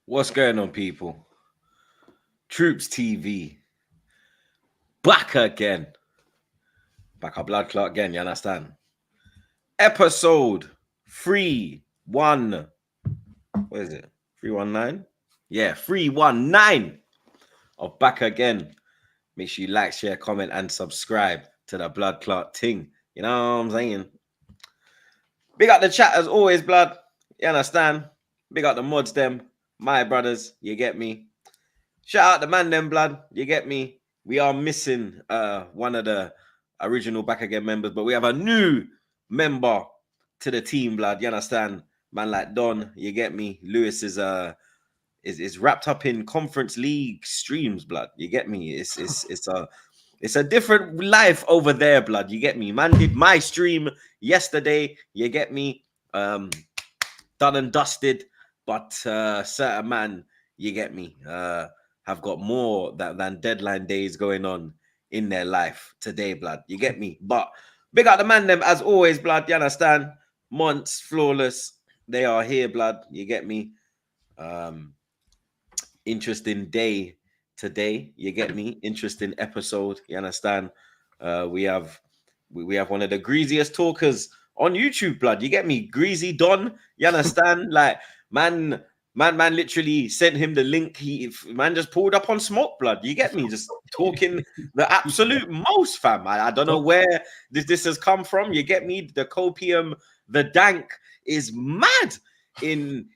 What's going on, people? TroopzTV back again. Back our blood clot again, you understand? Episode 3-1. What is it? 319? Yeah, 319 of back again. Make sure you like, share, comment, and subscribe to the blood clot ting. You know what I'm saying? Big up the chat as always, blood. You understand? Big up the mods, them. My brothers, you get me? Shout out the man, them, blood. You get me? We are missing one of the original Back Again members, but we have a new member to the team, blood. You understand? Man like Don, you get me? Lewis is wrapped up in Conference League streams, blood. You get me? It's a different life over there, blood. You get me? Man did my stream yesterday. You get me? Done and dusted, but certain man, you get me? Have got more than deadline days going on in their life today, blood. You get me? But big up the man, them as always, blood. You understand? Months, flawless. They are here, blood. You get me? Interesting day today. You get me? Interesting episode. You understand? We have one of the greasiest talkers on YouTube, blood. You get me? Greasy Don. You understand? Like, man literally sent him the link. Man just pulled up on smoke, blood. You get me? Just talking the absolute most, fam. I don't know where this has come from. You get me? The copium, the dank is mad in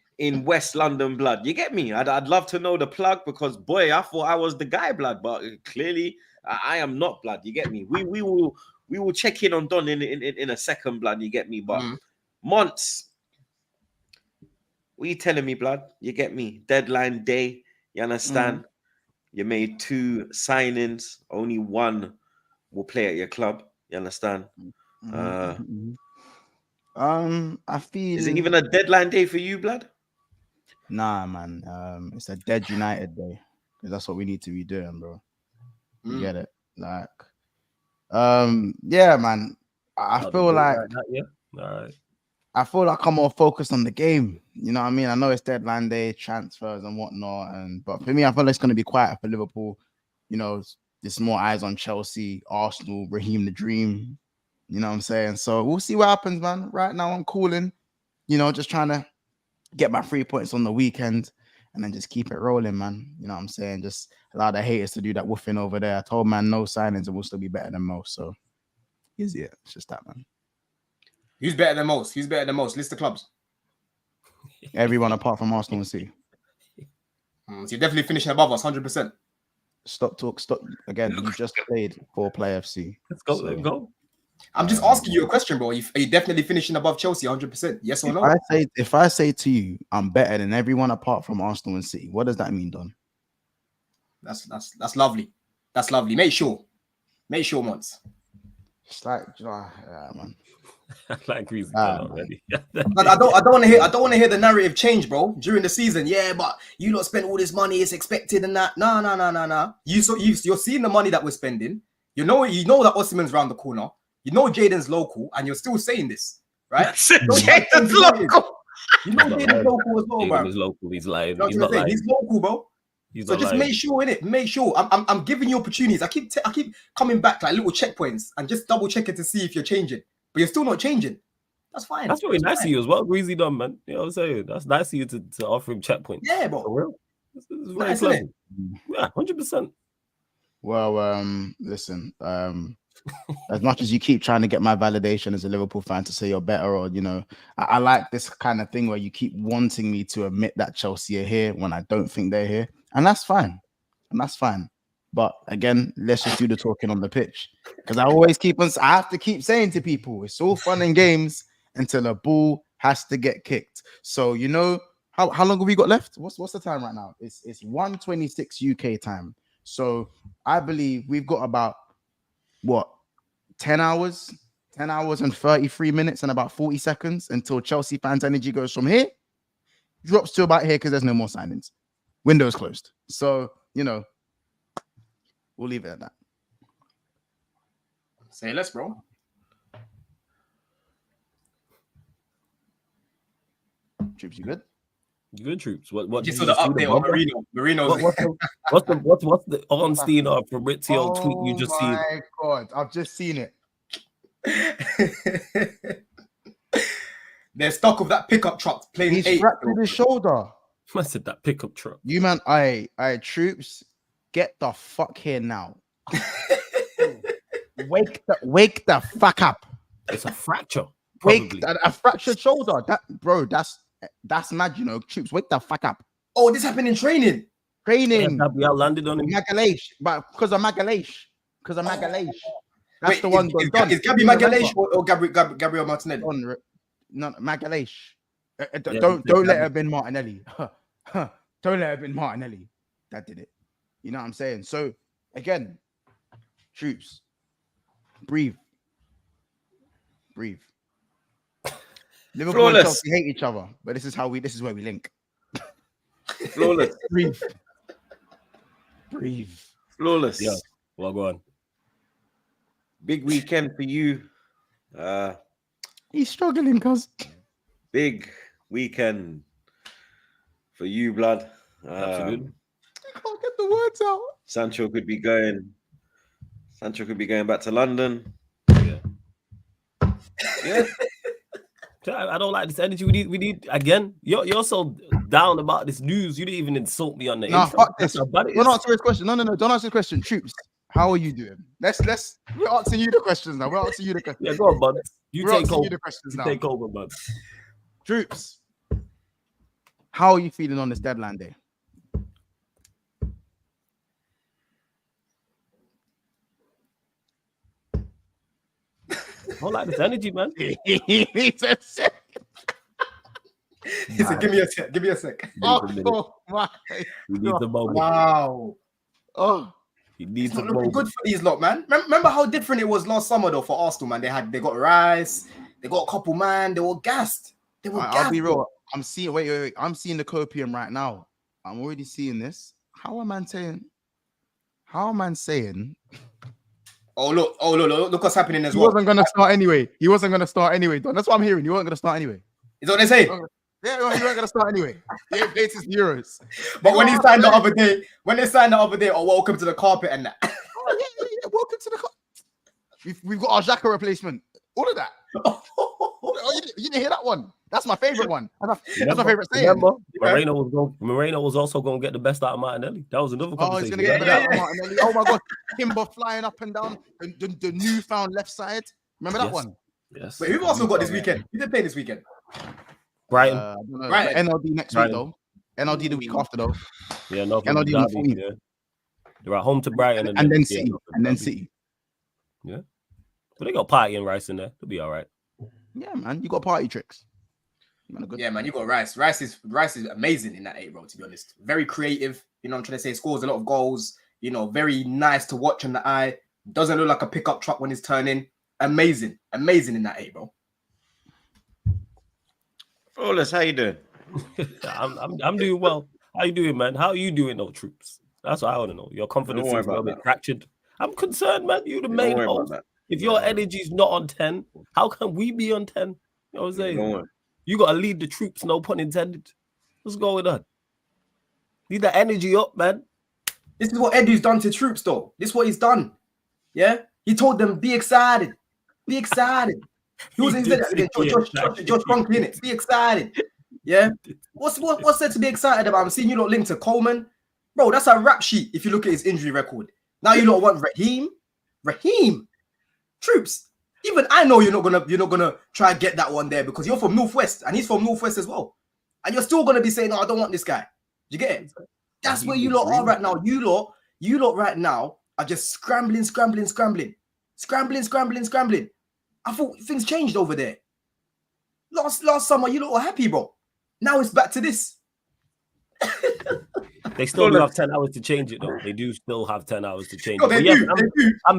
West London, blood. You get me? I'd love to know the plug, because boy, I thought I was the guy, blood, but clearly I am not, blood. You get me? We will check in on Don in a second, blood. You get me? But Monts, what you telling me, blood? You get me? Deadline day. You understand? You made 2 signings. Only one will play at your club. You understand? I feel. Is it even a deadline day for you, blood? Nah, man. It's a dead United day, because that's what we need to be doing, bro. You get it? Like, yeah, man. I feel like I feel like I'm more focused on the game. You know what I mean? I know it's deadline day, transfers and whatnot, but for me, I feel like it's going to be quiet for Liverpool. You know, there's more eyes on Chelsea, Arsenal, Raheem the Dream. You know what I'm saying? So we'll see what happens, man. Right now, I'm cooling. You know, just trying to get my 3 points on the weekend and then just keep it rolling, man. You know what I'm saying? Just allow the haters to do that woofing over there. I told man no signings and we'll still be better than most. So easy. It's just that, man. Who's better than most? Who's better than most? List the clubs. Everyone apart from Arsenal and City. So you're definitely finishing above us, 100%. Stop. Again, you just played for Play FC. Let's go. I'm just asking you a question, bro. Are you definitely finishing above Chelsea 100%? Yes or no? If I say to you, I'm better than everyone apart from Arsenal and City, what does that mean, Don? That's lovely. That's lovely. Make sure, once. It's like, yeah, man. Like Greasy already. But I don't want to hear the narrative change, bro. During the season, yeah, but you lot spent all this money, it's expected and that. No. You're seeing the money that we're spending. You know that Osimhen's round the corner. You know Jaden's local, and you're still saying this, right? Jaden's local. You know Jaden's local as well, bro. Jaden is local. He's lying. He's not lying. He's local, bro. So just make sure, innit? Make sure. I'm giving you opportunities. I keep coming back like little checkpoints and just double checking to see if you're changing. But you're still not changing. That's fine. That's really nice of you as well, Greasy Dumb, man. You know what I'm saying? That's nice of you to offer him checkpoints. Yeah, bro. For real. It's very nice, clever. Yeah, 100%. Well, listen, as much as you keep trying to get my validation as a Liverpool fan to say you're better, or, you know, I like this kind of thing where you keep wanting me to admit that Chelsea are here when I don't think they're here. And that's fine. But again, let's just do the talking on the pitch, because I have to keep saying to people, it's all fun and games until a ball has to get kicked. So, you know, how long have we got left? What's the time right now? It's 1:26 UK time. So I believe we've got about 10 hours and 33 minutes and about 40 seconds until Chelsea fans' energy goes from here, drops to about here, because there's no more signings. Window's closed. So, you know, we'll leave it at that. Say less, bro. Troops, you good? You good, Troops? What Just did saw you the see update on bumper? Merino. Merino's. What's the Ornstein or Fabrizio tweet you just seen? Oh my god, I've just seen it. They're stuck with that pickup truck playing He's 8. fractured his shoulder. I said that pickup truck. You man, I Troops, get the fuck here now. wake the fuck up. It's a fracture. Wake Probably. a fractured shoulder. That's mad, you know. Troops, wake the fuck up. Oh, this happened in training. Training. Gabriel landed on him. Magalhaes, but because of Magalhaes. That's Wait, the one done. Is Gabby Magalhaes or Gabriel Martinelli? No, Magalhaes. Yeah, Don't let her been Martinelli. Don't let her been Martinelli. That did it. You know what I'm saying? So again, Troops, breathe. Liverpool Flawless. and Chelsea hate each other, but this is where we link. Flawless. Breathe. Flawless. Yeah. Well, go on. Big weekend for you. He's struggling, cuz. Big weekend for you, blood. Absolutely. I can't get the words out. Sancho could be going back to London. Yeah. I don't like this energy. We need again. You're so down about this news. You didn't even insult me on the No, intro. fuck this. That's how bad it Don't is. answer his question. No. Don't answer his question. Troops, how are you doing? We're answering you the questions now. We're answering you the questions. Yeah, go on, bud. You We're take answering over. you the questions You now. take over, bud. Troops, how are you feeling on this deadline day? I don't like this energy, man. He said, give me a sec. Oh my! He needs a moment. Wow. Oh, He needs It's a not looking moment. good for these lot, man. Remember how different it was last summer, though, for Arsenal, man. They got Rice, they got a couple, man. They were gassed. I'll be real. I'm seeing. Wait. I'm seeing the copium right now. I'm already seeing this. How am I saying? Oh look what's happening as He well. wasn't gonna start anyway. Don. That's what I'm hearing. You weren't gonna start anyway. Is that what they say? Yeah, well, you weren't gonna start anyway. The update is Euros. But when he signed the other day, oh, welcome to the carpet and that. Oh, yeah. Welcome to the carpet. We've got our Xhaka replacement. All of that. Oh, you didn't hear that one? That's my favorite one. That's my favorite saying. Remember, Moreno was also going to get the best out of Martinelli. That was another Oh, he's conversation. gonna get the best out of Martinelli. Oh my god, Timber flying up and down the newfound left side. Remember that one? Yes. Wait, who also got this weekend? Who did play this weekend? Brighton. I don't know. Brighton. NLD next week though. NLD the week after though. Yeah, no. NLD Derby, on the 14th. yeah. They're at home to Brighton and then City. Yeah. But they got Party and Rice in there. They'll be all right. Yeah, man. You got party tricks. Yeah, man, you got Rice. Rice is amazing in that 8, bro, to be honest. Very creative. You know what I'm trying to say? Scores a lot of goals. You know, very nice to watch on the eye. Doesn't look like a pickup truck when he's turning. Amazing in that 8, bro. Flawless, how you doing? I'm doing well. How you doing, man? How are you doing, though, Troops? That's what I want to know. Your confidence is a little bit fractured. I'm concerned, man. You the main host. If your energy's not on 10, how can we be on 10? You know what I'm saying? You got to lead the troops, no pun intended. What's going on? Need that energy up, man. This is what Edu's done to troops, though. This is what he's done. Yeah? He told them, be excited. Be excited. He said that again. Josh Funky, innit? Be excited. Yeah? What's there to be excited about? I'm seeing you lot linked to Coleman. Bro, that's a rap sheet if you look at his injury record. Now you lot want Raheem. Troops. Even I know you're not gonna try and get that one there because you're from Northwest and he's from Northwest as well. And you're still gonna be saying, "No, I don't want this guy." You get it? That's where you lot are right now. You lot right now are just scrambling. I thought things changed over there. Last summer, you lot were happy, bro. Now it's back to this. They still do have 10 hours to change it, though. They do still have 10 hours to change No, it.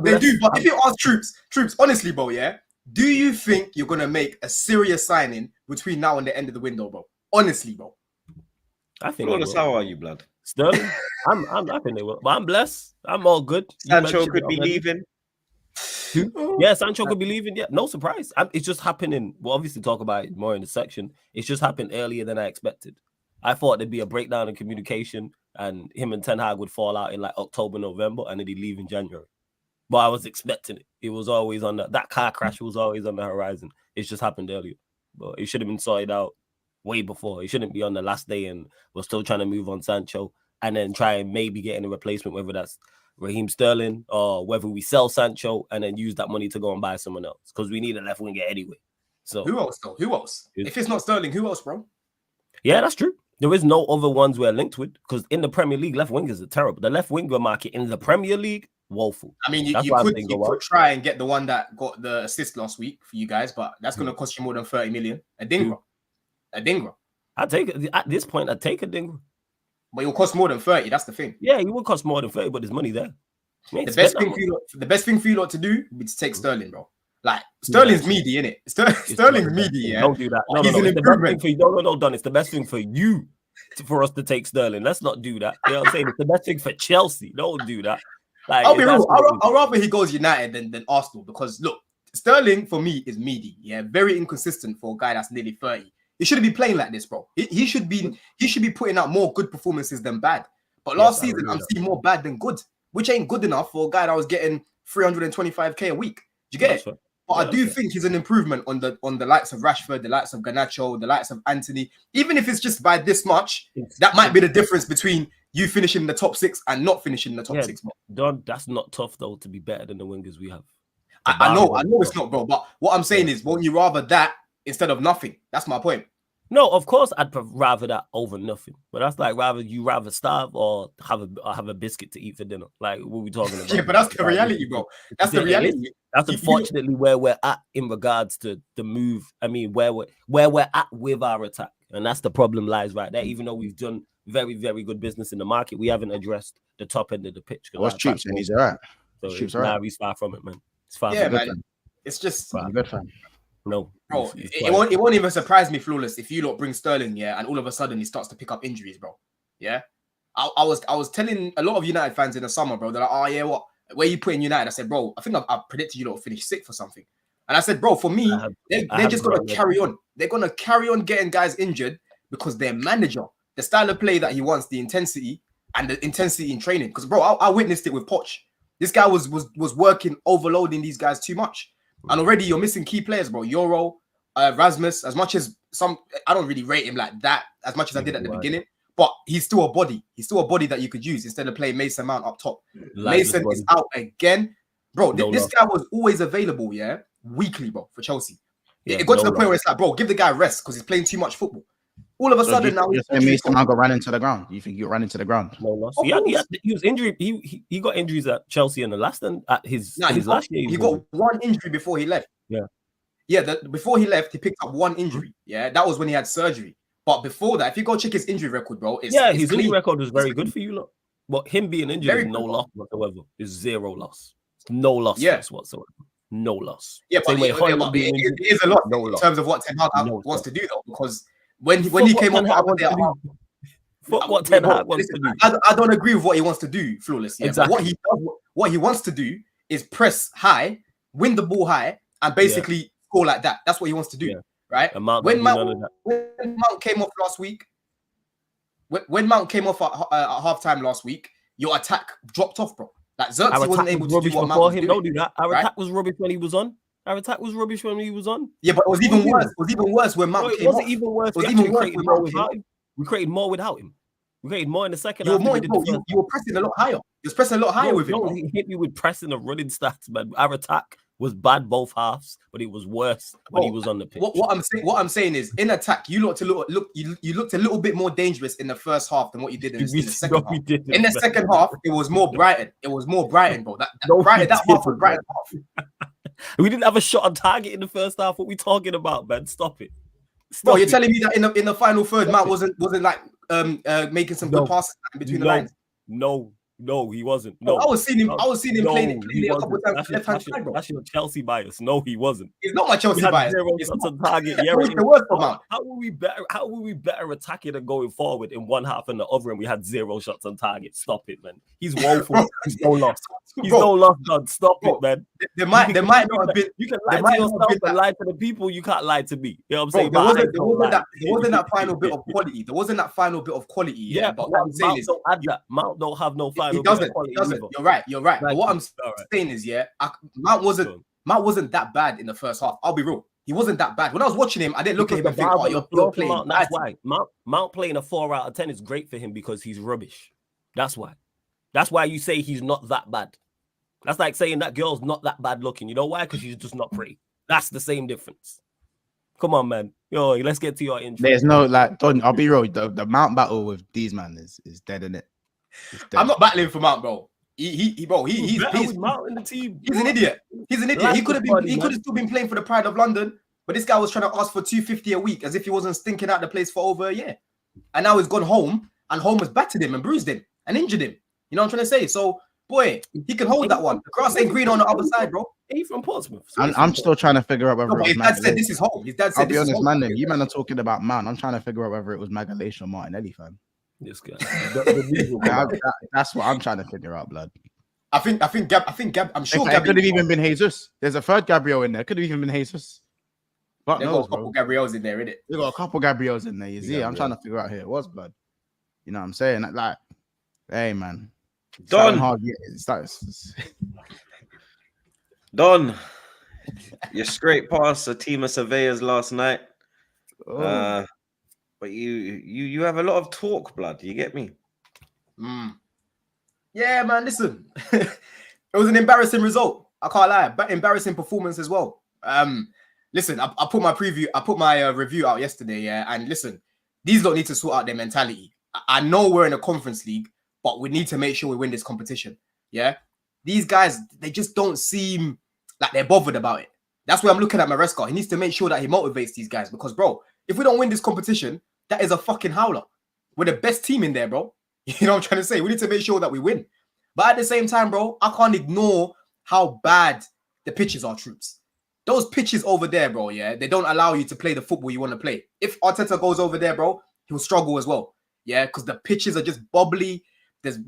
they do. But if you ask Troops, honestly, bro, yeah, do you think you're gonna make a serious signing between now and the end of the window, bro? Honestly, bro. I think. Flawless, how are you, blood? Sterling, I think they will. But I'm blessed. I'm all good. Sancho could be leaving. Yeah, Sancho could be leaving. Yeah, no surprise. It's just happening. We'll obviously talk about it more in the section. It's just happened earlier than I expected. I thought there'd be a breakdown in communication and him and Ten Hag would fall out in like October, November, and then he'd leave in January. But I was expecting it. It was always on that car crash was always on the horizon. It's just happened earlier. But it should have been sorted out way before. It shouldn't be on the last day and we're still trying to move on Sancho and then try and maybe get in a replacement, whether that's Raheem Sterling or whether we sell Sancho and then use that money to go and buy someone else because we need a left winger anyway. So who else though? Who else? If it's not Sterling, who else, bro? Yeah, that's true. There is no other ones we're linked with because in the Premier League, left wingers are terrible. The left winger market in the Premier League, woeful. I mean, you could try and get the one that got the assist last week for you guys, but that's going to cost you more than 30 million. A Dingra. I'd take it at this point. I'd take a Dingra. But it will cost more than 30. That's the thing. Yeah, it will cost more than 30, but there's money there. The best thing for you lot to do would be to take Sterling, bro. Like Sterling's meaty, innit? Sterling's meaty, yeah. Don't do that. No, it's the best thing for you. No, Don. It's the best thing for you for us to take Sterling. Let's not do that. You know what I'm saying? It's the best thing for Chelsea. Don't do that. Like, I'll be real. I'll rather he goes United than Arsenal because look, Sterling for me is meaty. Yeah, very inconsistent for a guy that's nearly 30. He shouldn't be playing like this, bro. He should be putting out more good performances than bad. But last season, I'm seeing more bad than good, which ain't good enough for a guy that was getting 325k a week. Do you get it? But I do think he's an improvement on the likes of Rashford, the likes of Garnacho, the likes of Anthony. Even if it's just by this much, that might be the difference between you finishing in the top 6 and not finishing in the top 6. Don, that's not tough though to be better than the wingers we have. I know it's not, bro. But what I'm saying is, won't you rather that instead of nothing? That's my point. No, of course I'd rather that over nothing. But that's like rather starve or have a biscuit to eat for dinner. Like what are we talking about? Yeah, but that's the reality, bro. That's the reality. That's unfortunately where we're at in regards to the move. I mean, where we're at with our attack, and that's the problem lies right there. Even though we've done very, very good business in the market, we haven't addressed the top end of the pitch. What's Troops and he's all right. So he's far from it, man. It's far. Yeah, from man. It. It's just good fam. No, bro. It won't even surprise me, Flawless, if you lot bring Sterling, yeah, and all of a sudden he starts to pick up injuries, bro. Yeah, I was telling a lot of United fans in the summer, bro. They're like, oh yeah, what? Where you put in United? I said, bro, I think I predicted you lot will finish 6th or something. And I said, bro, for me, they're just gonna carry on. They're gonna carry on getting guys injured because their manager, the style of play that he wants, the intensity in training. Because bro, I witnessed it with Poch. This guy was working, overloading these guys too much. And already you're missing key players, bro. Euro, Rasmus, as much as I don't really rate him like that as much as I did at the beginning, but he's still a body. He's still a body that you could use instead of playing Mason Mount up top. Mason is out again. Bro, this guy was always available, yeah, weekly, bro, for Chelsea. Yeah, it got to the point where it's like, bro, give the guy rest because he's playing too much football. All of a sudden now, Mason Mount got ran into the ground. You think you ran into the ground? No loss. He was injured. He got injuries at Chelsea in the last and at his last year. He got one injury before he left. Before he left, he picked up one injury. Yeah, that was when he had surgery. But before that, if you go check his injury record, bro, his injury record was very good for you, look. But him being injured is no loss whatsoever. It's zero loss. No loss whatsoever. No loss. Yeah, but it is a lot in terms of what Ten Hag wants to do, though, because when he came up there, what Ten Hag wants to do. I don't agree with what he wants to do, Flawless. Yeah? Exactly. What he wants to do is press high, win the ball high, and basically score like that. That's what he wants to do, right? When Mount came off last week, when Mount came off at halftime last week, your attack dropped off, bro. Like Xerxes wasn't able to do what Mount was doing. Don't do that. Our attack was rubbish when he was on. Yeah, but it was even worse. It was even worse when Mount came off. It was even worse. We created more without him. We created more in the second half. You were pressing a lot higher. You was pressing a lot higher with him. He hit me with pressing and running stats, man. Our attack was bad both halves, but it was worse when he was on the pitch. What I'm saying is, in attack, you looked a little bit more dangerous in the first half than what you did in the second half. In the second half, it was more Brighton. It was more Brighton, bro. That half was Brighton half. We didn't have a shot on target in the first half. What are we talking about, man? Stop it. Bro, you're telling me that in the final third, Mount wasn't like making some good passes between the lines? No. No, he wasn't. No, I was seeing him. I was seeing him playing he it a couple wasn't. of times left hand side, bro. That's your Chelsea bias. No, he wasn't. It's not my He Chelsea had bias. 0 It's shots not. on target. Yeah, What's the worst for Mount? how were we better attacking and going forward in one half and the other, and we had 0 shots on target? Stop it, man. He's woeful. He's no loss. He's no loss, God. Stop it, man. There might not have been. You can lie to yourself and lie to the people. You can't lie to me. You know what I'm saying? There wasn't that final bit of quality. There wasn't that final bit of quality. Yeah, but what I'm saying is, Mount don't have no final. He doesn't. You're right. But what I'm saying is, Mount wasn't that bad in the first half. I'll be real. He wasn't that bad. When I was watching him, I didn't look at him and think, "Oh, you're playing." That's why Mount playing a 4 out of 10 is great for him because he's rubbish. That's why. That's why you say he's not that bad. That's like saying that girl's not that bad looking. You know why? Because she's just not pretty. That's the same difference. Come on, man. Yo, let's get to your intro. There's no Don. I'll be real. The Mount battle with these man is dead, isn't it? I'm not battling for Mount, bro. He's Mount in the team. He's an idiot. He's an idiot. He could have still been playing for the Pride of London, but this guy was trying to ask for $250 a week as if he wasn't stinking out the place for over a year. And now he's gone home, and home has battered him and bruised him and injured him. You know what I'm trying to say? So, boy, he can hold that one. The grass ain't green on the other side, bro. He's from Portsmouth. I'm still trying to figure out whether his dad said this is home. His dad said, I'll be honest, man. You man are talking about Mount. I'm trying to figure out whether it was Magalhaes or Martinelli, fam. This guy. That's what I'm trying to figure out, blood. I think Gab. I'm sure it could have even been Jesus. There's a third Gabriel in there. Could have even been Jesus. But there got a couple Gabriels in there, innit? They got a couple Gabriels in there. You see, I'm trying to figure out who it was, blood. You know what I'm saying? Like, hey, man. Don. Don. You scraped past a team of surveyors last night. But you have a lot of talk, blood. You get me? Yeah, man. Listen, it was an embarrassing result. I can't lie, but embarrassing performance as well. Listen, I put my review out yesterday. Yeah, and listen, these don't need to sort out their mentality. I know we're in a conference league, but we need to make sure we win this competition. Yeah, these guys, they just don't seem like they're bothered about it. That's why I'm looking at Maresca. He needs to make sure that he motivates these guys because, bro, if we don't win this competition, that is a fucking howler. We're the best team in there, bro. You know what I'm trying to say? We need to make sure that we win. But at the same time, bro, I can't ignore how bad the pitches are, troops. Those pitches over there, bro, yeah, they don't allow you to play the football you want to play. If Arteta goes over there, bro, he'll struggle as well. Yeah, because the pitches are just bubbly. There's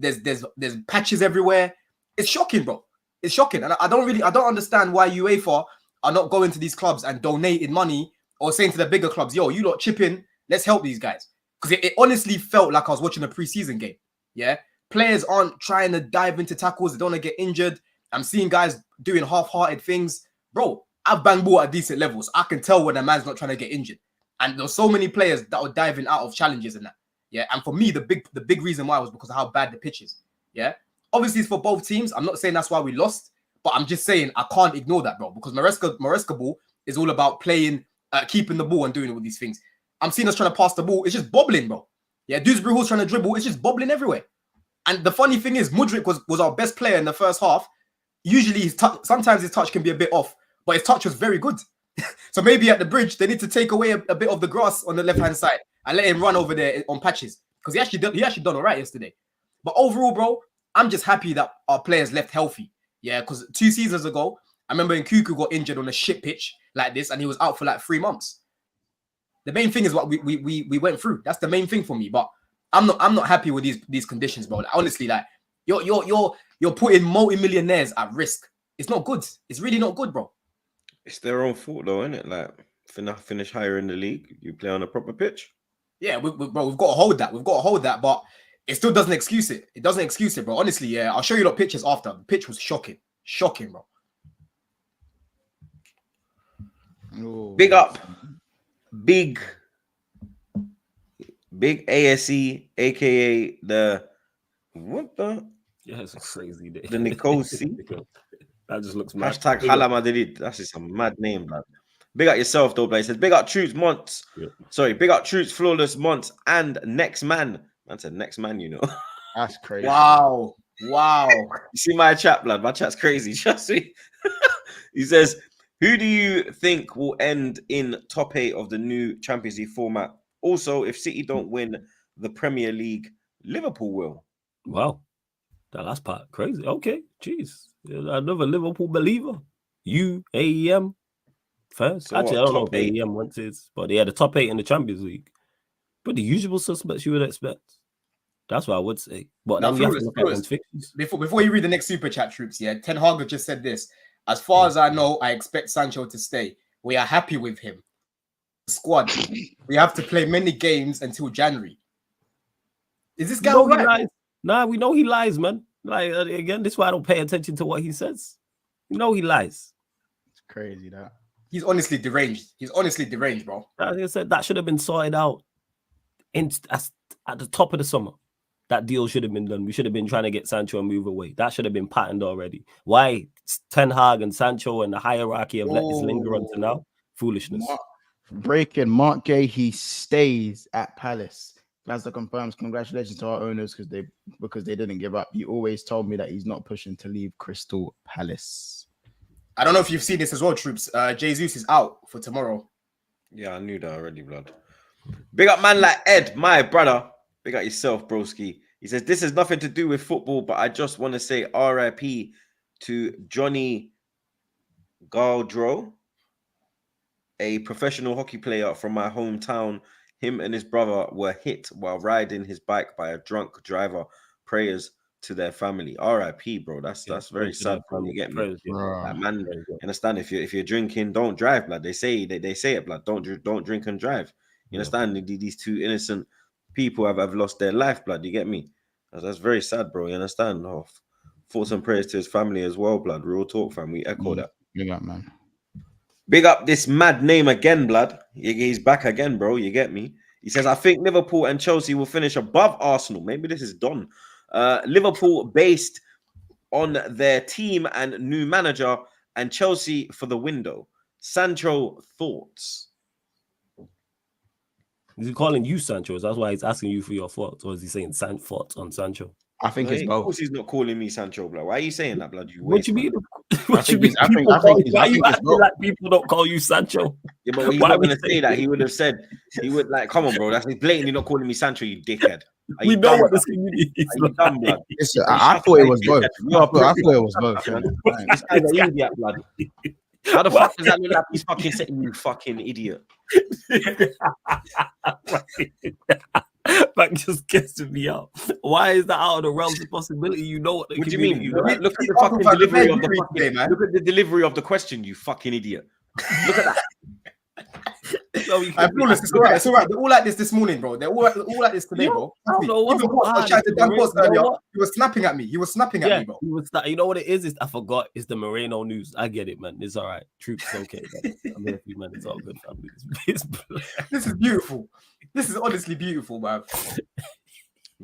patches everywhere. It's shocking, bro. It's shocking. And I don't understand why UEFA are not going to these clubs and donating money or saying to the bigger clubs, yo, you lot chip in, let's help these guys. Because it honestly felt like I was watching a preseason game. Yeah. Players aren't trying to dive into tackles. They don't want to get injured. I'm seeing guys doing half-hearted things. Bro, I've banged ball at decent levels. I can tell when a man's not trying to get injured. And there's so many players that were diving out of challenges and that. Yeah. And for me, the big reason why was because of how bad the pitch is. Yeah. Obviously, it's for both teams. I'm not saying that's why we lost, but I'm just saying I can't ignore that, bro. Because Maresca ball is all about playing, keeping the ball and doing all these things. I'm seeing us trying to pass the ball. It's just bobbling, bro. Yeah, Dewsbury-Hall's trying to dribble. It's just bobbling everywhere. And the funny thing is, Mudryk was our best player in the first half. Usually, sometimes his touch can be a bit off, but his touch was very good. So maybe at the bridge, they need to take away a bit of the grass on the left-hand side and let him run over there on patches. Because he actually done all right yesterday. But overall, bro, I'm just happy that our players left healthy. Yeah, because 2 seasons ago, I remember Nkuku got injured on a shit pitch like this, and he was out for like 3 months. The main thing is what we went through. That's the main thing for me. But I'm not happy with these conditions, bro. Like, honestly, like you're putting multi-millionaires at risk. It's not good. It's really not good, bro. It's their own fault, though, isn't it? Like, finish higher in the league, you play on a proper pitch. Yeah, bro, we've got to hold that. We've got to hold that, but it still doesn't excuse it. It doesn't excuse it, bro. Honestly, yeah, I'll show you lot pictures after. The pitch was shocking, bro. Ooh. Big up, big ASE, aka the what the? Yeah, it's a crazy day. The Nicosi. That just looks mad. Hashtag Hala Madrid. That's just a mad name, man. Big up yourself, though, but he says big up Troops Monts. Yeah. Sorry, big up Troops Flawless Monts and Next Man. Man said Next Man, you know. That's crazy. Wow. You see my chat, blood. My chat's crazy. Trust me. He says, who do you think will end in top 8 of the new Champions League format? Also, if City don't win the Premier League, Liverpool will. Wow. That last part, crazy. Okay, jeez. Another Liverpool believer. AEM first. So Actually, what, I don't know top if 8? AEM went to, but they had the top 8 in the Champions League. But the usual suspects you would expect. That's what I would say. But Now, then you have to look at them fixtures. Before you read the next super chat, Troops, yeah, Ten Hag just said this. As far as I know, I expect Sancho to stay. We are happy with him. Squad. We have to play many games until January. Is this guy all right? Lies. Nah, we know he lies, man. Like again, this is why I don't pay attention to what he says. You know he lies. It's crazy that. He's honestly deranged. He's honestly deranged, bro. Like I said, that should have been sorted out at the top of the summer. That deal should have been done. We should have been trying to get Sancho and move away. That should have been patterned already. Why Ten Hag and Sancho and the hierarchy have let this linger on to now? Foolishness. Breaking Mark Gay, he stays at Palace. Glasgow confirms. Congratulations to our owners because they didn't give up. He always told me that he's not pushing to leave Crystal Palace. I don't know if you've seen this as well, Troops. Jesus is out for tomorrow. Yeah, I knew that already, blood. Big up man like Ed, my brother. Big up yourself, broski. He says, this has nothing to do with football, but I just want to say RIP to Johnny Galdro, a professional hockey player from my hometown. Him and his brother were hit while riding his bike by a drunk driver. Prayers to their family. RIP, bro. That's very sad, bro. You get me? Like, man, understand? If you're drinking, don't drive, blood. They say it, blood. Don't drink and drive. You understand? These two innocent people have lost their life, blood. You get me? That's very sad, bro. You understand? Oh, thoughts and prayers to his family as well, blood. Real talk, fam. We echo that. Big up, man. Big up this mad name again, blood. He's back again, bro. You get me? He says, I think Liverpool and Chelsea will finish above Arsenal. Maybe this is done. Liverpool based on their team and new manager, and Chelsea for the window. Sancho, thoughts? Is he calling you Sancho? That's why he's asking you for your thoughts, or is he saying thoughts on Sancho? I think it's both. Of course, he's not calling me Sancho, blood. Why are you saying that, blood? What you mean? I think it's both. Like people don't call you Sancho. Yeah, but he's not going to say that. He would have said, come on, bro. That's blatantly not calling me Sancho, you dickhead. We know what this community is. Dumb, blood? Listen, I thought it was both. No, I thought it was both. This guy's an idiot, blood. How the fuck does that look like he's fucking saying, you fucking idiot? That just gets me out. Why is that out of the realms of possibility? You know what? What do you mean? Look at the fucking delivery of the fucking. Look at the delivery of the question, you fucking idiot. Look at that. I promise it's all right. It's all right. They're all like this morning, bro. They're all like this today, bro. I don't know what's I was chatting to Dan Post earlier. He was snapping at me. He was snapping at me, bro. You know what it is? I forgot. It's the MERINO news. I get it, man. It's all right. Truth's okay. I'm here for you, man. It's all good, family. This is beautiful. This is honestly beautiful, man.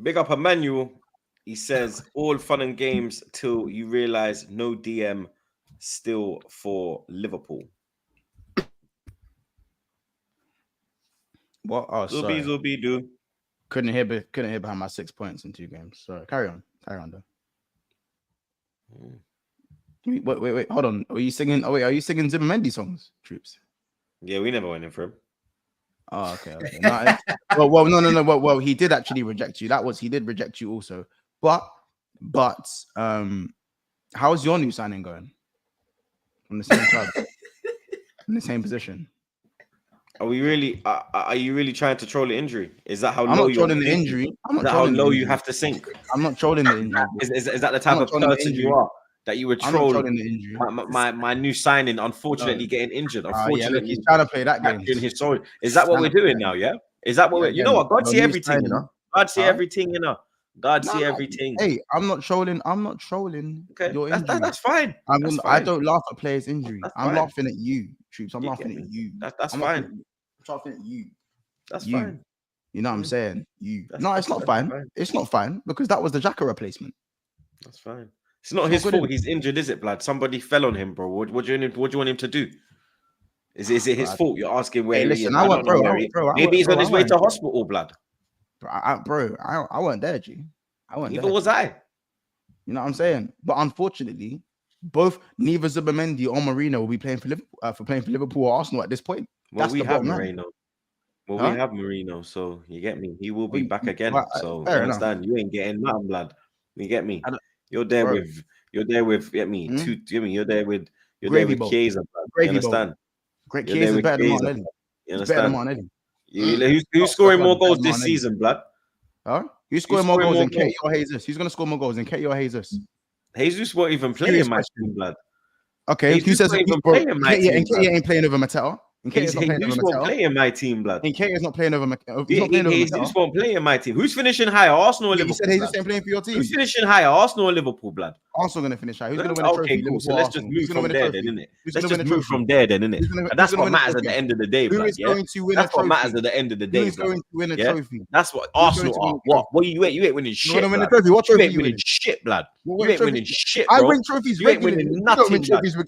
Big up Emmanuel. He says, all fun and games till you realize no DM still for Liverpool. What? Oh, sorry. Zubi, do. Couldn't hear behind my 6 points in 2 games. Sorry. Carry on, though. Wait. Hold on. Are you singing? Oh wait, are you singing Zimmermandy songs, Troops? Yeah, we never went in for him. Oh, okay. No, well, he did actually reject you. He did reject you also. But how's your new signing going? From the same club, in the same position. Are you really trying to troll the injury? Is that how I'm low not trolling the injury? Is that how low you have to sink? I'm not trolling the injury. Is that the type of person you are? That you would troll my new signing, unfortunately getting injured. Unfortunately, he's trying to play that game. His soul. Is that what we're doing now? Yeah. Is that what we're? You know what? God see everything. You know. God see everything. You know. God see everything. Hey, I'm not trolling. Okay, your injury. That's fine. I don't laugh at players' injury. I'm laughing at you, Troops. I'm laughing at you. That's fine. I'm laughing at you. That's fine. You know what I'm saying? No, it's not fine. It's not fine because that was the Xhaka replacement. That's fine. It's not his fault. He's injured, is it, blood? Somebody fell on him, bro. What do you want him to do? Is it his fault? You're asking where he is. Maybe he's on his way to hospital, blood. I weren't there, G. Neither was I. You know what I'm saying? But unfortunately, neither Zubimendi or MERINO will be playing for Liverpool or Arsenal at this point. Well, we have MERINO. We have MERINO, so you get me. He will be back again. So you understand? You ain't getting nothing, blood. You get me? You're there with. You're there with. Get me. You're there with. You're Gravy there with bowl. Chiesa. You Gravy understand? Great You're Chiesa there is with better than Chiesa. Martinelli. You He's better than understand? Martinelli. Who's scoring more goals this season, blood? Huh? Who's scoring more goals than Katie or Jesus? Who's going to score more goals than Katie or Jesus? Jesus won't even play in my team, blood. Okay, who says even play in my team? Katie ain't playing over Mateta. Jesus won't play in my team, blood. And Katie is not playing over. Jesus won't play in my team. Who's finishing higher, Arsenal or Liverpool? You said Jesus ain't playing for your team. Who's finishing higher, Arsenal or Liverpool, blood? Arsenal gonna finish high. Who's gonna win a trophy? Okay, cool. So let's just move from there, then, innit? Let's just move from there, then, innit? And that's what matters at the end of the day, blood. Who is going to win a trophy? That's what matters at the end of the day. Who is going to win a trophy? That's what Arsenal are. What? You ain't winning shit. You win a trophy? What trophy you ain't winning? Shit, blood. You ain't winning shit, I bro. win trophies You ain't regularly. winning nothing.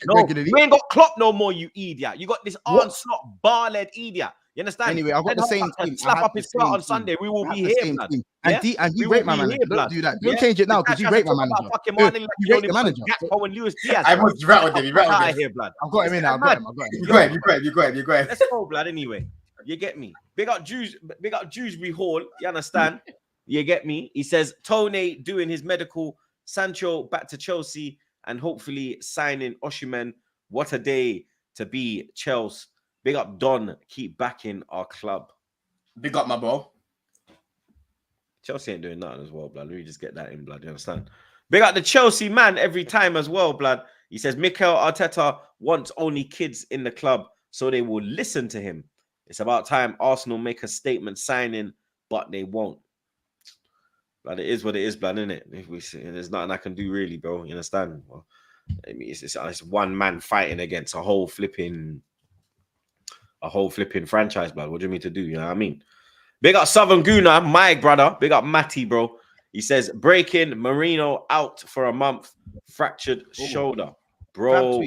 No, you ain't got Klopp no more, you idiot. You got this Arne Slot bar-led idiot. You understand? Anyway, I've got the same team. Slap up his skirt on Sunday. We will be here, blood. And he rate my manager. Don't do that. Don't change it now because you rate my manager. You rate the manager. Gakpo and Lewis Diaz. I must rattled him. You rattled out of here, blood. I've got him in. I've got him. You go ahead. Let's go, blood. Anyway, you get me. Big up Dewsbury Hall. You understand? You get me. He says Tony doing his medical. Sancho back to Chelsea and hopefully signing Osimhen. What a day to be Chelsea. Big up Don. Keep backing our club. Big up my bro. Chelsea ain't doing nothing as well, blood. Let me just get that in, blood. You understand? Big up the Chelsea man every time as well, blood. He says Mikel Arteta wants only kids in the club so they will listen to him. It's about time Arsenal make a statement signing, but they won't. Blood, it is what it is, blood, isn't it? If we see, there's nothing I can do really, bro. You understand? Well, I mean, it's one man fighting against a whole flipping franchise, blood. What do you mean to do? You know what I mean? Big up Southern Guna, my brother. Big up Matty, bro. He says, breaking Merino out for a month, fractured shoulder. Bro,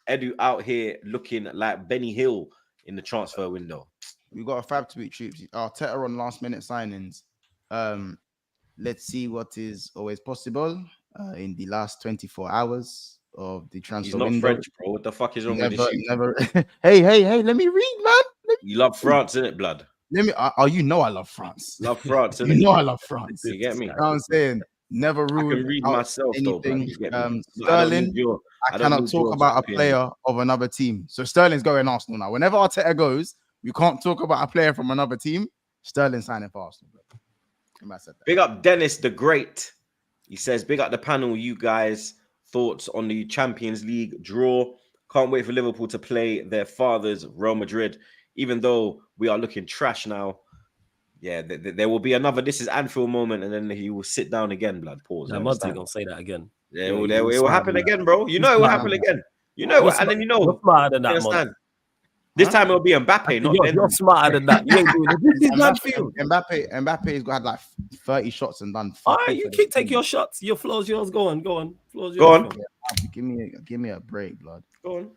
Edu out here looking like Benny Hill in the transfer window. We got a fab tweet, troops. Arteta on last minute signings. Let's see what is always possible in the last 24 hours of the transfer window. He's not French, bro. What the fuck is wrong with this? Hey, let me read, man. You love France, innit, blood? You know I love France. Love France, innit? You know I love France. You get me? You know what I'm saying? Never rule. I can read myself, anything. Though, Sterling, I cannot talk about a player of another team. So Sterling's going Arsenal now. Whenever Arteta goes, we can't talk about a player from another team. Sterling signing for Arsenal. Big up Dennis the Great. He says, big up the panel, you guys. Thoughts on the Champions League draw? Can't wait for Liverpool to play their fathers, Real Madrid. Even though we are looking trash now, yeah, there will be another. This is Anfield moment, and then he will sit down again. Blood pause. I'm not gonna say that again. Yeah, it will happen again, bro. You know it will happen again. You know, and then you know. You're smarter than that, man. This time it'll be Mbappe, not you're smarter than that. You ain't doing it. This is Anfield. Mbappe's had like 30 shots and done. All right, you keep taking your shots. Your floor's yours. Go on. Floor's yours. Go on. Yeah, give me a break, blood. Go on.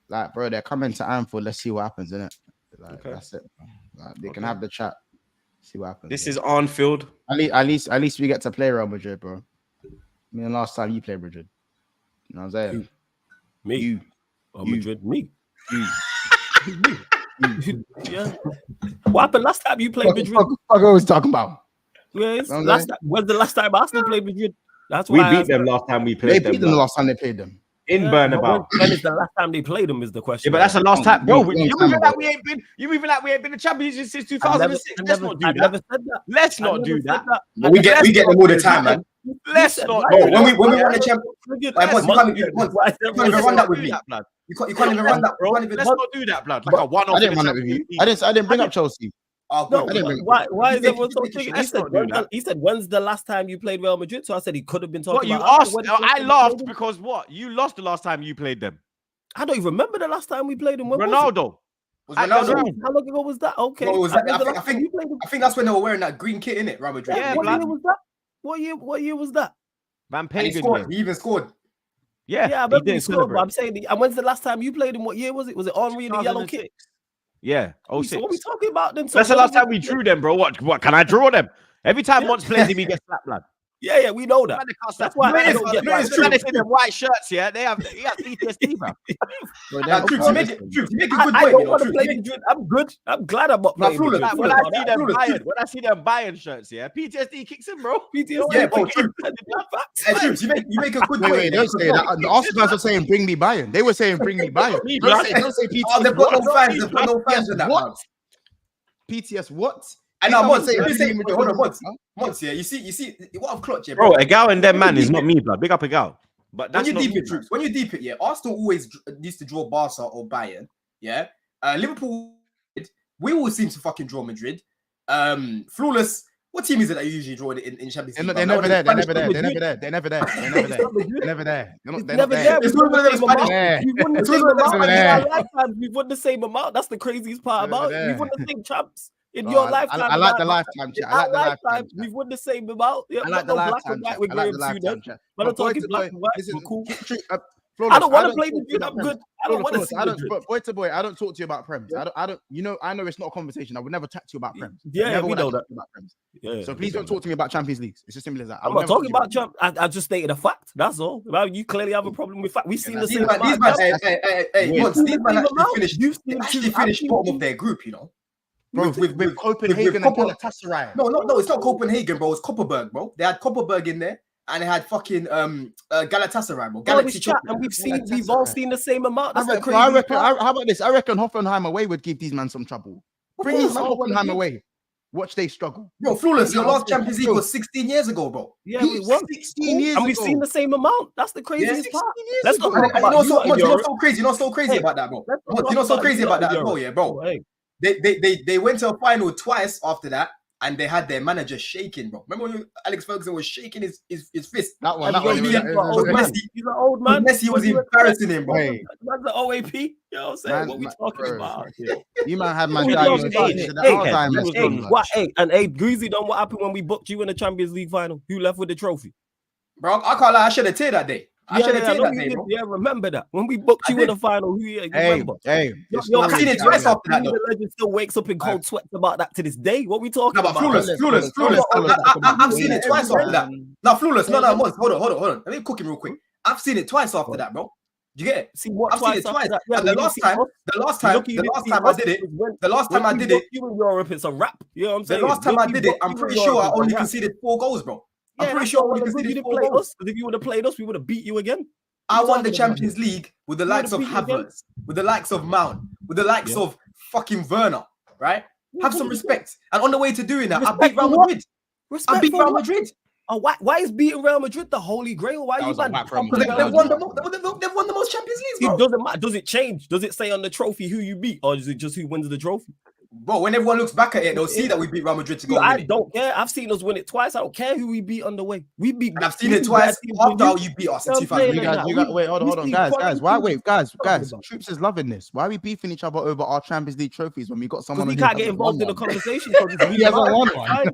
Like, bro, they're coming to Anfield. Let's see what happens, innit? Like, that's it. Like, they can have the chat. See what happens. This is Anfield. At least we get to play Real Madrid, bro. I mean, last time you played Madrid. You know what I'm saying? Me. You. Madrid. Me. Yeah. What happened last time you played Madrid? What I was talking about? Yes. When's the last time Arsenal played Madrid? That's we why beat them last time we played them. They beat them the last time they played them. In Bernabeu. When is the last time they played them? Is the question. Yeah, but that's the last time, bro. You moving like we ain't been. You moving like we ain't been the champions since 2006. Let's not do that. Let's not do that. We get them all the time, man. Let's not. When we won the Champions League, you can't even run that with me. You can't even run that. Let's not do that, blood. Like a one-off. I didn't run that with you. I didn't bring up Chelsea. No, why is everyone so triggering? He said, when's the last time you played Real Madrid? So I said he could have been talking about. You asked. I laughed because what? You lost the last time you played them. I don't even remember the last time we played them. Ronaldo. How long ago was that? Okay. I think that's when they were wearing that green kit, innit? Real Madrid. Yeah, what year was that? What year was that? Van Peegan. He even scored. Yeah, but he scored. But I'm saying, and when's the last time you played him? What year was it? Was it Henry in the yellow kit? Yeah, 06. So what are we talking about then? That's the last time we drew them, bro. What can I draw them? Every time Mons plays him, he gets slapped, lad. Yeah, we know that. That's why I don't get why they see them white shirts. Yeah, he has PTSD, bro. Troops, you make a good I point. don't want to play Madrid. I'm good. I'm glad I'm not playing Madrid. When I see them buying shirts, yeah, PTSD kicks in, bro. PTSD. Yeah, bro. Troops, you make a good point. Wait, don't say that. The Arsenal fans are saying bring me Bayern. They were saying bring me Bayern. Don't say PTS. Oh, they've got no fans. They've got no fans in that. What? PTS what? I know, Monts. Hold on, Monts. Yeah, you see what I've clocked, yeah, bro. A gal and them man is not me, blood. Big up a gal. But that's when you deep it, Troops. When you deep it, yeah, Arsenal always used to draw Barca or Bayern. Yeah, Liverpool. We always seem to fucking draw Madrid. Flawless. What team is it that you usually draw in Champions League? They're never there. They're never there. They're never there. We've won the same amount. That's the craziest part about it. We've won the same champs. In your lifetime, I like the lifetime. I like the lifetime. We've won the same amount. I like the lifetime. We're lifetime. But I'm talking black and white. We're cool. Flawless. I don't want to play with you. I'm good. I don't want to see but boy to boy, I don't talk to you about Prems. I don't. You know, I know it's not a conversation. I would never chat to you about Prems. Yeah, we know that. About Prems. Yeah, so please don't talk to me about Champions Leagues. It's as simple as that. I'm not talking about Champ. I just stated a fact. That's all. You clearly have a problem with fact. We've seen the same. These men actually finished bottom of their group. You know. Bro, with Copenhagen and Galatasaray. No, it's not Copenhagen, bro. It's Kopperberg, bro. They had Kopperberg in there. And they had fucking Galatasaray, bro. And we've all seen the same amount. That's I reckon. How about this? I reckon Hoffenheim away would give these men some trouble. Bring Hoffenheim away. Watch they struggle. Bro, Flawless, your last Champions League was 16 years ago, bro. Yeah, we won 16 years and we've seen the same amount. That's the craziest part. Let's not talk about you know so crazy. You're not so crazy about that, bro. You're not so crazy about that, bro. Yeah, bro. They went to a final twice after that. And they had their manager shaking, bro. Remember when Alex Ferguson was shaking his fist? That one. He's an old man. Messi was embarrassing him, bro. That's the OAP. You know what I'm saying? What we talking about? You might have my dad. Hey, Greasy done what happened when we booked you in the Champions League final? Who left with the trophy? Bro, I can't lie. I should have teared that day. I should have taken that day, bro. Yeah, remember that. When we booked you in the final, remember? I've seen it twice after that. The legend still wakes up in cold sweats about that to this day. What we talking about? Flawless. I've seen it twice after that. No, Flawless. No, hold on. Let me cook him real quick. I've seen it twice after that, bro. Do you get it? I've seen it twice. And the last time I did it, you in Europe, it's a wrap. You know what I'm saying? The last time I did it, I'm pretty sure I only conceded 4 goals, bro. I'm pretty sure we conceded 4 goals. If you would have played us, we would have beat you again. I won the Champions League with the likes of Havertz, with the likes of Mount, with the likes of fucking Werner, right? Have some respect. And on the way to doing that, I beat Real Madrid. I beat Real Madrid. Oh, why is beating Real Madrid the holy grail? Why are you bad? They've won the most Champions Leagues, bro. It doesn't matter. Does it change? Does it say on the trophy who you beat, or is it just who wins the trophy? Bro, when everyone looks back at it, they'll see that we beat Real Madrid to go. I don't care. I've seen us win it twice. I don't care who we beat on the way. We beat. And I've seen it twice after you beat us in 2000. Wait, hold on, guys. Why? Wait, guys. Troops is loving this. Why are we beefing each other over our Champions League trophies when we got someone? We can't get involved in the conversation. He hasn't won one.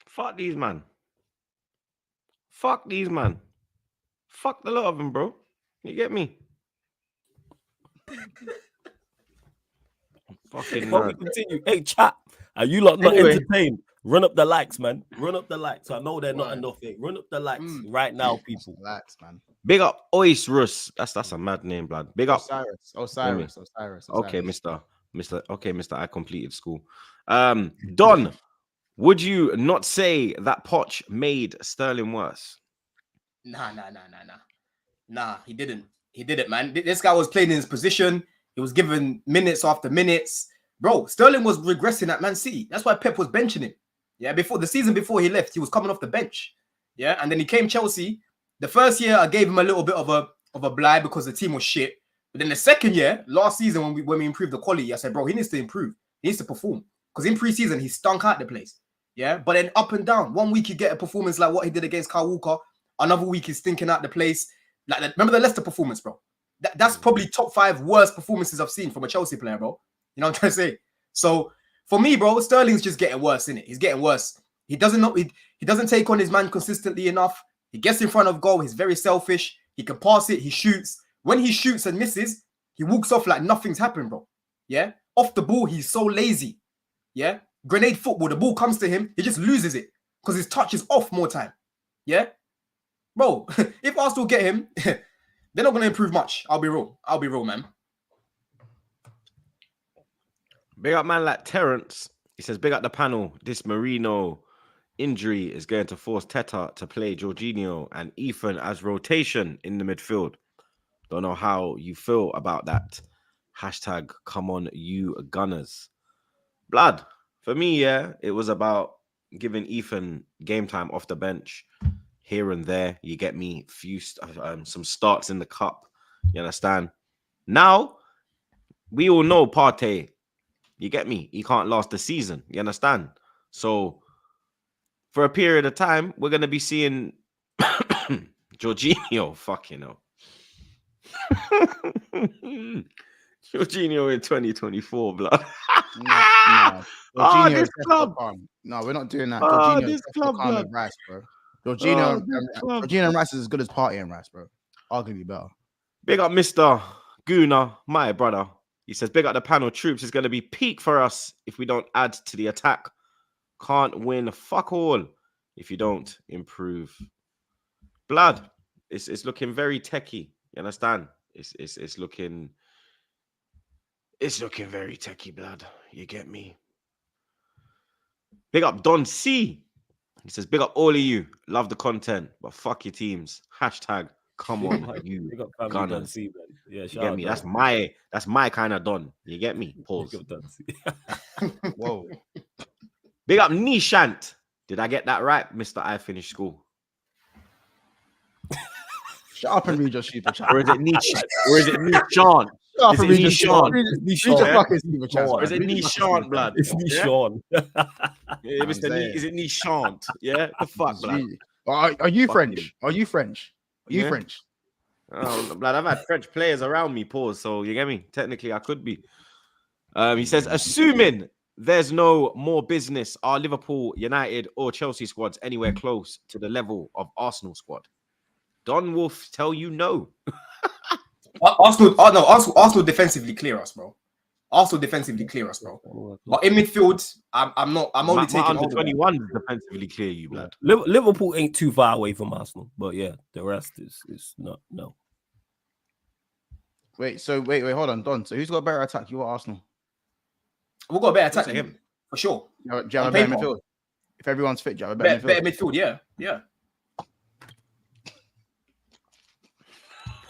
Fuck these man. Fuck these man. Fuck the lot of them, bro. You get me? Fucking before we continue, hey chat, are you lot not entertained? Run up the likes, man. Run up the likes. I know they're not enough. Run up the likes right now, people. Likes, man. Big up Ois Rus. That's a mad name, blood. Big up Osiris. Okay, Mr. I completed school. Don. Would you not say that Poch made Sterling worse? Nah. He didn't. He didn't, man. This guy was playing in his position. He was given minutes after minutes. Bro, Sterling was regressing at Man City. That's why Pep was benching him. Yeah, before the season before he left, he was coming off the bench. Yeah, and then he came Chelsea. The first year, I gave him a little bit of a blight because the team was shit. But then the second year, last season, when we improved the quality, I said, bro, he needs to improve. He needs to perform. Because in pre-season, he stunk out the place. Yeah, but then up and down. 1 week you get a performance like what he did against Kyle Walker. Another week he's stinking out the place. Like remember the Leicester performance, bro? That's probably top 5 worst performances I've seen from a Chelsea player, bro. You know what I'm trying to say? So for me, bro, Sterling's just getting worse, innit? He's getting worse. He doesn't take on his man consistently enough. He gets in front of goal. He's very selfish. He can pass it. He shoots. When he shoots and misses, he walks off like nothing's happened, bro. Yeah? Off the ball, he's so lazy. Yeah? Grenade football, the ball comes to him, he just loses it because his touch is off more time. Yeah? Bro, if Arsenal get him, they're not going to improve much. I'll be real, man. Big up man like Terrence. He says, big up the panel. This MERINO injury is going to force Teta to play Jorginho and Ethan as rotation in the midfield. Don't know how you feel about that. Hashtag come on you Gunners. Blood. For me, yeah, it was about giving Ethan game time off the bench here and there. You get me? Some starts in the cup. You understand? Now, we all know Partey. You get me? He can't last the season. You understand? So, for a period of time, we're going to be seeing Jorginho. Fucking hell. Jorginho in 2024, blood. No. This club. No, we're not doing that. Jorginho this club, and Rice, bro. Jorginho and Rice is as good as Partey and Rice, bro. Arguably better. Big up Mr. Guna, my brother. He says, big up the panel. Troops is going to be peak for us if we don't add to the attack. Can't win fuck all if you don't improve. Blood, it's looking very techie. You understand? It's looking very techie, blood. You get me? Big up Don C. He says, big up all of you. Love the content, but fuck your teams. Hashtag come on, you Gunners. C, yeah, you get me? That's my kind of Don. You get me? Pause. Whoa. Big up Nishant. Did I get that right, Mr. I finished school? Shut up and read your super chat. Or is it Nishant? Or is it Nishant? Is it Nishant? Or is it Nishant, blood? It's Nishant. Is it Nishant? Yeah? The fuck, blood? Are you French? Are you French? Are you French? Oh, blood, I've had French players around me, pause. So you get me? Technically, I could be. He says, assuming there's no more business, are Liverpool, United, or Chelsea squads anywhere close to the level of Arsenal squad? Don Wolf tell you no. Arsenal defensively clear us, bro. Arsenal defensively clear us, bro. But in midfield, I'm only taking under 21 defensively clear you, blood. Liverpool ain't too far away from Arsenal, but yeah, the rest is not. No. Wait, hold on, Don. So who's got a better attack? You or Arsenal? We've got a better attack than him, for sure. Do you have a better midfield? If everyone's fit, do you have a better midfield? Yeah.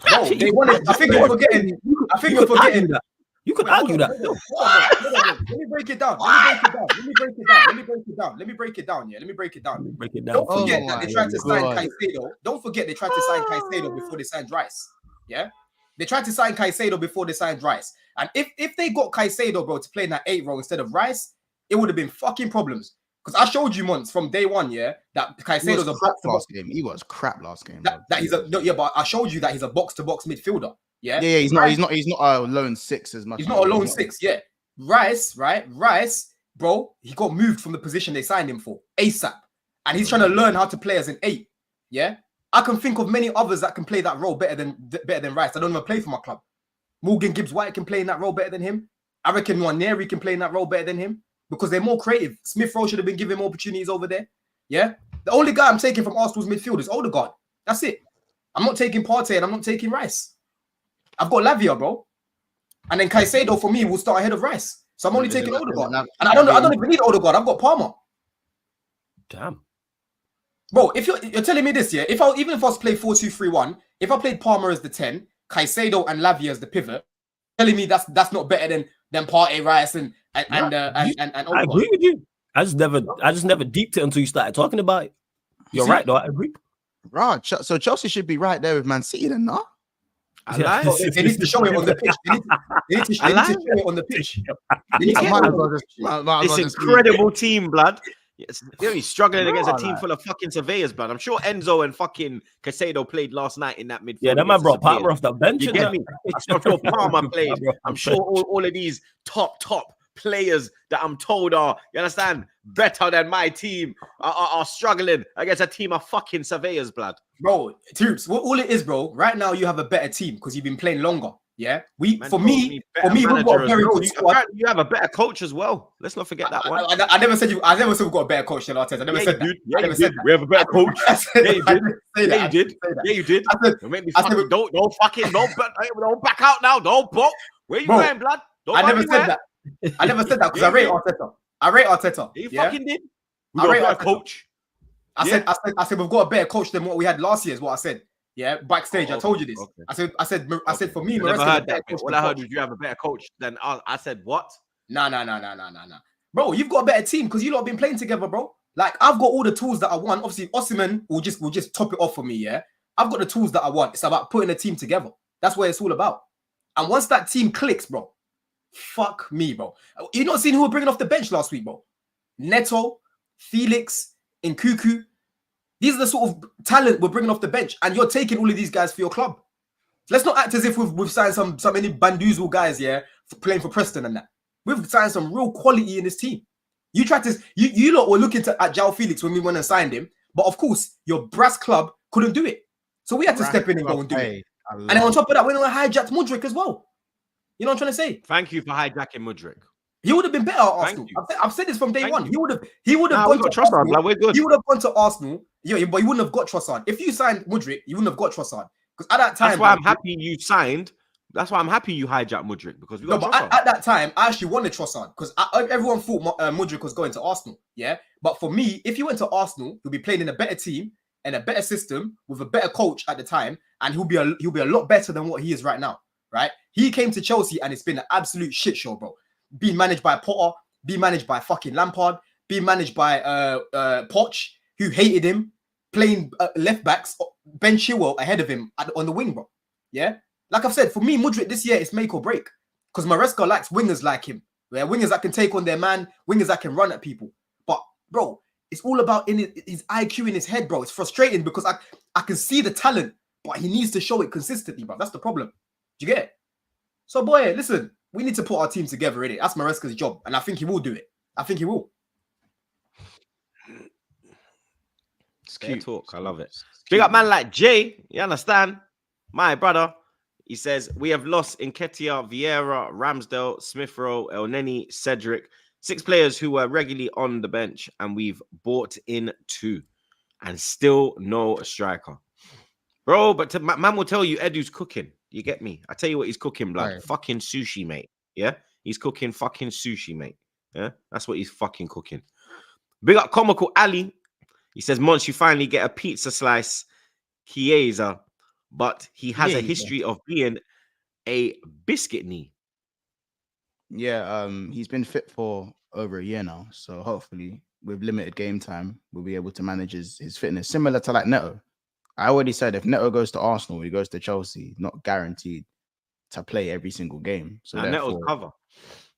No, they wanted. I think you're forgetting that. You could argue that. Let me break it down. Don't forget that they tried to sign Caicedo. Don't forget they tried to sign Caicedo before they signed Rice. Yeah, they tried to sign Caicedo before they signed Rice. And if they got Caicedo, bro, to play in that 8 role instead of Rice, it would have been fucking problems. Because I showed you once from day one, yeah, that Caicedo's a box-to-box game. He was crap last game. That he's but I showed you that he's a box-to-box midfielder. Yeah, he's not a lone 6 as much. He's not a lone 6. Yeah, Rice, bro, he got moved from the position they signed him for ASAP, and he's trying to learn how to play as an 8. Yeah, I can think of many others that can play that role better than Rice. I don't even play for my club. Morgan Gibbs-White can play in that role better than him. I reckon Nwaneri can play in that role better than him because they're more creative. Smith Rowe should have been given more opportunities over there. Yeah, the only guy I'm taking from Arsenal's midfield is Odegaard. That's it. I'm not taking Partey and I'm not taking Rice. I've got Lavia, bro. And then Caicedo for me will start ahead of Rice. So I'm only taking Odegaard. And I don't even need Odegaard. I've got Palmer. Damn. Bro, if you're telling me this, yeah, even if I was playing 4-2-3-1, if I played Palmer as the 10, Caicedo and Lavia as the pivot, telling me that's not better than Partey, Rice and Odegaard. I agree with you. I just never deeped it until you started talking about it. You're right, though. I agree. Right. So Chelsea should be right there with Man City then, no? They need to show it on the pitch. They need to show it on the pitch. This incredible team, blood. He's struggling against a team full of fucking surveyors, blood. I'm sure Enzo and fucking Caicedo played last night in that midfield. Yeah, that man brought Palmer off the bench. You get me? I'm sure Palmer played. I'm sure all of these top players that I'm told are, you understand, better than my team are struggling against a team of fucking surveyors, blood. Bro, Troops, all it is, bro, right now you have a better team because you've been playing longer. Yeah, Man, for me, we've got a very good squad. You have a better coach as well. Let's not forget that one. I never said I never said we've got a better coach than Arteta. I never said that. Yeah, I never said that. We have a better coach. Yeah, you did. Yeah, you did. Yeah, you did. Don't back out now. Don't pop. Where you going, blood? I never said that. I never said that because I rate Arteta. I rate Arteta. You fucking did. I rate our coach. I said we've got a better coach than what we had last year. Is what I said. Yeah, backstage. I told you this. Okay. I said for me, I never heard that. What I heard was you have a better coach than I said what? Nah. Bro, you've got a better team because you lot have been playing together, bro. Like I've got all the tools that I want. Obviously, Osimhen will just top it off for me. Yeah, I've got the tools that I want. It's about putting a team together. That's what it's all about. And once that team clicks, bro, fuck me, bro. You not seen who were bringing off the bench last week, bro? Neto, Felix, Nkuku. These are the sort of talent we're bringing off the bench, and you're taking all of these guys for your club. Let's not act as if we've signed some many bandoozle guys here for playing for Preston and that. We've signed some real quality in this team. You tried to, you lot were looking at João Felix when we went and signed him, but of course your brass club couldn't do it, so we had to step in and go and do it. And then on top of that, we went and hijacked Mudryk as well. You know what I'm trying to say? Thank you for hijacking Mudryk. He would have been better at Arsenal. I've said this from day one. He would have gone to Arsenal. Like, we're good. He would have gone to Arsenal. Yeah, but he wouldn't have got Trossard. If you signed Mudryk, you wouldn't have got Trossard. Because at that time, that's why I'm happy you signed. That's why I'm happy you hijacked Mudryk because we got Trossard. At that time, I actually wanted Trossard because everyone thought Mudryk was going to Arsenal. Yeah, but for me, if he went to Arsenal, he'll be playing in a better team and a better system with a better coach at the time, and he'll be a lot better than what he is right now. Right? He came to Chelsea and it's been an absolute shit show, bro. Being managed by Potter, being managed by fucking Lampard, being managed by Poch, who hated him, playing left backs, Ben Chilwell ahead of him on the wing, bro. Yeah? Like I've said, for me, Mudryk this year is make or break. Because Maresca likes wingers like him. Yeah? Wingers that can take on their man, wingers that can run at people. But, bro, it's all about his IQ in his head, bro. It's frustrating because I can see the talent, but he needs to show it consistently, bro. That's the problem. Do you get it? So, boy, listen, we need to put our team together, innit? That's Maresca's job, and I think he will do it. I think he will. It's cute talk. I love it. Big up man like Jay. You understand? My brother. He says, we have lost Nketiah, Vieira, Ramsdale, Smith Rowe, El Neni, Cedric. 6 players who were regularly on the bench, and we've bought in 2. And still no striker. Bro, but man will tell you Edu's cooking. You get me? I tell you what he's cooking, blood. Right. Fucking sushi, mate. Yeah? He's cooking fucking sushi, mate. Yeah? That's what he's fucking cooking. Big up Comical Ali. He says, Monch, you finally get a pizza slice. Chiesa. But he has a history of being a biscuit knee. Yeah, he's been fit for over a year now. So hopefully, with limited game time, we'll be able to manage his fitness. Similar to like Neto. I already said if Neto goes to Arsenal, he goes to Chelsea, not guaranteed to play every single game. So Neto's cover.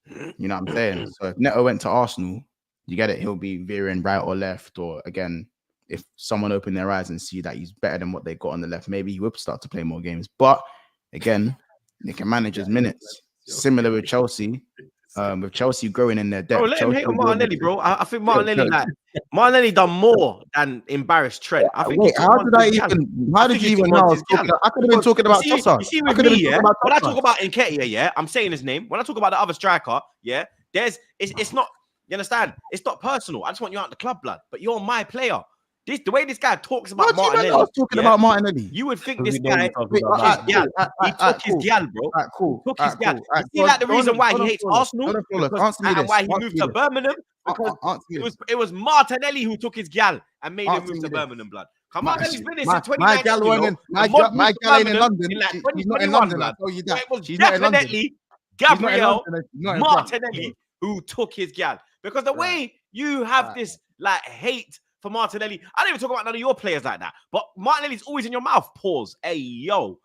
You know what I'm saying? So if Neto went to Arsenal, you get it, he'll be veering right or left. Or again, if someone opened their eyes and see that he's better than what they got on the left, maybe he would start to play more games. But again, they can manage his minutes. Similar with Chelsea. With Chelsea growing in their depth. Bro, let him hate on Martinelli, bro. I think Martinelli done more than embarrassed Trent. I think how did you even know? I could have been talking about Trossard. You see with me, yeah? When I talk about Nketiah, yeah, I'm saying his name. When I talk about the other striker, yeah, it's not, you understand? It's not personal. I just want you out the club, blood. But you're my player. The way this guy talks about Martinelli. I was talking about Martinelli. You would think this guy took his gal. He took his gal, bro. Cool. Took his gal. You see, like the reason why he hates Arsenal and why he moved to Birmingham? Because it was Martinelli who took his gal and made him move to Birmingham, blood. Come on, he's been there since 2019. My gal ain't in London. He's not in London. I tell you that. It was definitely Gabriel Martinelli who took his gal. Because the way you have this like hate for Martinelli, I don't even talk about none of your players like that. But Martinelli's always in your mouth. Pause. Hey, yo.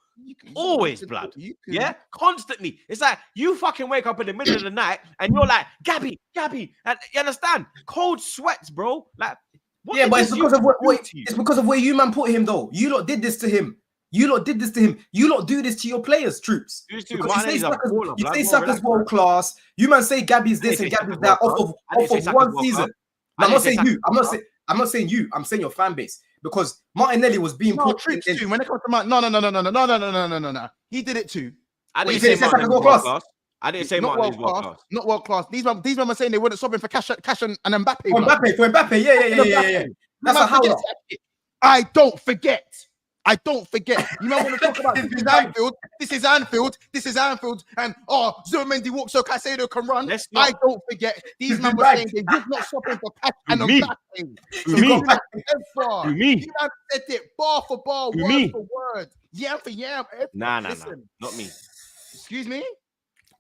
Always, blood. Yeah? Constantly. It's like you fucking wake up in the middle of the night and you're like, Gabby. And you understand? Cold sweats, bro. Like, but it's because of it's because of where you man put him, though. You lot did this to him. You lot did this to him. You lot do this to your players, Troops. Because you say Saka's world class. You man say Gabby's this and Gabby's that off of one season. I'm not saying you. I'm not saying you. I'm saying your fan base. Because Martinelli was being put Troops too. When it comes to no. He did it too. I didn't say Martinelli was world class. I didn't say Martinelli was world class. Not world class. These men were saying they wouldn't swap him for Cash and Mbappe. For Mbappe, yeah. That's a howler. I don't forget. You might want to talk about this is Anfield, and Zubimendi walks so Caicedo can run. I don't forget. These men were saying they would not swap him for Cash and Mbappe. You man said it bar for bar, word for word, yam for yam. Nah, not me. Excuse me?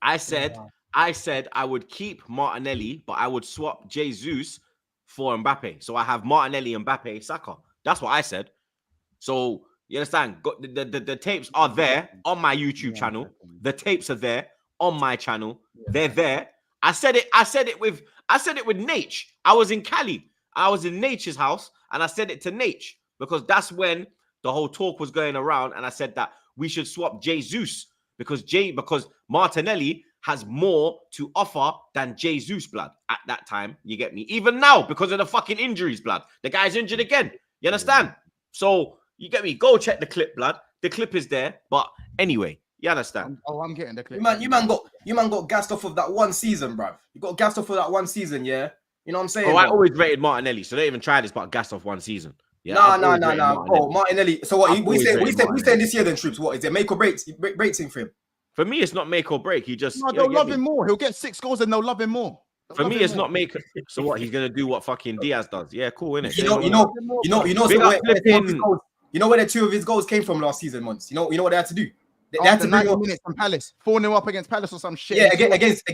I said I would keep Martinelli, but I would swap Jesus for Mbappe. So I have Martinelli, Mbappe, Saka. That's what I said. So you understand? The tapes are there on my YouTube channel. The tapes are there on my channel. They're there. I said it with Nate. I was in Cali. I was in Nature's house, and I said it to Nate because that's when the whole talk was going around, and I said that we should swap Jesus because Martinelli has more to offer than Jesus, blood, at that time. You get me? Even now, because of the fucking injuries, blood. The guy's injured again. You understand? So, you get me? Go check the clip, blood. The clip is there. But anyway, you understand? I'm getting the clip. You man got gassed off of that one season, bruv. You got gassed off of that one season, yeah? You know what I'm saying? Oh, I always rated Martinelli, so they even tried this, but gassed off one season. Yeah, nah. Oh, Martinelli. So what? We saying this year then, Troops? What is it? Make or break thing for him? For me, it's not make or break. They'll love him more. He'll get 6 goals and they'll love him more. For me, it's not make. So what? He's gonna do what fucking Diaz does? Yeah, cool, innit? You know where the 2 of his goals came from last season, months. You know what they had to do? They had to 90 minutes from Palace, 4-0 up against Palace or some shit. Yeah, against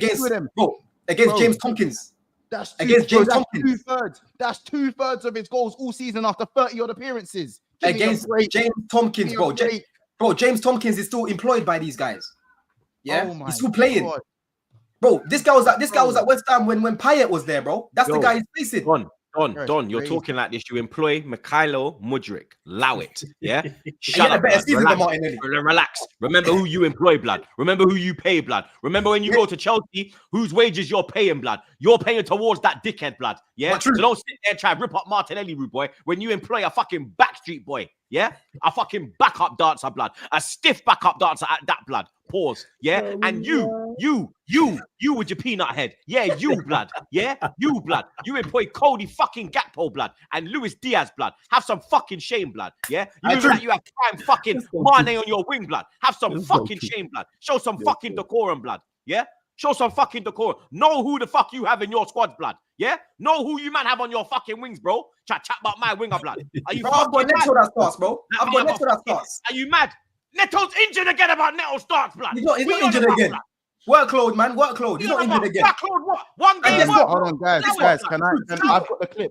James Tompkins. That's two-thirds of his goals all season after 30 odd appearances. Against James Tompkins, bro. James Tompkins is still employed by these guys. Yeah, he's still playing. God. Bro, this guy was at West Ham when Payet was there, bro. That's the guy he's facing. Don, you're talking like this. You employ Mikhailo Mudryk. Allow it. Yeah? Shut up. Relax. Remember who you employ, blood. Remember who you pay, blood. Remember when you go to Chelsea, whose wages you're paying, blood. You're paying towards that dickhead, blood. Yeah? So don't sit there and try to rip up Martinelli, rude boy, when you employ a fucking backstreet boy. Yeah? A fucking backup dancer, blood. A stiff backup dancer at that, blood. Pause. Yeah? And you with your peanut head. Yeah, you, blood. Yeah? You, blood. You employ Cody fucking Gakpo, blood. And Luis Diaz, blood. Have some fucking shame, blood. Yeah? You look like you have prime fucking Mane on your wing, blood. Have some fucking shame, blood. Show some fucking decorum, blood. Yeah? Show some fucking decorum. Know who the fuck you have in your squad, blood. Yeah? Know who you man have on your fucking wings, bro. Chat about my winger, blood. Are you I've got Neto that starts, bro. I've got Neto that starts. Are you mad? Neto's injured again about Neto starts, blood. He's not injured again. Blood. Workload, man. Workload. He's not injured again. Workload what? One game. Hold on, guys. I've got the clip.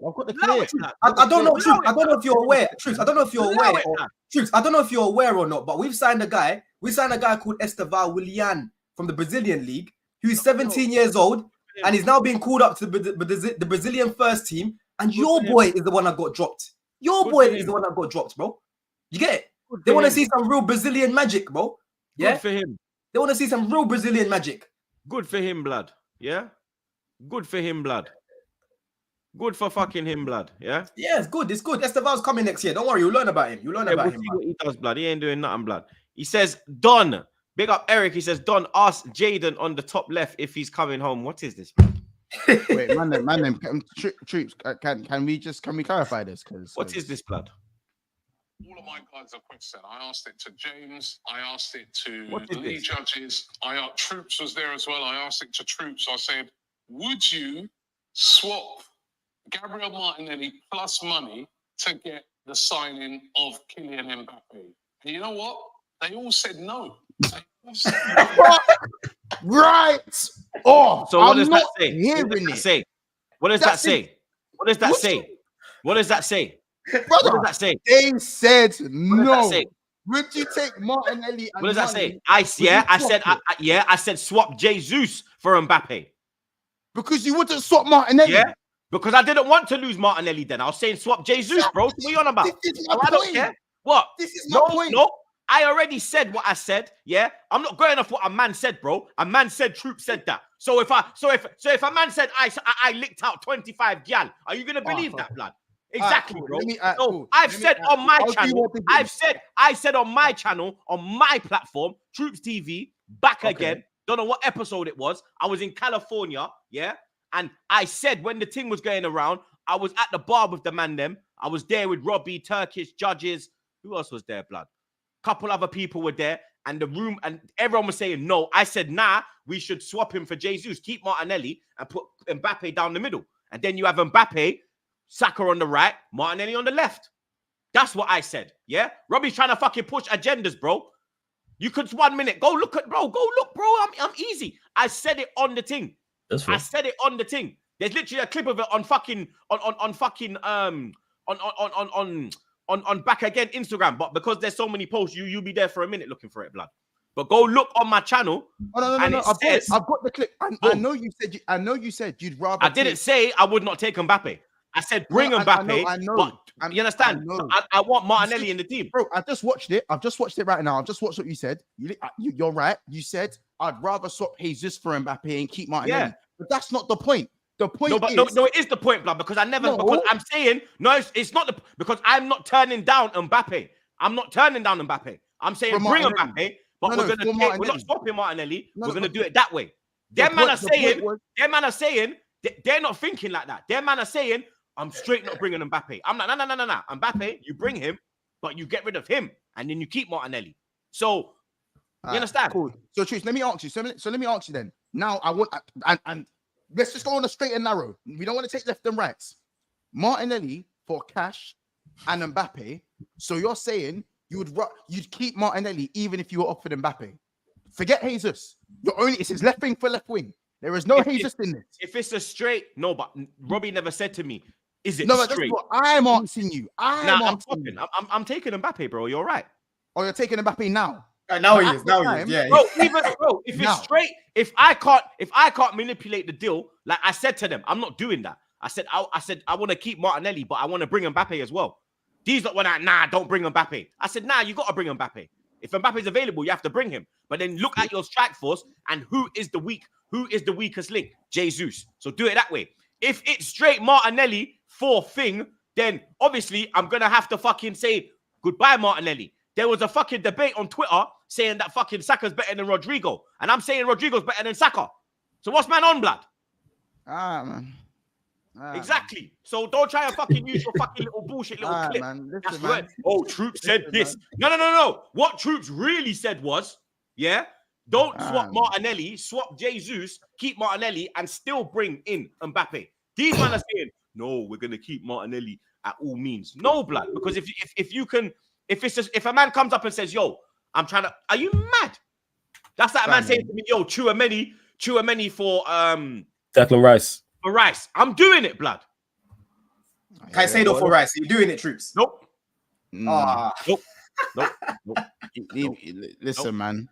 I don't know, Truth. I don't know if you're aware. Truth. I don't know if you're aware. Truth. I don't know if you're aware or not, but we've signed a guy. We signed a guy called Esteval Willian from the Brazilian league, who's 17 years old, and he's now being called up to the Brazilian first team. And your boy is the one that got dropped. Your boy is the one that got dropped, bro. You get it? They want to see some real Brazilian magic, bro. Yeah. Good for him. They want to see some real Brazilian magic. Good for him, blood. Yeah. Good for him, blood. Good for fucking him, blood. Yeah. Yeah, it's good. It's good. Esteval's coming next year. Don't worry. You'll learn about him. You'll learn about him. See what he does, blood. He ain't doing nothing, blood. He says, Don. Big up Eric. He says, Don, ask Jaden on the top left if he's coming home. What is this? Wait, man, Troops, can we clarify this? What is this, blood? All of my guys are questioned. I asked it to James. I asked it to the lead judges. Troops was there as well. I asked it to Troops. I said, would you swap Gabriel Martinelli plus money to get the signing of Kylian Mbappe? And you know what? They all said no. Right. Oh, so what does that say? What does that say? What does that say? What does that say? Brother, what does that say? They said no. Would you take Martinelli? What does that say? I said swap Jesus for Mbappe. Because you wouldn't swap Martinelli. Yeah. Because I didn't want to lose Martinelli then. I was saying swap Jesus, bro. What are you on about? This is my I don't care. What? This is my point. No. I already said what I said. Yeah, I'm not going off what a man said, bro. A man said Troop said that. So if a man said I licked out 25 gal, are you gonna believe that, blood? Exactly, cool. bro. Cool. I've said on my channel, I said on my channel, on my platform, TroopzTV, back again. Don't know what episode it was. I was in California, yeah, and I said when the thing was going around, I was at the bar with the man them. I was there with Robbie, Turkish, judges. Who else was there, blood? Couple other people were there, and the room, and everyone was saying no. I said, nah, we should swap him for Jesus, keep Martinelli, and put Mbappe down the middle. And then you have Mbappe, Saka on the right, Martinelli on the left. That's what I said, yeah? Robbie's trying to fucking push agendas, bro. You could 1 minute, go look, bro. I'm easy. I said it on the thing. I said it on the thing. There's literally a clip of it on fucking, on back again Instagram, but because there's so many posts, you'll be there for a minute looking for it, blood. But go look on my channel. Oh no! I've got the clip. I know you said you'd rather. I didn't say I would not take Mbappe. I said bring Mbappe. I know. But you understand? I want Martinelli in the team, bro. I just watched it. I've just watched it right now. I've just watched what you said. You're right. You said I'd rather swap Jesus for Mbappe and keep Martinelli. Yeah. But that's not the point. The point no, it is the point, blood, because I never, because I'm saying, no, it's not because I'm not turning down Mbappe. I'm not turning down Mbappe. I'm saying bring Mbappe, but we're not swapping Martinelli. We're going to do it that way. Their man are saying, they're not thinking like that. Their man are saying, I'm straight not bringing Mbappe. I'm like, no. Mbappe, you bring him, but you get rid of him, and then you keep Martinelli. So, you understand? Cool. So, Truth, let me ask you. So let me ask you then. Now, I want, and let's just go on a straight and narrow. We don't want to take left and rights. Martinelli for cash and Mbappe. So you're saying you'd keep Martinelli even if you were offered Mbappe. Forget Jesus. It's his left wing for left wing. There is no Jesus in this. If it's a straight, no, but Robbie never said to me, is it no, straight? That's what I'm asking you. I'm taking Mbappe, bro. You're right. Oh, you're taking Mbappe now? Now he is. Yeah. Bro, if it's straight, if I can't manipulate the deal, like I said to them, I'm not doing that. I said I want to keep Martinelli, but I want to bring Mbappe as well. These lot were like, nah, don't bring Mbappe. I said, nah, you got to bring Mbappe. If Mbappe's available, you have to bring him. But then look at your strike force and who is the weakest link? Jesus. So do it that way. If it's straight Martinelli for thing, then obviously I'm gonna have to fucking say goodbye, Martinelli. There was a fucking debate on Twitter saying that fucking Saka's better than Rodrigo. And I'm saying Rodrigo's better than Saka. So what's man on, blood? Man. Exactly. So don't try and fucking use your fucking little bullshit little clip. Man. Listen, that's man. Oh, Troops said this. No. What Troops really said was, yeah, don't swap Martinelli, swap Jesus, keep Martinelli, and still bring in Mbappe. These men are saying, no, we're gonna keep Martinelli at all means. No, blood, because if a man comes up and says, yo, I'm trying to, are you mad? That's like a man saying to me, yo, Chouameni for Declan Rice. For Rice. I'm doing it, blood. Caicedo for Rice. You're doing it, Troops. Nope. Nope. Listen, man.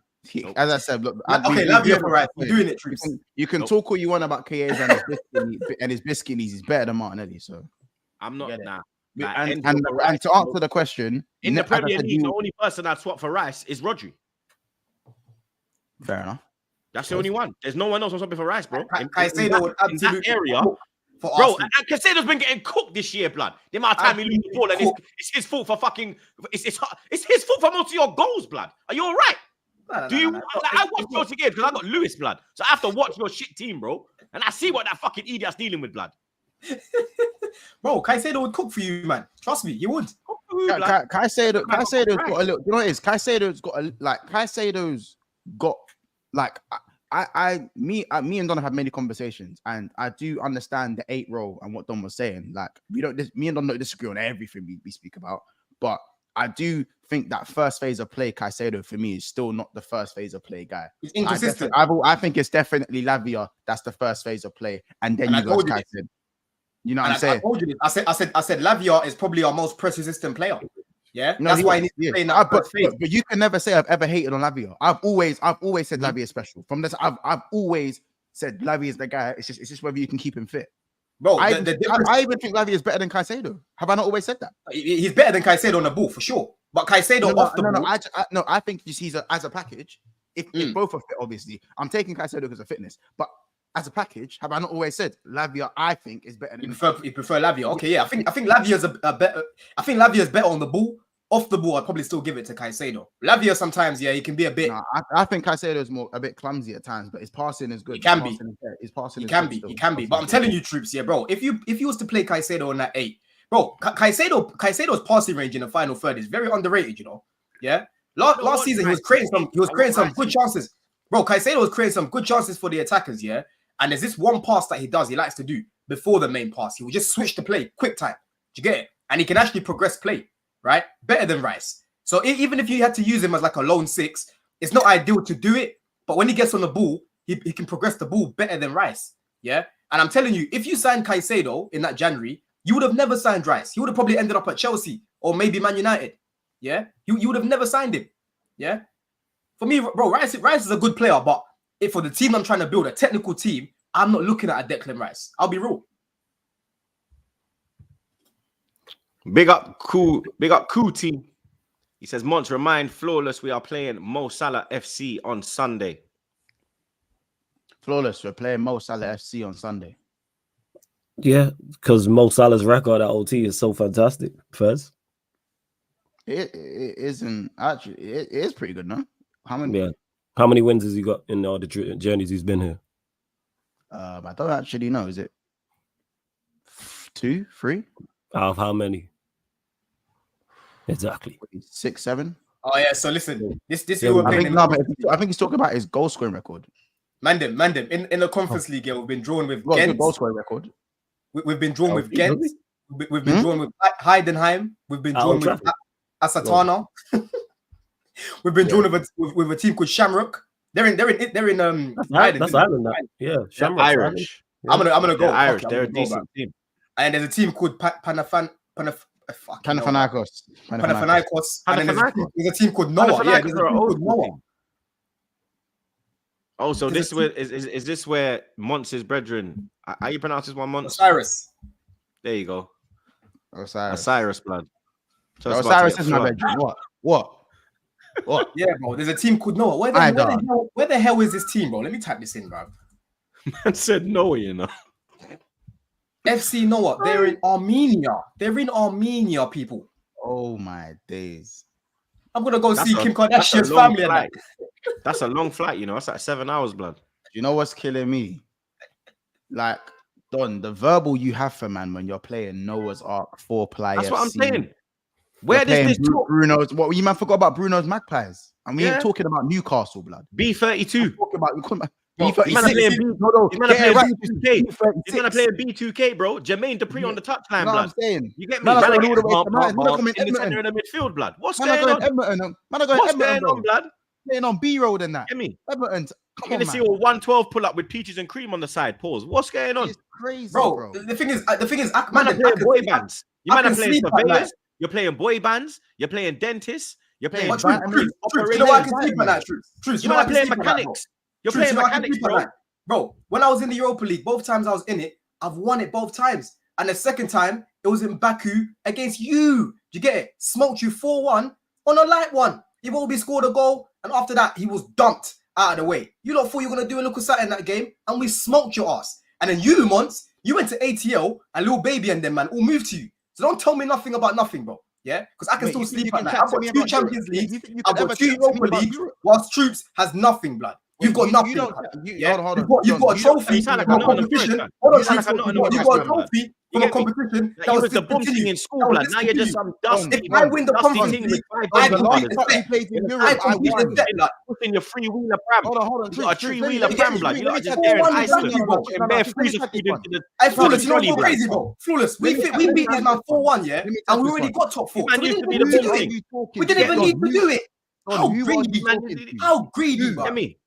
As I said, look. Lavia for Rice. You're doing it, Troops. You can talk all you want about Chiesa and his biscuit. He's better than Martinelli. So I'm not now. And to answer the question, in the Premier League, the only person I'd swap for Rice is Rodri. Fair enough. That's the only one. There's no one else on swapping for Rice, bro. Caicedo would absolutely in that area, bro. And Caicedo's been getting cooked this year, blood. The amount of time he loses the ball, and it's his fault for fucking. It's his fault for most of your goals, blood. Are you all right? I watch Chelsea games because I got Lewis, blood. So I have to watch your shit team, bro. And I see what that fucking idiot's dealing with, blood. Bro, Caicedo would cook for you, man. Trust me, you would. Caicedo's got a little. You know what it is? Caicedo's got me and Don have many conversations, and I do understand the 8 role and what Don was saying. Like, me and Don don't disagree on everything we speak about, but I do think that first phase of play, Caicedo for me is still not the first phase of play guy. He's inconsistent. I think it's definitely Lavia that's the first phase of play, and then you got Caicedo. You know what I'm saying? I told you this. I said Lavia is probably our most press resistant player. Yeah, that's why he needs to play in that first phase. But you can never say I've ever hated on Lavia. I've always said Lavia is special. From this, I've always said Lavia is the guy. It's just whether you can keep him fit. Bro, I even think Lavia is better than Caicedo. Have I not always said that? He's better than Caicedo on the ball for sure. But Caicedo off the ball. I think you see as a package. If both are fit, obviously, I'm taking Caicedo because of fitness. But as a package, have I not always said Lavia? I think is better. You prefer Lavia? Okay, yeah. I think Lavia's a better. I think Lavia's better on the ball. Off the ball, I'd probably still give it to Caicedo. Lavia sometimes, yeah, he can be a bit. No, I think Caicedo is a bit clumsy at times, but his passing is good. He can be. His passing he can be. But I'm telling you, Troops, yeah, bro. If he was to play Caicedo on that 8, bro, Caicedo's passing range in the final third is very underrated. You know, yeah. Last season he was creating some good chances, bro. Caicedo was creating some good chances for the attackers, yeah. And there's this one pass that he likes to do before the main pass. He will just switch the play, quick time. Do you get it? And he can actually progress play. Right, better than Rice. So even if you had to use him as like a lone 6, it's not ideal to do it. But when he gets on the ball, he can progress the ball better than Rice. Yeah, and I'm telling you, if you signed Caicedo in that January, you would have never signed Rice. He would have probably ended up at Chelsea or maybe Man United. Yeah, you would have never signed him. Yeah, for me, bro, Rice is a good player, but if for the team I'm trying to build, a technical team, I'm not looking at a Declan Rice. I'll be real. Big up, cool team. He says, Monts, remind Flawless we are playing Mo Salah FC on Sunday. Flawless, we're playing Mo Salah FC on Sunday. Yeah, because Mo Salah's record at OT is so fantastic. First, it isn't actually. It is pretty good, no? How many wins has he got in all the journeys he's been here? I don't actually know. Is it 2, 3? Out of how many? Exactly. 6, 7. Oh yeah. So listen, this I think he's talking about his goal scoring record. Mandem. In the Conference League, yeah, we've been drawn with Ghent. Goal scoring record. We've been drawn with Ghent. We've been drawn with Heidenheim. We've been drawn with Asatana. We've been drawn with a team called Shamrock. They're in that's Ireland. Yeah, Shamrock. Irish. Yeah. I'm gonna go. Irish. They're a decent team. And there's a team called Panathinaikos. And then there's a team called Noah. Yeah, there's a team called Noah. Oh, so this is this where Monts' brethren? How you pronounce this one, Monts? Osiris. There you go. Osiris, blood. Osiris is my brethren. What? Yeah, bro. There's a team called Noah. Where the hell is this team, bro? Let me type this in, bro. Man said Noah, you know. FC Noah. They're in Armenia. They're in Armenia, people. Oh my days. I'm gonna go see Kim Kardashian's family. That's a long flight, you know. That's like 7 hours, blood. You know what's killing me? Like, Don, the verbal you have for man when you're playing Noah's Ark 4-player. That's what I'm saying. Where does this talk? Bruno's? What you man forgot about Bruno's Magpies? And we ain't talking about Newcastle, blood. B32. You're playing B2K, bro. Jermaine Dupree on the touchline, blood. I'm saying. You get me? Man, in the center of the midfield, blood. What's going on? What's going on, blood? Playing on B road and that. Get me? Everton. You're gonna see a 112 pull up with peaches and cream on the side. Pause. What's going on? It's crazy, bro. The thing is, man are playing boy bands. You man are playing surveyors. You're playing boy bands. You're playing dentists. You're playing. You know what I can sleep at that? Truth. You man are playing mechanics. You're playing mechanics, bro. Bro, when I was in the Europa League, both times I was in it, I've won it both times. And the second time, it was in Baku against you. Do you get it? Smoked you 4-1 on a light one. He will be scored a goal, and after that, he was dumped out of the way. You lot thought you were going to do a little something in that game, and we smoked your ass. And then you, Monts, you went to ATL, and Little Baby and them, man, all moved to you. So don't tell me nothing about nothing, bro. Yeah? Because I can still sleep at night. I've got 2 Champions Leagues. I've got 2 Europa Leagues, whilst Troops has nothing, blood. You've got nothing. You've got a trophy from a competition. You've got a trophy from a competition that was the boom thing in school, blood. Now you're just some dusty. If I win the Conference League, I compete in debt, blood. Putting your free-wheeler pram. Hold on. You got a three-wheeler pram, blood. You lot just there in Iceland. And bare freezer food into the. Hey, Flawless, you know what's crazy, bro? Flawless, we beat this man 4-1, yeah? And we already got top 4. Man used to be the boom thing. We didn't even need to do it. How greedy, bro. Get me?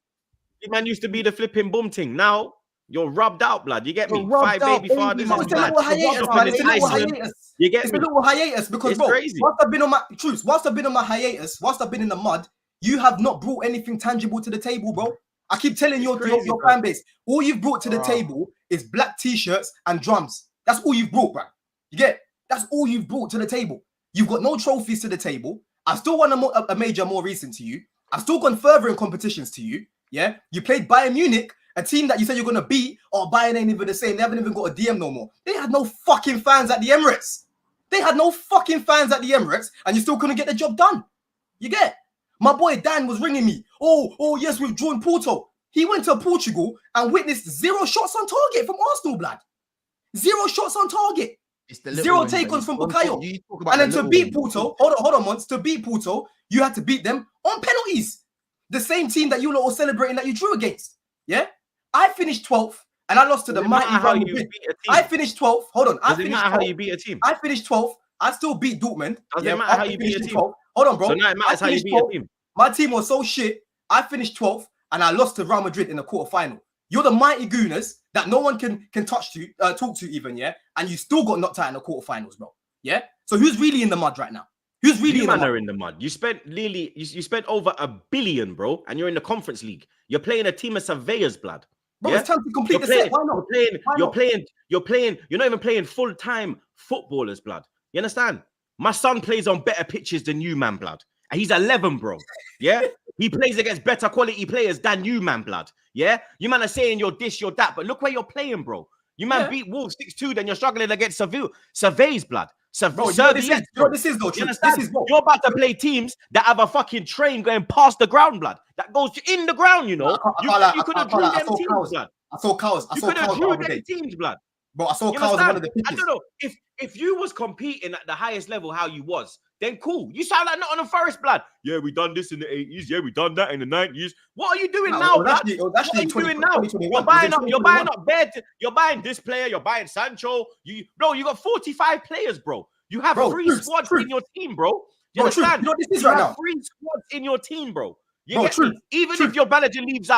You man used to be the flipping boom thing. Now you're rubbed out, blood. You get me? You're 5 baby fathers. It's a little hiatus, man. It's a little hiatus. You get It's me? a little hiatus because, It's bro, crazy. whilst I've been on my hiatus, whilst I've been in the mud, you have not brought anything tangible to the table, bro. I keep telling your fan base, all you've brought to the table is black t-shirts and drums. That's all you've brought, bro. You get? That's all you've brought to the table. You've got no trophies to the table. I've still won a major more recent to you. I've still gone further in competitions to you. Yeah, you played Bayern Munich, a team that you said you're gonna beat. Or Bayern ain't even the same. They haven't even got a DM no more. They had no fucking fans at the Emirates. And you still couldn't get the job done. You get? My boy Dan was ringing me. Oh yes, we've drawn Porto. He went to Portugal and witnessed 0 shots on target from Arsenal, blood. 0 shots on target. 0 take-ons from Bukayo. And then to beat Porto, hold on, Mons. To beat Porto, you had to beat them on penalties. The same team that you lot were celebrating that you drew against. Yeah? I finished 12th and I lost to the mighty Real Madrid. I finished 12th. Hold on. Does it matter how you beat a team? I finished 12th. I still beat Dortmund. Does it matter how you beat a team? 12th. Hold on, bro. So now it matters how you beat a team. My team was so shit. I finished 12th and I lost to Real Madrid in the quarterfinal. You're the mighty Gooners that no one can talk to even, yeah? And you still got knocked out in the quarterfinals, bro. Yeah? So who's really in the mud right now? Who's really in the mud? You spent nearly, you spent over $1 billion, bro, and you're in the Conference League. You're playing a team of surveyors, blood. Bro, it's time to complete the set. Why not? You're not even playing full-time footballers, blood. You understand? My son plays on better pitches than you, man, blood. And he's 11, bro. Yeah? He plays against better quality players than you, man, blood. Yeah? You man are saying you're this, you're that, but look where you're playing, bro. You man beat Wolves 6-2, then you're struggling against Surveys, blood. Bro, you know this is though. You're about to play teams that have a fucking train going past the ground, blood. That goes in the ground, you know. You could have drew them teams, blood. I saw cows. You could have drew them teams, blood. Bro, I saw cows on one of the pitches. I don't know if you was competing at the highest level, how you was, then cool. You sound like Nottingham Forest, blood. Yeah, we done this in the 80s. Yeah, we done that in the 90s. What are you doing now, blood? What are you doing now? You're buying this player. You're buying Sancho. You got 45 players, bro. You have 3 squads in your team, bro. You understand? You know what this is right now? 3 squads in your team, bro. Even if your manager leaves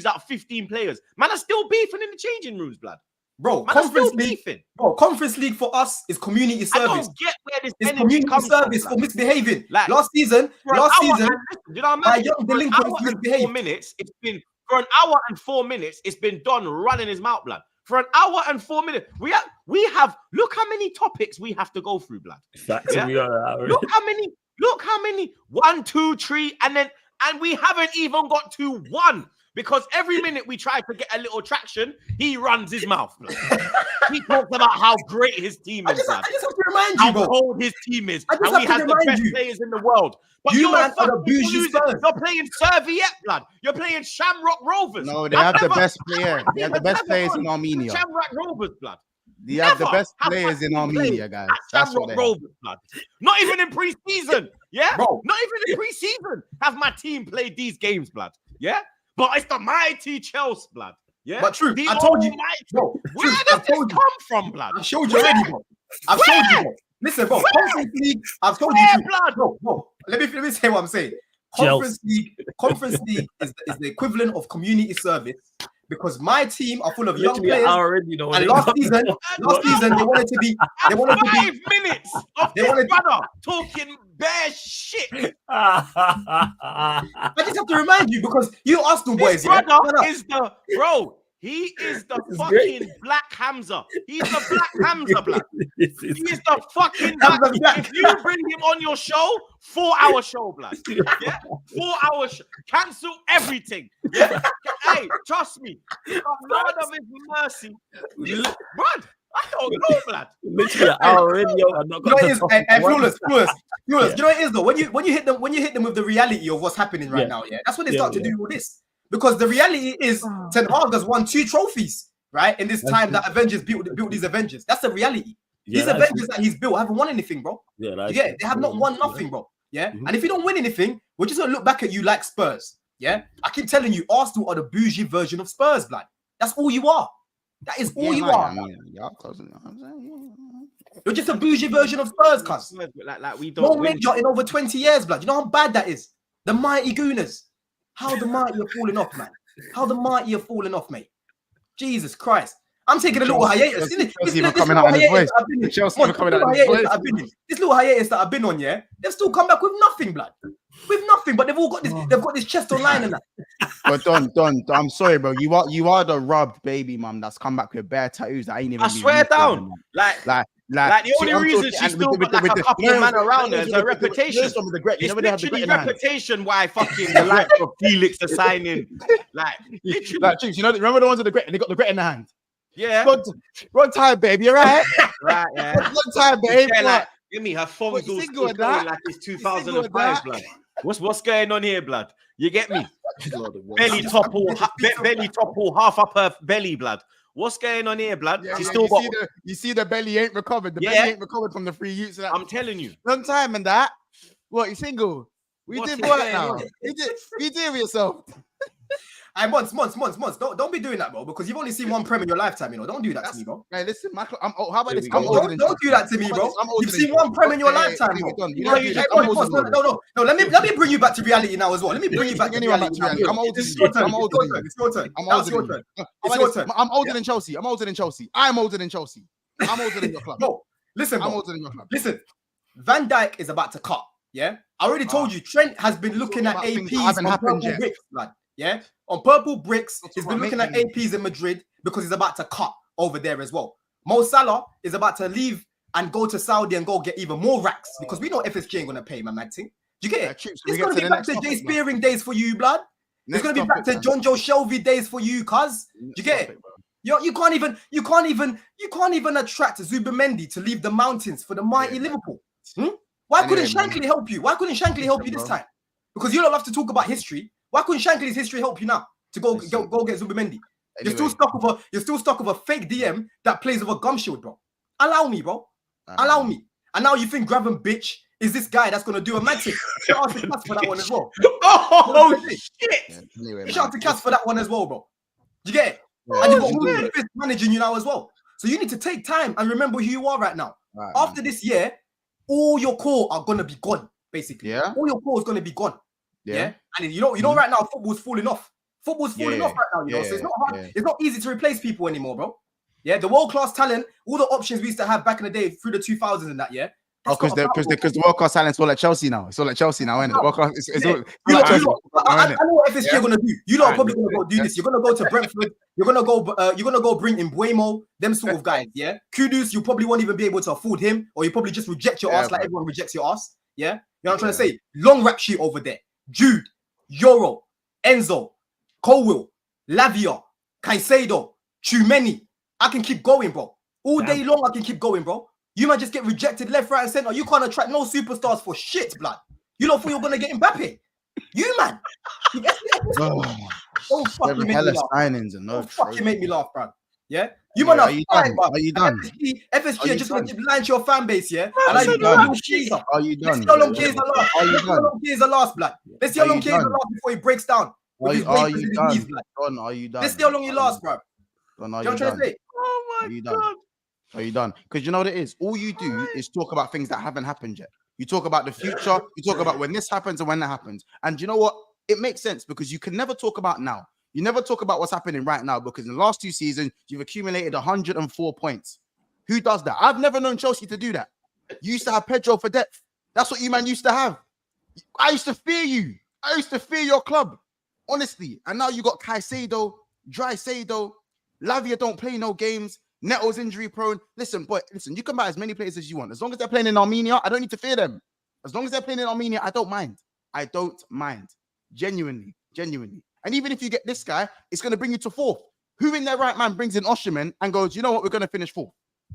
out 15 players, man are still beefing in the changing rooms, blood. Bro, Conference League for us is community service. I don't get where this energy community comes service from, for misbehaving. Like, last season, you know what I mean? For an hour and 4 minutes, it's been done running his mouth, blood. For an hour and 4 minutes, we have. Look how many topics we have to go through, blood. Look how many 1, 2, 3, and we haven't even got to 1 because every minute we try to get a little traction, he runs his mouth. Blood. He talks about how great his team is. I just have to remind you, bro. How cold his team is. How he has the best players in the world. But you're playing Serviette, blood. You're playing Shamrock Rovers. No, they have the best player. They have the best players in Armenia. Shamrock Rovers, blood. They have the best players in Armenia, guys. That's what they have. Blood. Not even in pre-season. Yeah? Bro. Not even in pre-season have my team played these games, blood. Yeah? But it's the mighty Chelsea, blood. Yeah? But true, I told you. Bro, where does this come from, blood? I showed you already, bro. I've told you, bro. Listen, bro. Conference League, I've told you. Blood? Bro. Let me say what I'm saying. Conference League is the equivalent of community service because my team are full of young players. And last season they wanted to be 5 minutes of this brother talking bare shit. I just have to remind you because you Arsenal boys. He is the fucking Black Hamza. He's the Black Hamza, blood. He is the fucking Black. If you bring him on your show, 4-hour show, blood. Yeah? 4-hour show. Cancel everything. Yeah? Hey, trust me. Lord of his mercy. Blood. I don't know, blood. Literally an hour radio. I'm not going to Flawless. You know what it is though? When you hit them with the reality of what's happening right now, yeah, that's when they start to do all this. Because the reality is, Ten Hag has won 2 trophies, right? In this time that Avengers built these Avengers. That's the reality. These Avengers that he's built haven't won anything, bro. They have not won nothing, bro. Yeah. And if you don't win anything, we're just gonna look back at you like Spurs. Yeah. I keep telling you, Arsenal are the bougie version of Spurs, blood. That's all you are. That is all you are. You're just a bougie version of Spurs, cuz. Like we don't win in over 20 years, blood. You know how bad that is? The mighty Gooners. How the mighty are falling off, man. How the mighty are falling off, mate. Jesus Christ. I'm taking a little hiatus. This little hiatus that I've been on, yeah, they've still come back with nothing, blood. With nothing, but they've all got this. They've got this chest online and that. But Don, I'm sorry, bro. You are the rubbed baby mum that's come back with bare tattoos that ain't even. I swear down, like Like the only reason she's still got like a couple of man around her is her reputation. It's literally reputation why fucking the likes of Felix are signing. Like, literally. Like, you know, remember the ones with the grit? And they got the grit in the hand. Yeah. Wrong time, babe. You're right. Right, yeah. Wrong time, babe. Like, give me her thumbs all still going like it's 2005, blood. What's going on here, blood? You get me? belly top all half up her belly, blood. What's going on here, blood? Yeah, She's still got. You see the belly ain't recovered. The belly ain't recovered from the free use. I'm telling you. Long time and that. What, you single? We did what now? You did with yourself. I months. Don't be doing that, bro. Because you've only seen one Prem in your lifetime, you know. Don't do that to me, bro. Hey, listen, how about this? Don't do that to me, bro. You've seen one Prem in your lifetime, bro. No. Let me bring you back to reality now as well. Let me bring you back to reality. I'm older. It's your turn. I'm older than Chelsea. I'm older than Chelsea. I'm older than Chelsea. I'm older than your club. No, listen, I'm older than your club. Listen, Van Dijk is about to cut. Yeah, I already told you. Trent has been looking at APs on purple bricks, lad. Yeah, on purple bricks, he's been looking at APs in Madrid because he's about to cut over there as well. Mo Salah is about to leave and go to Saudi and go get even more racks because we know FSG ain't gonna pay, man. Do you get it? It's gonna be back to Jay Spearing days for you, blood. It's gonna be back to John Joe Shelby days for you, cuz. Do you get it? You can't even attract Zubimendi to leave the mountains for the mighty Liverpool. Why couldn't Shankly help you? Why couldn't Shankly help you this time? Because you don't have to talk about history. Why couldn't Shankly's history help you now to go get Zubimendi? You're still stuck with a fake DM that plays with a gum shield, bro. Allow me, bro. Allow me. And now you think Graven bitch is this guy that's gonna do a magic? Shout out to Cass for that one as well. Oh shit! Shout out to Cass for that one as well, bro. You get it? And you've got William Fist managing you now as well. So you need to take time and remember who you are right now. After this year, all your core are gonna be gone, basically. Yeah. All your core is gonna be gone. Yeah. And you know, right now football's falling off. Football's falling off right now, you know. So it's not hard. It's not easy to replace people anymore, bro. Yeah, the world-class talent, all the options we used to have back in the day through the 2000s and that, yeah. Because the world-class talent's all at Chelsea now. It's all at Chelsea now, isn't it? I know what FSG are gonna do. You lot are probably gonna go do this. You're gonna go to Brentford. You're gonna go bring in Buemo, them sort of guys. Yeah, Kudus, you probably won't even be able to afford him, or you probably just reject your ass like everyone rejects your ass. Yeah, you know what I'm trying to say? Long rap sheet over there. Jude, Euro, Enzo, Colwill, Lavia, Caicedo, Chumeni. I can keep going, bro. All day long, I can keep going, bro. You might just get rejected left, right, and center. You can't attract no superstars for shit, blood. You don't think you're gonna get Mbappe? You man. Don't fucking make me laugh. Don't fucking make me laugh, bro. Yeah? You man are fine, bro. Are you done? FSG are just gonna line to your fan base, yeah? And are you done? Are you done? Let's see how long K's are last. Let's see how long K's are last, blood. Let's see how long K's are last before he breaks down. Are you done? Are you done? Let's see how long you last, bro. You know what I'm trying to say? Oh my God. Are you done? Because you know what it is? All you do is talk about things that haven't happened yet. You talk about the future. You talk about when this happens and when that happens. And you know what? It makes sense because you can never talk about now. You never talk about what's happening right now because in the last 2 seasons, you've accumulated 104 points. Who does that? I've never known Chelsea to do that. You used to have Pedro for depth. That's what you man used to have. I used to fear you. I used to fear your club. Honestly. And now you got Caicedo, Draicedo, Lavia don't play no games. Neto's injury prone. Listen, you can buy as many players as you want. As long as they're playing in Armenia, I don't need to fear them. As long as they're playing in Armenia, I don't mind. I don't mind. Genuinely. And even if you get this guy, it's going to bring you to 4th. Who in their right mind brings in Osimhen and goes, you know what, we're going to finish 4th.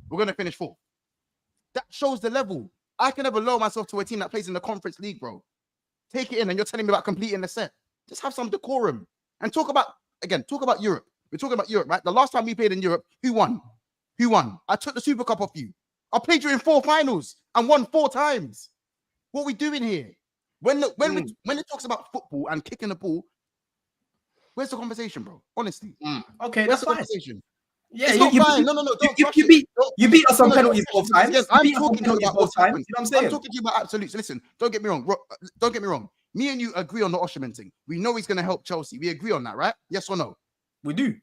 We're going to finish 4th. That shows the level. I can never lower myself to a team that plays in the Conference League, bro. Take it in and you're telling me about completing the set. Just have some decorum. And talk about Europe. We're talking about Europe, right? The last time we played in Europe, who won? I took the Super Cup off you. I played you in 4 finals and won 4 times. What are we doing here? When it talks about football and kicking the ball, where's the conversation, bro? Honestly. Okay, that's fine. Conversation? Yeah, you fine. No. You beat us on penalties both times. Yes, I'm talking to you about both times. You know what I'm saying? I'm talking to you about absolutes. Listen, don't get me wrong. Me and you agree on the Osimhen thing. We know he's going to help Chelsea. We agree on that, right? Yes or no? We do.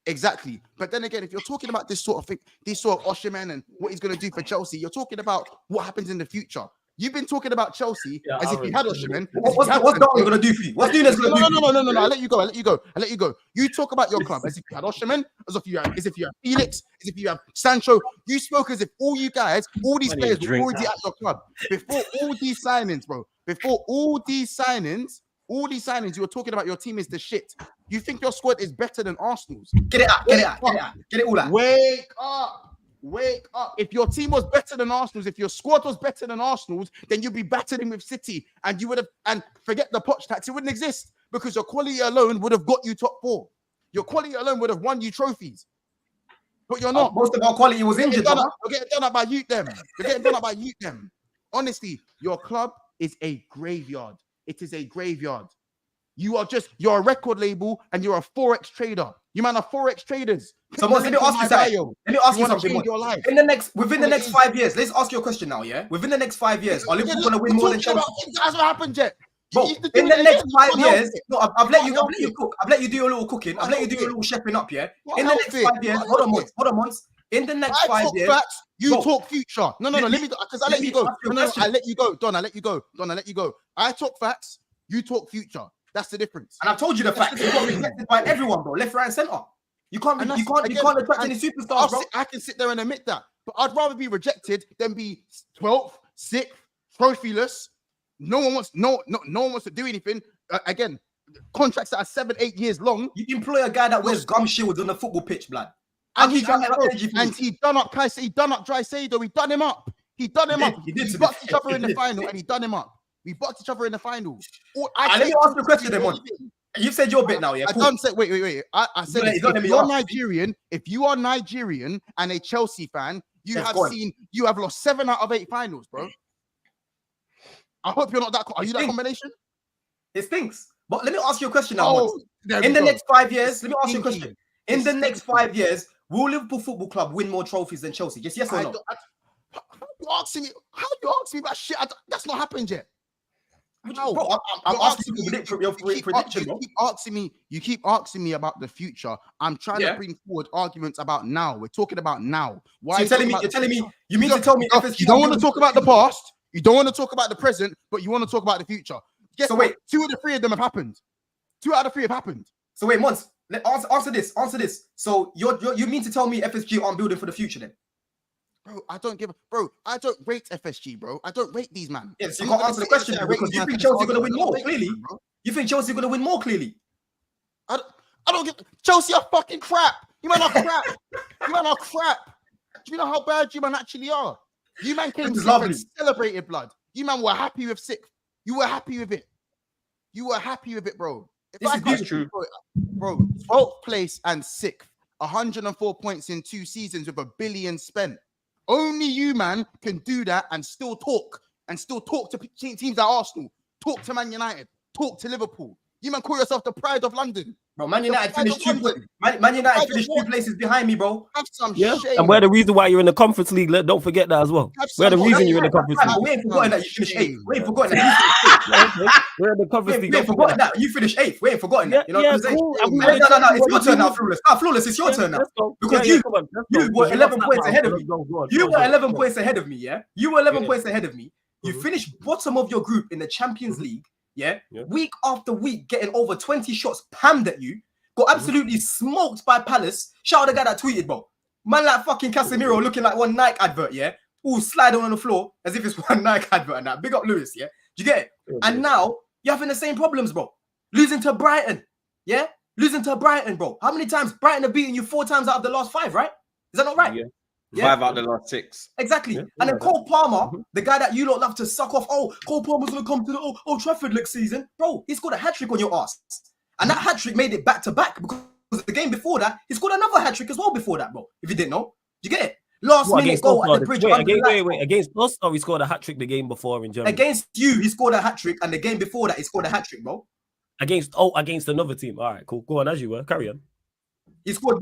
Exactly. But then again, if you're talking about this sort of thing, this sort of Osimhen and what he's going to do for Chelsea, you're talking about what happens in the future. You've been talking about Chelsea as if you had Osimhen. What's Darwin going to do for you? What's Nunes going to do? No. I'll let you go. You talk about your club as if you had Osimhen, as if you have Felix, as if you have Sancho. You spoke as if all these players were already at your club. Before all these signings, bro. Before all these signings, you were talking about your team is the shit. You think your squad is better than Arsenal's? Get it all out. Wake up. If your team was better than Arsenal's, if your squad was better than Arsenal's, then you'd be battling with City and you would have, and forget the Poch tax, it wouldn't exist because your quality alone would have got you top 4. Your quality alone would have won you trophies. But you're not. Most of our quality was injured. You're getting done up by youth them. Honestly, your club is a graveyard. It is a graveyard. You're a record label and you're a Forex trader. You man are Forex traders. So let me ask you something. Within the next 5 years, let's ask you a question now, yeah? Within the next 5 years, are Liverpool going to win more than Chelsea? That's what happened, Jet. Bro, in the next 5 years, no, I've let you cook. I've let you do your little cooking. I've let you do your little chefing up, yeah? In the next 5 years, hold on once. In the next 5 years, you talk future. No, let me, because I let you go. I let you go. Don, I let you go. I talk facts, you talk future. That's the difference. And I've told you the facts. You got rejected by everyone, bro. Left, right, and center. You can't attract any superstars, bro. I can sit there and admit that. But I'd rather be rejected than be 12th, 6th, trophyless. No one wants to do anything. Again, contracts that are 7-8 years long. You employ a guy that wears gum shields on the football pitch, blood. And he done up Caicedo. He done up Caicedo. He done him up. He boxed each other in the final and he done him up. We boxed each other in the final. Let me ask you a question, then, you said your bit now, yeah? Cool. I don't say, wait. I said if you are Nigerian and a Chelsea fan, you have lost 7 out of 8 finals, bro. I hope you're not that. Are you that combination? It stinks. But let me ask you a question now. In the next 5 years, let me ask you a question. In the next 5 years, will Liverpool Football Club win more trophies than Chelsea? Just yes or no? How do you ask me about shit? That's not happened yet. No, bro, I'm asking you to predict your prediction, bro. You keep asking me about the future. I'm trying to bring forward arguments about now. We're talking about now. Why? So you're telling me you mean to tell me you don't want to talk about the past, you don't want to talk about the present, but you want to talk about the future. So wait, 2 of the 3 of them have happened. 2 out of 3 have happened. So wait, Mons, answer this. So you mean to tell me FSG aren't building for the future then? Bro, I don't rate FSG, bro. I don't rate these man. Yes, you can't answer the question because you think Chelsea going to win more, clearly. You think Chelsea going to win more, clearly. I don't get Chelsea are fucking crap. You man are crap. You man are crap. Do you know how bad you man actually are? You man came and celebrated, blood. You man were happy with 6th. You were happy with it. Bro. This is true. Bro, 12th place and 6th. 104 points in 2 seasons with $1 billion spent. Only you, man, can do that and still talk to teams like Arsenal, talk to Man United, talk to Liverpool. You man call yourself the pride of London. Bro, Man United finished 2 places behind me, bro. Have some shame. And we're the reason why you're in the Conference League. Don't forget that as well. We're the reason you're in the Conference League. We ain't forgotten that you finished 8th. We ain't forgotten that. We're in the Conference League. We ain't forgotten that. You finished 8th. We ain't forgotten that. You know what I'm saying? Cool. No, it's your turn now, Flawless. Flawless, it's your turn now. Because you were 11 points ahead of me. You were 11 points ahead of me, yeah? You were 11 points ahead of me. You finished bottom of your group in the Champions League, yeah? Week after week, getting over 20 shots pammed at you. Got absolutely smoked by Palace. Shout out the guy that tweeted, bro. Man like fucking Casemiro looking like one Nike advert, yeah? Ooh, sliding on the floor as if it's one Nike advert and that. Big up Lewis, yeah? Do you get it? And now, you're having the same problems, bro. Losing to Brighton, yeah? Losing to Brighton, bro. How many times? Brighton have beaten you 4 times out of the last 5, right? Is that not right? Yeah. 5 out of the last 6. Exactly. And then Cole Palmer, the guy that you lot love to suck off. Oh, Cole Palmer's going to come to the Old Trafford next season. Bro, he scored a hat-trick on your ass. And that hat-trick made it back-to-back because the game before that, he scored another hat-trick as well before that, bro. If you didn't know. You get it? Last minute goal at the bridge. Wait. Against us, or he scored a hat-trick the game before in Germany? Against you, he scored a hat-trick. And the game before that, he scored a hat-trick, bro. Against another team. All right, cool. Go on, as you were. Carry on. He scored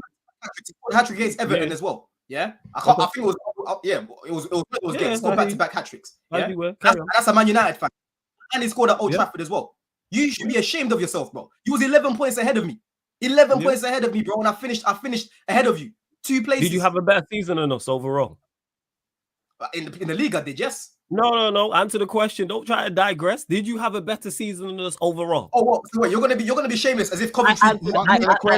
a hat-trick against Everton as well. Yeah? I think it was games. Scored back-to-back hat-tricks. Yeah? That's a Man United fan. And he scored at Old Trafford as well. You should be ashamed of yourself, bro. You was 11 points ahead of me. 11 points ahead of me, bro. And I finished ahead of you. 2 places. Did you have a better season than us overall? In the league, I did, yes. No. Answer the question. Don't try to digress. Did you have a better season than us overall? Oh, what? So wait, you're gonna be shameless as if Coventry. I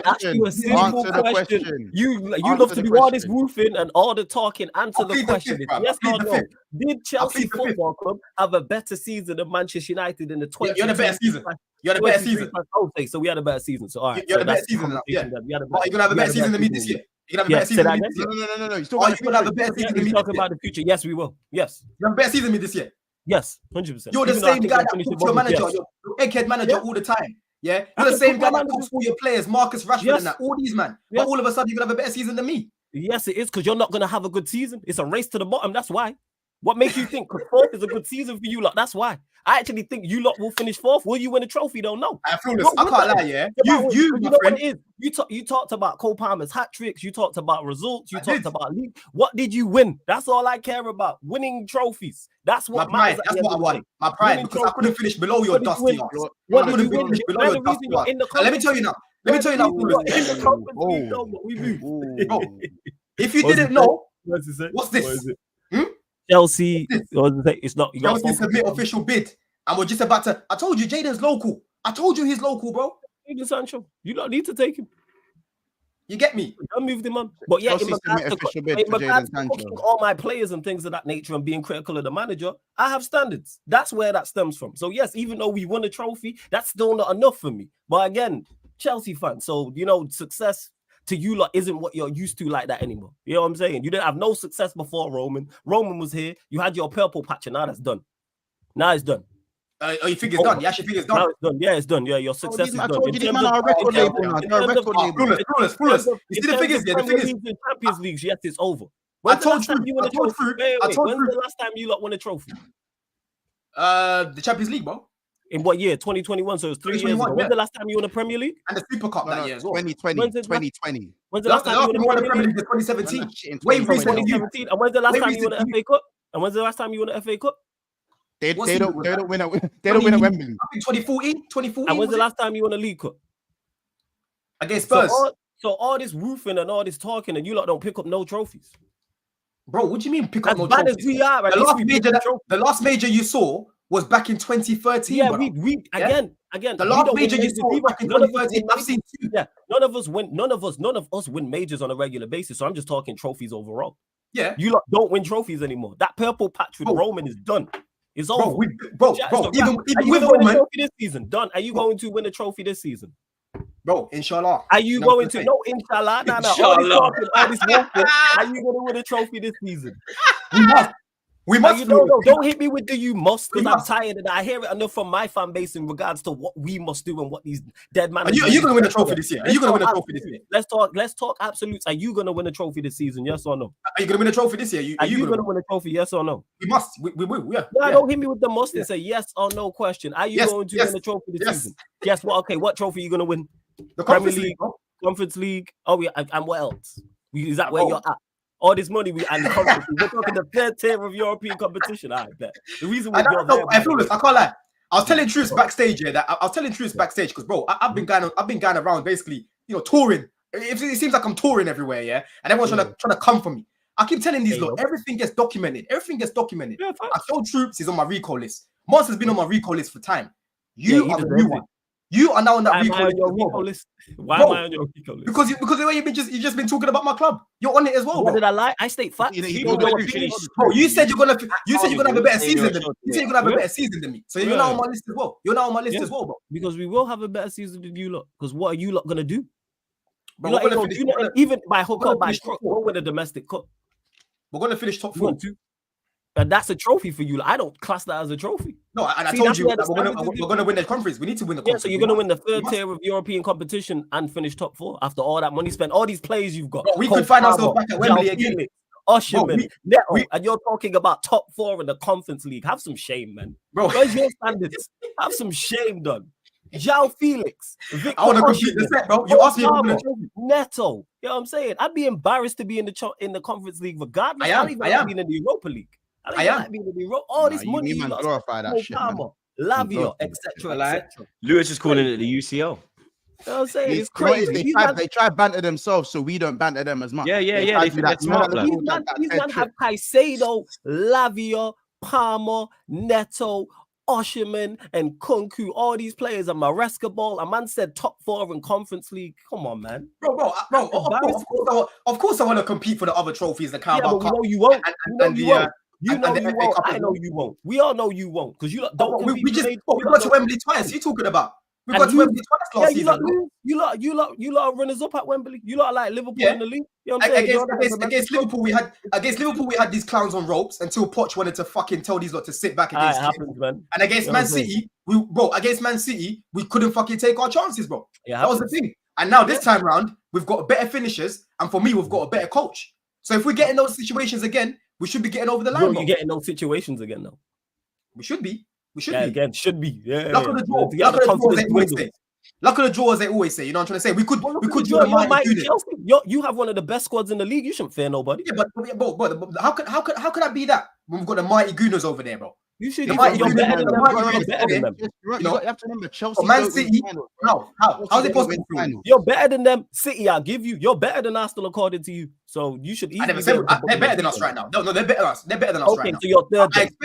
asked you a simple question. You love to do all this roofing and all the talking. Answer the question. Yes or no? Did Chelsea Football Club have a better season than Manchester United in the 20? You had a better season. You had a better season. Okay, so we had a better season. So all right, you had a better season. Yeah, you're gonna have a better season than me this year. You can have a better season than me this year. No. You're gonna have a better season than me. Talking about the future. Yes, we will. Yes. You have a better season than me this year. Yes, 100%. You're the same guy that talks your manager, your egghead manager all the time. Yeah, you're the same guy that talks all your players, Marcus Rashford and that, all these man. But all of a sudden, you're gonna have a better season than me. Yes, it is, because you're not gonna have a good season. It's a race to the bottom. That's why. What makes you think fourth is a good season for you lot? That's why. I actually think you lot will finish fourth. Will you win a trophy? Don't know. I can't lie, yeah. You know what it is. You talked about Cole Palmer's hat tricks. You talked about results. You talked about league. What did you win? That's all I care about. Winning trophies. That's what matters. That's what I want. My pride, because I couldn't finish below your dusty ass. What did you win? Let me tell you now. If you didn't know, what's this? Chelsea, it's not. Chelsea submit official bid, and we're just about to. I told you, Jaden's local. I told you he's local, bro. Jadon Sancho, you don't need to take him. You get me? I moved him on, but yeah, in regards to all my players and things of that nature and being critical of the manager, I have standards. That's where that stems from. So yes, even though we won a trophy, that's still not enough for me. But again, Chelsea fan, so success to you lot isn't what you're used to like that anymore. You know what I'm saying? You didn't have no success before Roman. Roman was here. You had your purple patch, and now that's done. Now it's done. You think it's done? You actually think it's done? Now it's done. Yeah, it's done. Yeah, your success is done. You see the figures? Yeah, the figures. In Champions Leagues, yes, it's over. I told you. When's the last time you lot won a trophy? The Champions League, bro. In what year? 2021. So it was 3 years ago. When's the last time you won the Premier League? And the Super Cup that year as well. 2020. When's the last time you won the Premier League? 2017. Way 2017. And when's the last time you won the FA Cup? And when's the last time you won the FA Cup? They don't win at Wembley. I think 2014. And when's the last time you won a League Cup? Against Spurs. So all this roofing and all this talking, and you lot don't pick up no trophies. Bro, what do you mean pick up no trophies? As bad as we are, the last major you saw was back in 2013. Yeah, we again. The last major you saw back in 2013. I've seen two. Yeah, none of us win majors on a regular basis. So I'm just talking trophies overall. Yeah, you lot don't win trophies anymore. That purple patch with Roman is done. It's over. Bro, even with Roman this season done. Are you going to win a trophy this season? Bro, inshallah. Are you going to? No, inshallah. No. All this walking, are you going to win a trophy this season? We must. Don't hit me with the you must, because I'm tired of that. I hear it enough from my fan base in regards to what we must do and what these dead man. Are you going to win a trophy this year? Are you going to win a trophy this year? Let's talk absolutes. Are you going to win a trophy this season? Yes or no? Are you going to win a trophy this year? Are you going to win a trophy? Yes or no? We must. We will. Yeah. No, don't hit me with the must and say yes or no question. Are you going to win a trophy this season? Yes. Well, okay. What trophy are you going to win? The Premier League, Conference League. Oh yeah, and what else? Is that where you're at? All this money and the conference. We're talking the third tier of European competition. I bet. The reason we're there, I can't lie. I was telling Truths backstage backstage because bro, I've been going around basically, touring. It seems like I'm touring everywhere, yeah, and everyone's trying to come for me. I keep telling these lot, everything gets documented. Yeah, I told Troops he's on my recall list. Moss has been on my recall list for time. You are the new one. You are now on that recall list. Why am I on your recall list? Because the way you've just been talking about my club. You're on it as well. What did I lie? I state facts. Bro, you said you're gonna have a better season than me. You said you're gonna have a better season than me. So you're now on my list as well. You're now on my list as well, bro. Because we will have a better season than you lot. Because what are you lot gonna do? Bro, even by hook or by crook, we'll win a domestic cup. We're gonna finish top 4. And that's a trophy for you. I don't class that as a trophy. No, and I told you that we're going to win the conference. We need to win the conference. So you're going to win the third tier of European competition and finish top 4 after all that money spent. All these players you've got. Bro, we could find ourselves back at Wembley again. Osherman, Neto, and you're talking about top 4 in the Conference League. Have some shame, man. Bro, where's your standards? Have some shame, done. João Felix, Victor I want to complete the set, bro. You asked me about Neto. You know what I'm saying? I'd be embarrassed to be in the Conference League regardless. I am. Being in the Europa League. I am. All this money you got. Glorify that shit, Lavio, etc. Lewis is calling it the UCL. You know what I'm saying? It's crazy. They try to banter themselves, so we don't banter them as much. Yeah. They think that's smart. These men have Caicedo, Lavio, Palmer, Neto, Osherman, and Kunku. All these players are Maresca ball. A man said top 4 in Conference League. Come on, man. Bro. Of course, I want to compete for the other trophies, the Carabao Cup. We know you won't. You know the you FA won't. Cup I as know well. you won't. We all know you won't because you don't. We got to Wembley twice. You talking about? We got to Wembley twice last season. You lot are runners up at Wembley. You lot are like Liverpool in the league. You know what I'm saying? Against Liverpool, we had these clowns on ropes until Poch wanted to fucking tell these lot to sit back against happens, man. And against Man City, we couldn't fucking take our chances, bro. That was the thing. And now this time round, we've got better finishers, and for me, we've got a better coach. So if we get in those situations again, we should be getting over the line. You're getting those situations again, though. We should be. Again, should be. Yeah. Luck of the draw. Luck of the draw, as they always say. Luck of the draw, as they always say. You know what I'm trying to say? We could draw the mighty Chelsea. You have one of the best squads in the league. You shouldn't fear nobody. Yeah, but how could that be that when we've got the mighty Gooners over there, bro? You should. You're better better than them. You have to remember Chelsea. Man City. How's it possible? You're better than them. City, I'll give you. You're better than Arsenal according to you. So you should. I never said they're better than us right now. No, they're better than us. They're better than us right now. Okay, so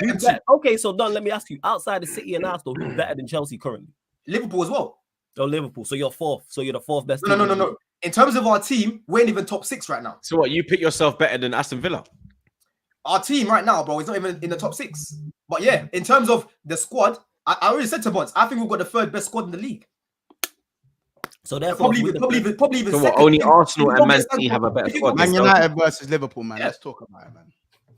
you're third. Okay, so Don, let me ask you. Outside of City and Arsenal, who's better than Chelsea currently? Liverpool as well. Oh, Liverpool. So you're 4th. So you're the 4th best. No. In terms of our team, we ain't even top 6 right now. So what? You pick yourself better than Aston Villa? Our team right now, bro, is not even in the top 6. But yeah, in terms of the squad, I already said to Bonds, I think we've got the 3rd best squad in the league. So therefore, probably even so second. Only Arsenal and Man City have a better squad. Man United versus Liverpool, man. Let's talk about it, man.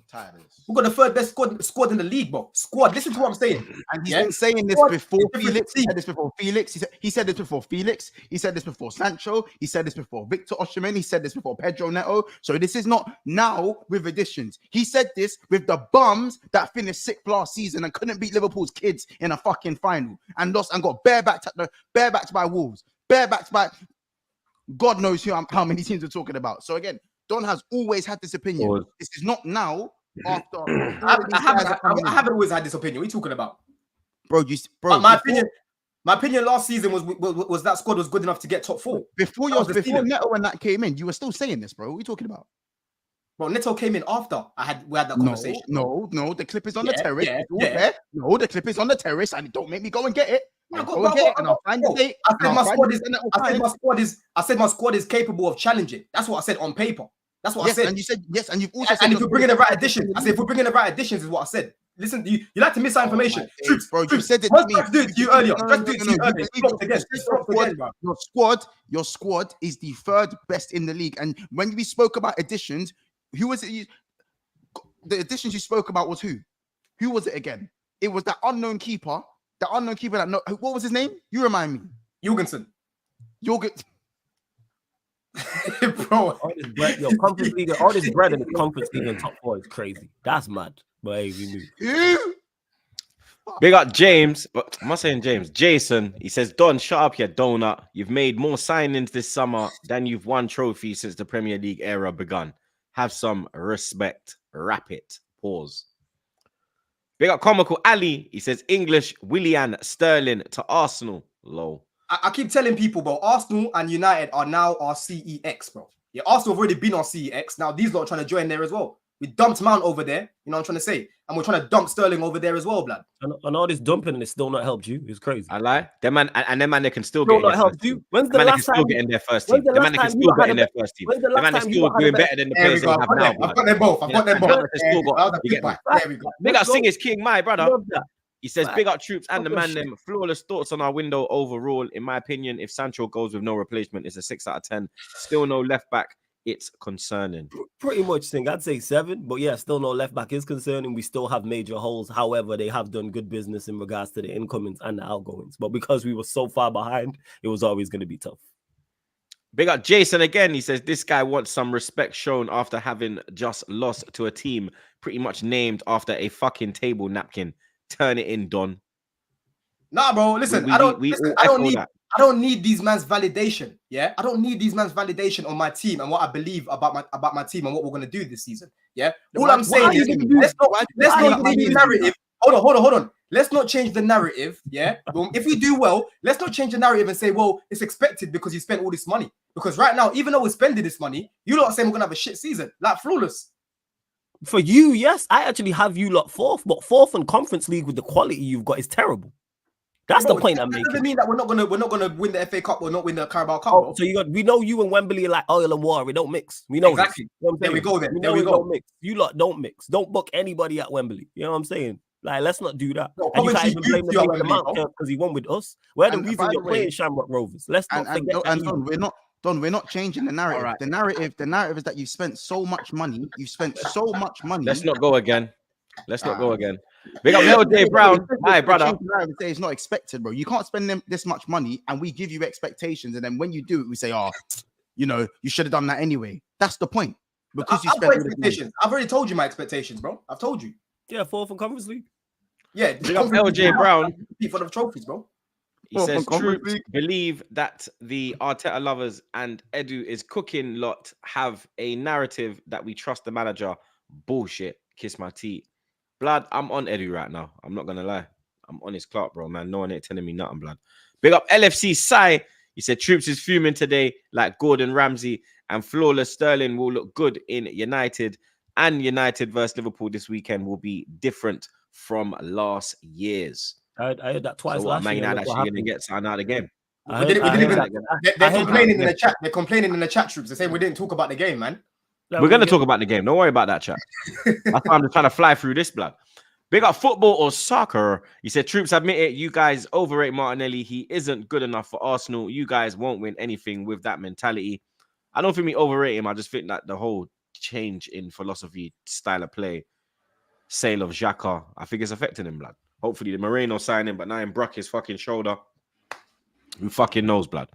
Tired of this. We've got the 3rd best squad in the league, bro. Squad. Listen to what I'm saying. And he's been saying this before Felix. He said this before Felix. He said this before Felix. He said this before Sancho. He said this before Victor Osimhen. He said this before Pedro Neto. So this is not now with additions. He said this with the bums that finished 6th last season and couldn't beat Liverpool's kids in a fucking final and lost and got barebacked by Wolves, barebacked by God knows how many teams we're talking about. So again, Don has always had this opinion. This is not now. After I haven't always had this opinion. What are you talking about, bro? My opinion last season was that squad was good enough to get top 4. Before Neto when that came in, you were still saying this, bro. What are you talking about? Bro, Neto came in after we had that conversation. No, the clip is on the terrace. No, the clip is on the terrace, and don't make me go and get it. I'll find the date. I said my squad is capable of challenging. That's what I said on paper. That's what I said. And you said yes, and you've also said. And if we're bringing the right additions, I said if we're bringing the right additions, is what I said. Listen, you like to miss that information. Troops, bro, you said it to me. Do it to you earlier. Your squad is the 3rd best in the league. And when we spoke about additions, who was it? The additions you spoke about was who? Who was it again? It was that unknown keeper. The unknown keeper that what was his name? You remind me. Jorgensen. Bro, all this bread in the Conference League and top 4 is crazy. That's mad. But hey, we knew. Big up James. But I'm not saying James. Jason. He says, Don, shut up, you donut. You've made more signings this summer than you've won trophies since the Premier League era begun. Have some respect. Wrap it. Pause. Big up Comical Ali. He says, English, Willian Sterling to Arsenal. Low. I keep telling people, bro, Arsenal and United are now our CEX, bro. Yeah, Arsenal have already been our CEX. Now these lot are trying to join there as well. We dumped Mount over there, you know what I'm trying to say? And we're trying to dump Sterling over there as well, blood. And all this dumping and it's still not helped you. It's crazy. I lie. Them man, and them man, they can still get in their first team. When's the last time? Get in their first team. The man can still get in their first team. The man is still doing better than the players they have now. I've got them both. There we go. Big up Sing is King, my brother. He says, big up Troops and the man them. Flawless thoughts on our window overall. In my opinion, if Sancho goes with no replacement, it's a 6 out of 10. Still no left back. It's concerning. Pretty much, Sing. I'd say 7. But yeah, still no left back is concerning. We still have major holes. However, they have done good business in regards to the incomings and the outgoings. But because we were so far behind, it was always going to be tough. Big up Jason again. He says, this guy wants some respect shown after having just lost to a team pretty much named after a fucking table napkin. Turn it in, Don. Nah, bro. Listen, I don't need these man's validation. Yeah, I don't need these man's validation on my team and what I believe about my team and what we're gonna do this season. Yeah. All I'm saying is let's not change the narrative. Hold on. Let's not change the narrative. Yeah. If we do well, let's not change the narrative and say, well, it's expected because you spent all this money. Because right now, even though we're spending this money, you lot are saying we're gonna have a shit season, like flawless. For you, yes, I actually have you lot fourth, but fourth in Conference League with the quality you've got is terrible. That's the point I'm making. That doesn't mean that we're not gonna win the FA Cup or not win the Carabao Cup. Oh, so we know you and Wembley are like oil and water. We don't mix. We know exactly. This. You know there we go. Then there we go. Don't mix. You lot don't mix. Don't book anybody at Wembley. You know what I'm saying? Like, let's not do that. No, and you can't even blame the amount because he won with us. We're the reason you're playing Shamrock Rovers. Let's not forget. And we're not changing the narrative. Right. The narrative is that you've spent so much money. Let's not go again. Let's not go again. Big up LJ Brown, my brother. It's not expected, bro. You can't spend this much money, and we give you expectations, and then when you do it, we say, "Oh, you know, you should have done that anyway." That's the point. Because you spent expectations. I've already told you my expectations, bro. I've told you. Yeah, fourth in Conference League. Yeah, big up LJ Brown. For the trophies, bro. He says, "Troops believe that the Arteta lovers and Edu is cooking lot have a narrative that we trust the manager. Bullshit. Kiss my teeth. Blood, I'm on Edu right now. I'm not gonna lie. I'm on his clock, bro, man. No one ain't telling me nothing, blood. Big up LFC Sai. He said Troops is fuming today, like Gordon Ramsay, and flawless Sterling will look good in United. And United versus Liverpool this weekend will be different from last year's. I heard that twice. So what, Man United actually gonna get signed out of the game? They're complaining in the chat. They're complaining in the chat, Troops. They're saying we didn't talk about the game, man. We're going to talk about the game. Don't worry about that, chat. That's why I'm trying to fly through this, blood. Big up football or soccer. He said, Troops admit it. You guys overrate Martinelli. He isn't good enough for Arsenal. You guys won't win anything with that mentality. I don't think we overrate him. I just think that the whole change in philosophy, style of play, sale of Xhaka, I think it's affecting him, blood. Hopefully the Merino signing, but now in Brock his fucking shoulder. Who fucking knows, blood?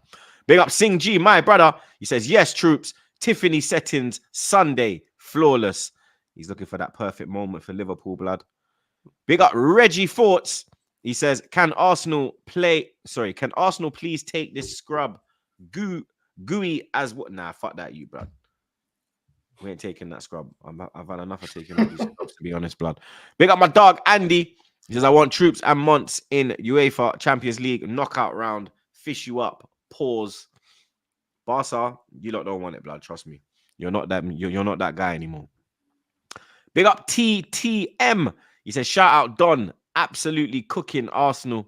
Big up Sing G, my brother. He says, yes, Troops. Tiffany settings Sunday, flawless. He's looking for that perfect moment for Liverpool, blood. Big up Reggie Forts. He says, can Arsenal please take this scrub gooey as what? Nah, fuck that, you, blood. We ain't taking that scrub. I've had enough of taking all these scrubs, to be honest, blood. Big up my dog, Andy. He says, I want Troops and Monts in UEFA Champions League knockout round. Fish you up. Pause. Barca, you lot don't want it, blood. Trust me. You're not that guy anymore. Big up TTM. He says, shout out Don. Absolutely cooking Arsenal.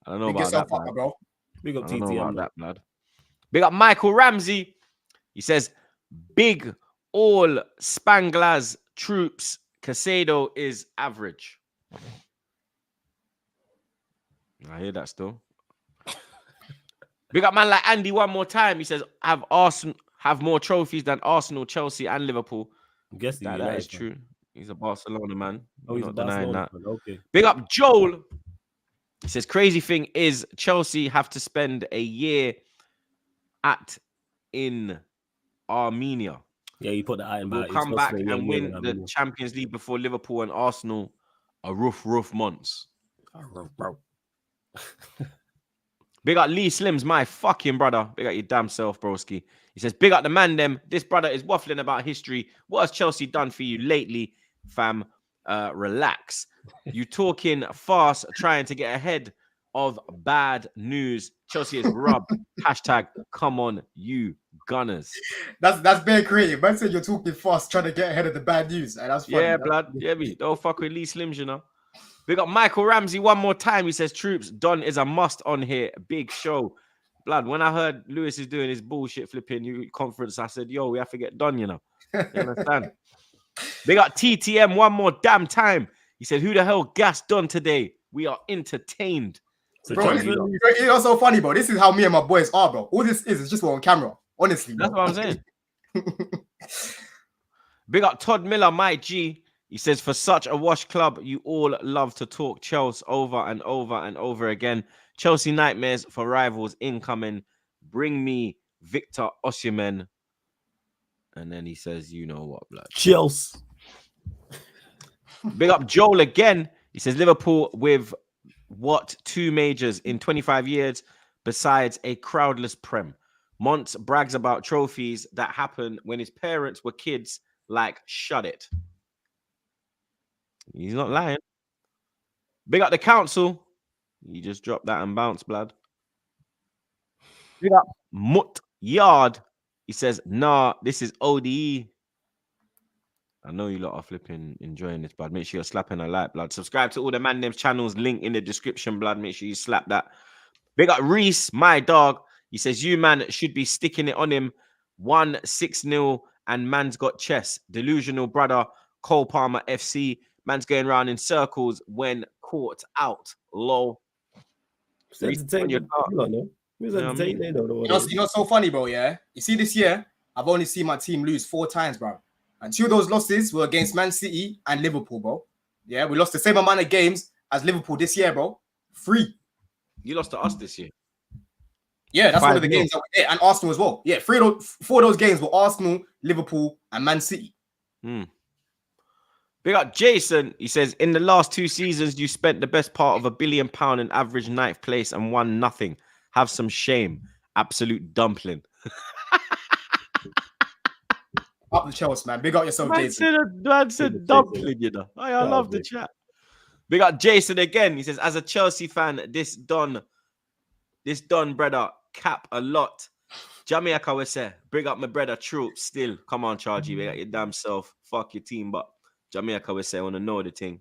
I don't know about that, bro. Big up TTM. That, blood. Big up Michael Ramsey. He says, big all Spanglers Troops. Casado is average. I hear that still. Big up man like Andy one more time. He says, have Arsenal have more trophies than Arsenal, Chelsea, and Liverpool. I'm guessing that is true. He's a Barcelona man. Oh, he's not denying that. Okay. Big up Joel. He says, crazy thing is Chelsea have to spend a year in Armenia. Yeah, you put the iron back. We'll come back and win the Champions League before Liverpool and Arsenal are rough months. Big up Lee Slims, my fucking brother. Big up your damn self, broski. He says, big up the man, them. This brother is waffling about history. What has Chelsea done for you lately, fam? Relax. You talking fast, trying to get ahead of bad news. Chelsea is rubbed. Hashtag, come on, you gunners. That's very creative. Man said you're talking fast, trying to get ahead of the bad news. And that's funny. Yeah, blood. Yeah, me. Don't fuck with Lee Slims, you know. We got Michael Ramsey one more time. He says, Troops, Don is a must on here. Big show. Blood, when I heard Lewis is doing his bullshit flipping conference, I said, yo, we have to get Don, you know. You understand? They got TTM one more damn time. He said, who the hell gassed Don today? We are entertained. So bro, it's not so funny, bro. This is how me and my boys are, bro. All this is just on camera. Honestly, bro. That's what I'm saying. Big up Todd Miller, my G. He says, for such a wash club, you all love to talk Chelsea over and over and over again. Chelsea nightmares for rivals incoming. Bring me Victor Osimhen. And then he says, you know what, blood. Chelsea. Big up Joel again. He says, Liverpool with what 2 majors in 25 years besides a crowdless Prem. Monts brags about trophies that happened when his parents were kids. Like, shut it. He's not lying. Big up the council. He just dropped that and bounced, blood. Big up Mutt Yard. He says, nah, this is ODE. I know you lot are flipping enjoying this, blood. Make sure you're slapping a like, blood. Subscribe to all the man names channels, link in the description, blood. Make sure you slap that. Big up Reese, my dog. He says, you man should be sticking it on him. 1-6-0, and man's got chest. Delusional brother, Cole Palmer FC. Man's going around in circles when caught out. Low. You know what's so funny, bro? Yeah, you see, this year I've only seen my team lose 4 times, bro. And 2 of those losses were against Man City and Liverpool, bro. Yeah, we lost the same amount of games as Liverpool this year, bro. 3. You lost to us this year. Yeah, that's 5-0. One of the games that we did, and Arsenal as well. Yeah, 4 of those games were Arsenal, Liverpool, and Man City. Big up Jason. He says, in the last 2 seasons, you spent the best part of £1 billion and average 9th place and won nothing. Have some shame. Absolute dumpling. Up the Chelsea, man. Big up yourself, Jason. Man said dumpling, you know. I love the chat. Big up Jason again. He says, as a Chelsea fan, this Don brother cap a lot. Jamaica we say, bring up my brother Troops still. Come on, Chargy. We got your damn self. Fuck your team, but Jamaica we say, I want to know the thing.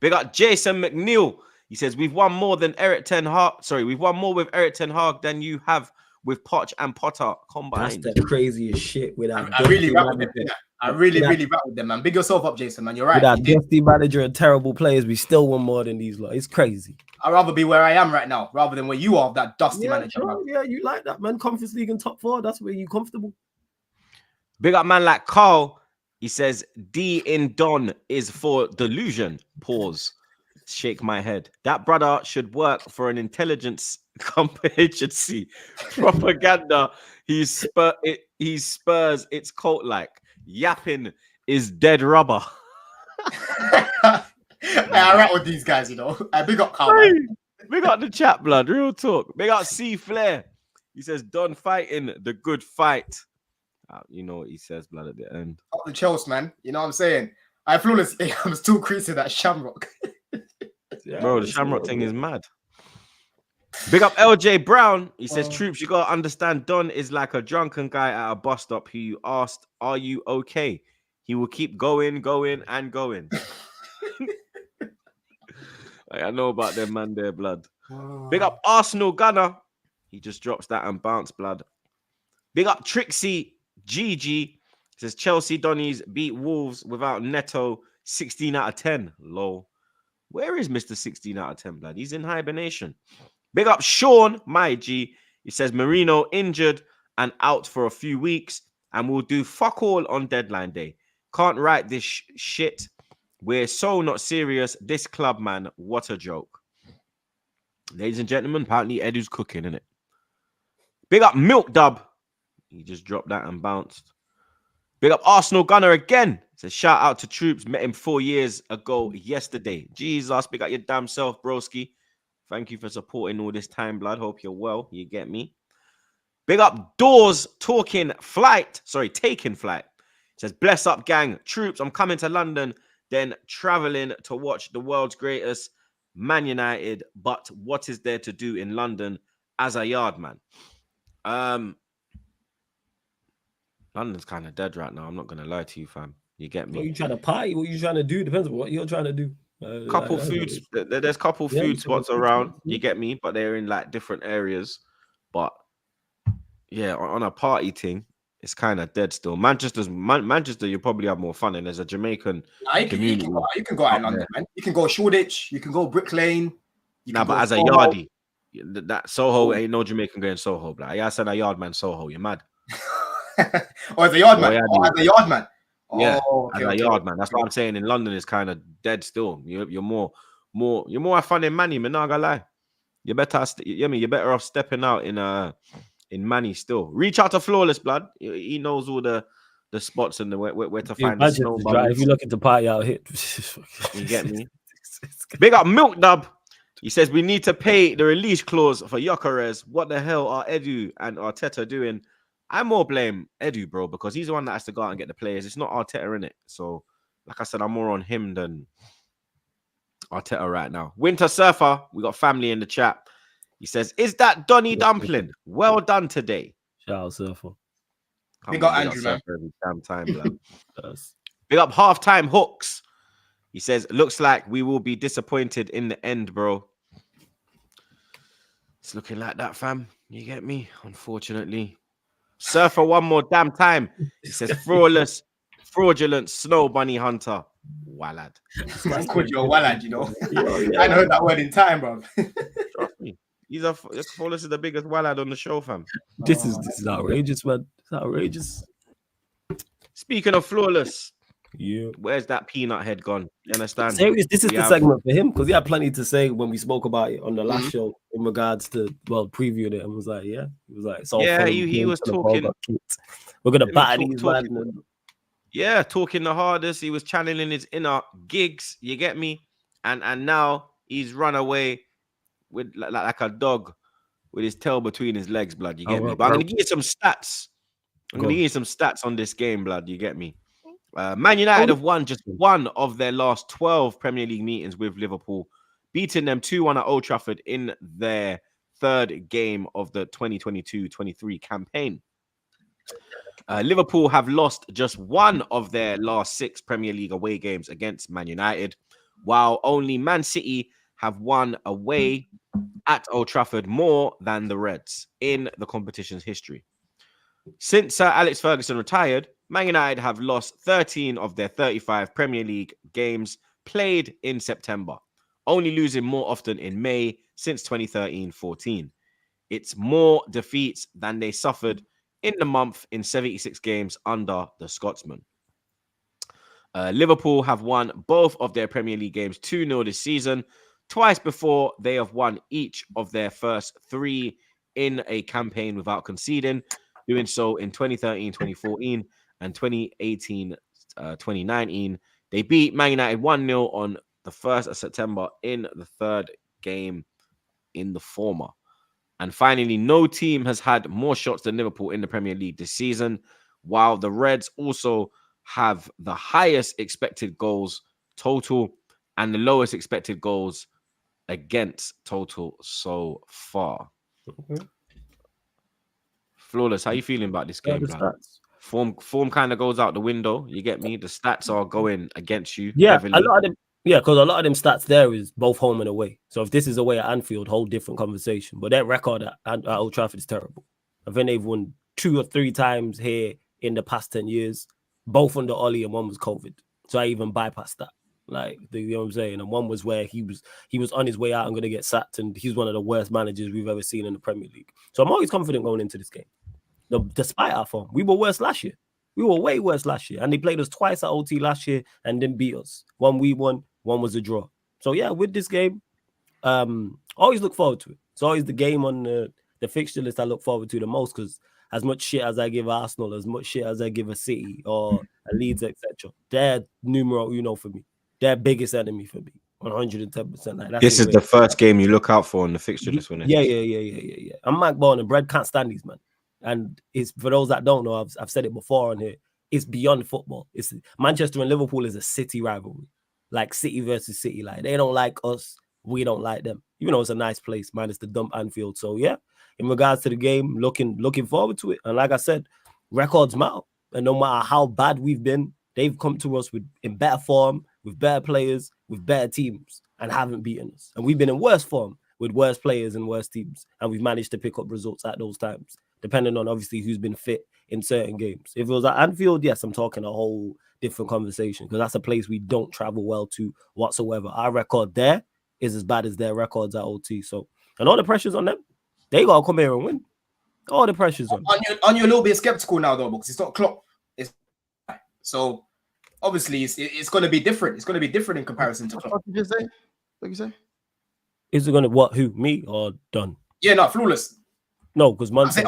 Big up Jason McNeil. He says, we've won more than Eric Ten Hag. Sorry, we've won more with Eric Ten Hag than you have with Poch and Potter combined. That's the craziest shit with that. I really rap with them. I really rap with them, man. Big yourself up, Jason, man. You're right. With that dusty manager and terrible players, we still won more than these lot. It's crazy. I'd rather be where I am right now rather than where you are, that dusty manager. Sure. Yeah, you like that, man. Conference League and top 4. That's where you comfortable. Big up man like Carl. He says, D in Don is for delusion. Pause. Shake my head. That brother should work for an intelligence agency. Propaganda. He spurs its cult like. Yapping is dead rubber. I rap with these guys, you know. Big up Carl. Hey, big up the chat, blood. Real talk. Big up C Flair. He says, Don fighting the good fight. You know what he says, blood, at the end. Up the Chelsea, man. You know what I'm saying? I flawless. I'm still creasing that Shamrock. Bro, the Shamrock thing is mad. Big up LJ Brown. He says, Troops, you gotta understand Don is like a drunken guy at a bus stop who you asked, are you okay? He will keep going and going. I know about them, man, there, blood. Big up Arsenal Gunner. He just drops that and bounce, blood. Big up Trixie GG. Says Chelsea Donnies beat Wolves without Neto. 16 out of 10. Lol. Where is Mr. 16 out of 10, blood? He's in hibernation. Big up Sean, my G. He says Merino injured and out for a few weeks and will do fuck all on deadline day. Can't write this shit. We're so not serious. This club, man, what a joke. Ladies and gentlemen, apparently Edu's cooking, innit? Big up Milk Dub. He just dropped that and bounced. Big up Arsenal Gunner again. Says shout out to Troops. Met him 4 years ago yesterday. Jesus, big up your damn self, broski. Thank you for supporting all this time, blood. Hope you're well. You get me. Big up Doors taking flight. Says, bless up, gang. Troops, I'm coming to London, then traveling to watch the world's greatest Man United. But what is there to do in London as a yard man? London's kind of dead right now. I'm not going to lie to you, fam. You get me? What are you trying to party? What are you trying to do? Depends on what you're trying to do. Couple foods. There's couple food spots around. You get me? But they're in like different areas. But yeah, on a party thing, it's kind of dead still. Manchester, you probably have more fun. And there's a Jamaican community. You can go out in London, man. You can go Shoreditch. You can go Brick Lane. But as a yardie, that Soho ain't no Jamaican going Soho. Like I said, a yard man Soho. You're mad. Or as a yard man. As a yard man. Yeah, as a yard man. That's what I'm saying. In London, it's kind of dead still. You're more fun in Manny. Man, not gonna lie. You're better off stepping out in Manny still. Reach out to Flawless, blood. He knows all the spots and where to find the snow. If you're looking to party out here, you get me. Big up Milk Dub. He says we need to pay the release clause for Gyökeres. What the hell are Edu and Arteta doing? I more blame Edu, bro, because he's the one that has to go out and get the players. It's not Arteta, in it. So, like I said, I'm more on him than Arteta right now. Winter Surfer, we got family in the chat. He says, "Is that Donny Dumpling? Well done today." Shout out Surfer. We got Andrew, man. Every damn time, Big up halftime hooks. He says, looks like we will be disappointed in the end, bro. It's looking like that, fam. You get me? Unfortunately. Surfer one more damn time. He says, fraudulent snow bunny hunter. Wallad. That's called you a wallad, you know. I hadn't heard that word in time, bro. Trust me. Flawless is the biggest wallad on the show, fam. This is outrageous, man. It's outrageous. Speaking of Flawless, yeah, where's that peanut head gone? You understand? Serious, this is the segment for him because he had plenty to say when we spoke about it on the last show in regards to previewing it, and was like, he was like, he was talking. We're gonna batter these man. Yeah, talking the hardest. He was channeling his inner gigs. You get me? And now he's run away with like a dog with his tail between his legs, blood. You get me? But I'm gonna give you some stats. I'm gonna give you some stats on this game, blood. You get me? Man United have won just one of their last 12 Premier League meetings with Liverpool, beating them 2-1 at Old Trafford in their third game of the 2022-23 campaign. Liverpool have lost just one of their last 6 Premier League away games against Man United, while only Man City have won away at Old Trafford more than the Reds in the competition's history. Since Sir Alex Ferguson retired, Man United have lost 13 of their 35 Premier League games played in September, only losing more often in May since 2013-14. It's more defeats than they suffered in the month in 76 games under the Scotsman. Liverpool have won both of their Premier League games 2-0 this season. Twice before, they have won each of their first 3 in a campaign without conceding, doing so in 2013-2014 and 2018-2019. They beat Man United 1-0 on the 1st of September in the third game in the former. And finally, no team has had more shots than Liverpool in the Premier League this season, while the Reds also have the highest expected goals total and the lowest expected goals against total so far. Flawless, how you feeling about this game, man? Form kind of goes out the window. You get me? The stats are going against you. Yeah, heavily. a lot of them. Yeah, because a lot of them stats there is both home and away. So if this is away at Anfield, whole different conversation. But their record at Old Trafford is terrible. I think they've won 2 or 3 times here in the past 10 years, both under Ollie, and one was COVID. So I even bypassed that. Like, you know what I'm saying? And one was where he was on his way out and going to get sacked, and he's one of the worst managers we've ever seen in the Premier League. So I'm always confident going into this game. Despite our form, we were worse last year. We were way worse last year. And they played us twice at OT last year and didn't beat us. One we won, one was a draw. So yeah, with this game, always look forward to it. It's always the game on the fixture list I look forward to the most, because as much shit as I give Arsenal, as much shit as I give a City or a Leeds, etc., they're numero uno for me. They're biggest enemy for me. 110%. Like, this is the first game you look out for in the fixture list. Yeah. I'm Mike Bourne, and Bread can't stand these, man. And it's, for those that don't know, I've said it before on here, it's beyond football. It's Manchester and Liverpool is a City rivalry, like City versus City. Like, they don't like us, we don't like them. Even though it's a nice place, minus the dump Anfield. So yeah, in regards to the game, looking forward to it. And like I said, records matter. And no matter how bad we've been, they've come to us in better form, with better players, with better teams, and haven't beaten us. And we've been in worse form with worse players and worse teams, and we've managed to pick up results at those times, depending on obviously who's been fit in certain games. If it was at Anfield, yes, I'm talking a whole different conversation, because that's a place we don't travel well to whatsoever. Our record there is as bad as their records at OT. So, and all the pressure's on them. They gotta come here and win. All the pressure's on them. Aren't you a little bit skeptical now, though, because it's not Klopp? So obviously it's going to be different. It's going to be different in comparison to Klopp. What did you say? What did you say? Is it going to what? Who? Me or Dunn? Yeah, no, Flawless. No, because I say,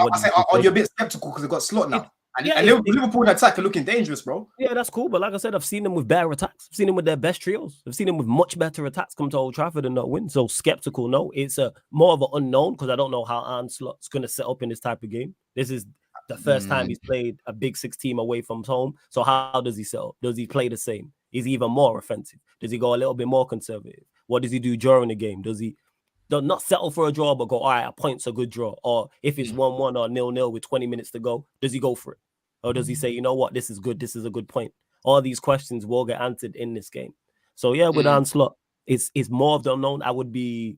are you a bit skeptical because it got slot now? And Liverpool in attack are looking dangerous, bro. Yeah, that's cool. But like I said, I've seen them with better attacks. I've seen them with their best trios. I've seen them with much better attacks come to Old Trafford and not win. So skeptical, no. It's a more of an unknown, because I don't know how Arne Slot's going to set up in this type of game. This is the first time he's played a Big Six team away from home. So how does he set up? Does he play the same? Is he even more offensive? Does he go a little bit more conservative? What does he do during the game? Does he not settle for a draw, but go, all right, a point's a good draw? Or if it's 1-1 or 0-0 with 20 minutes to go, does he go for it? Or does he say, you know what, this is good, this is a good point, All these questions will get answered in this game. So yeah, with Onslaught, it's more of the unknown. I would be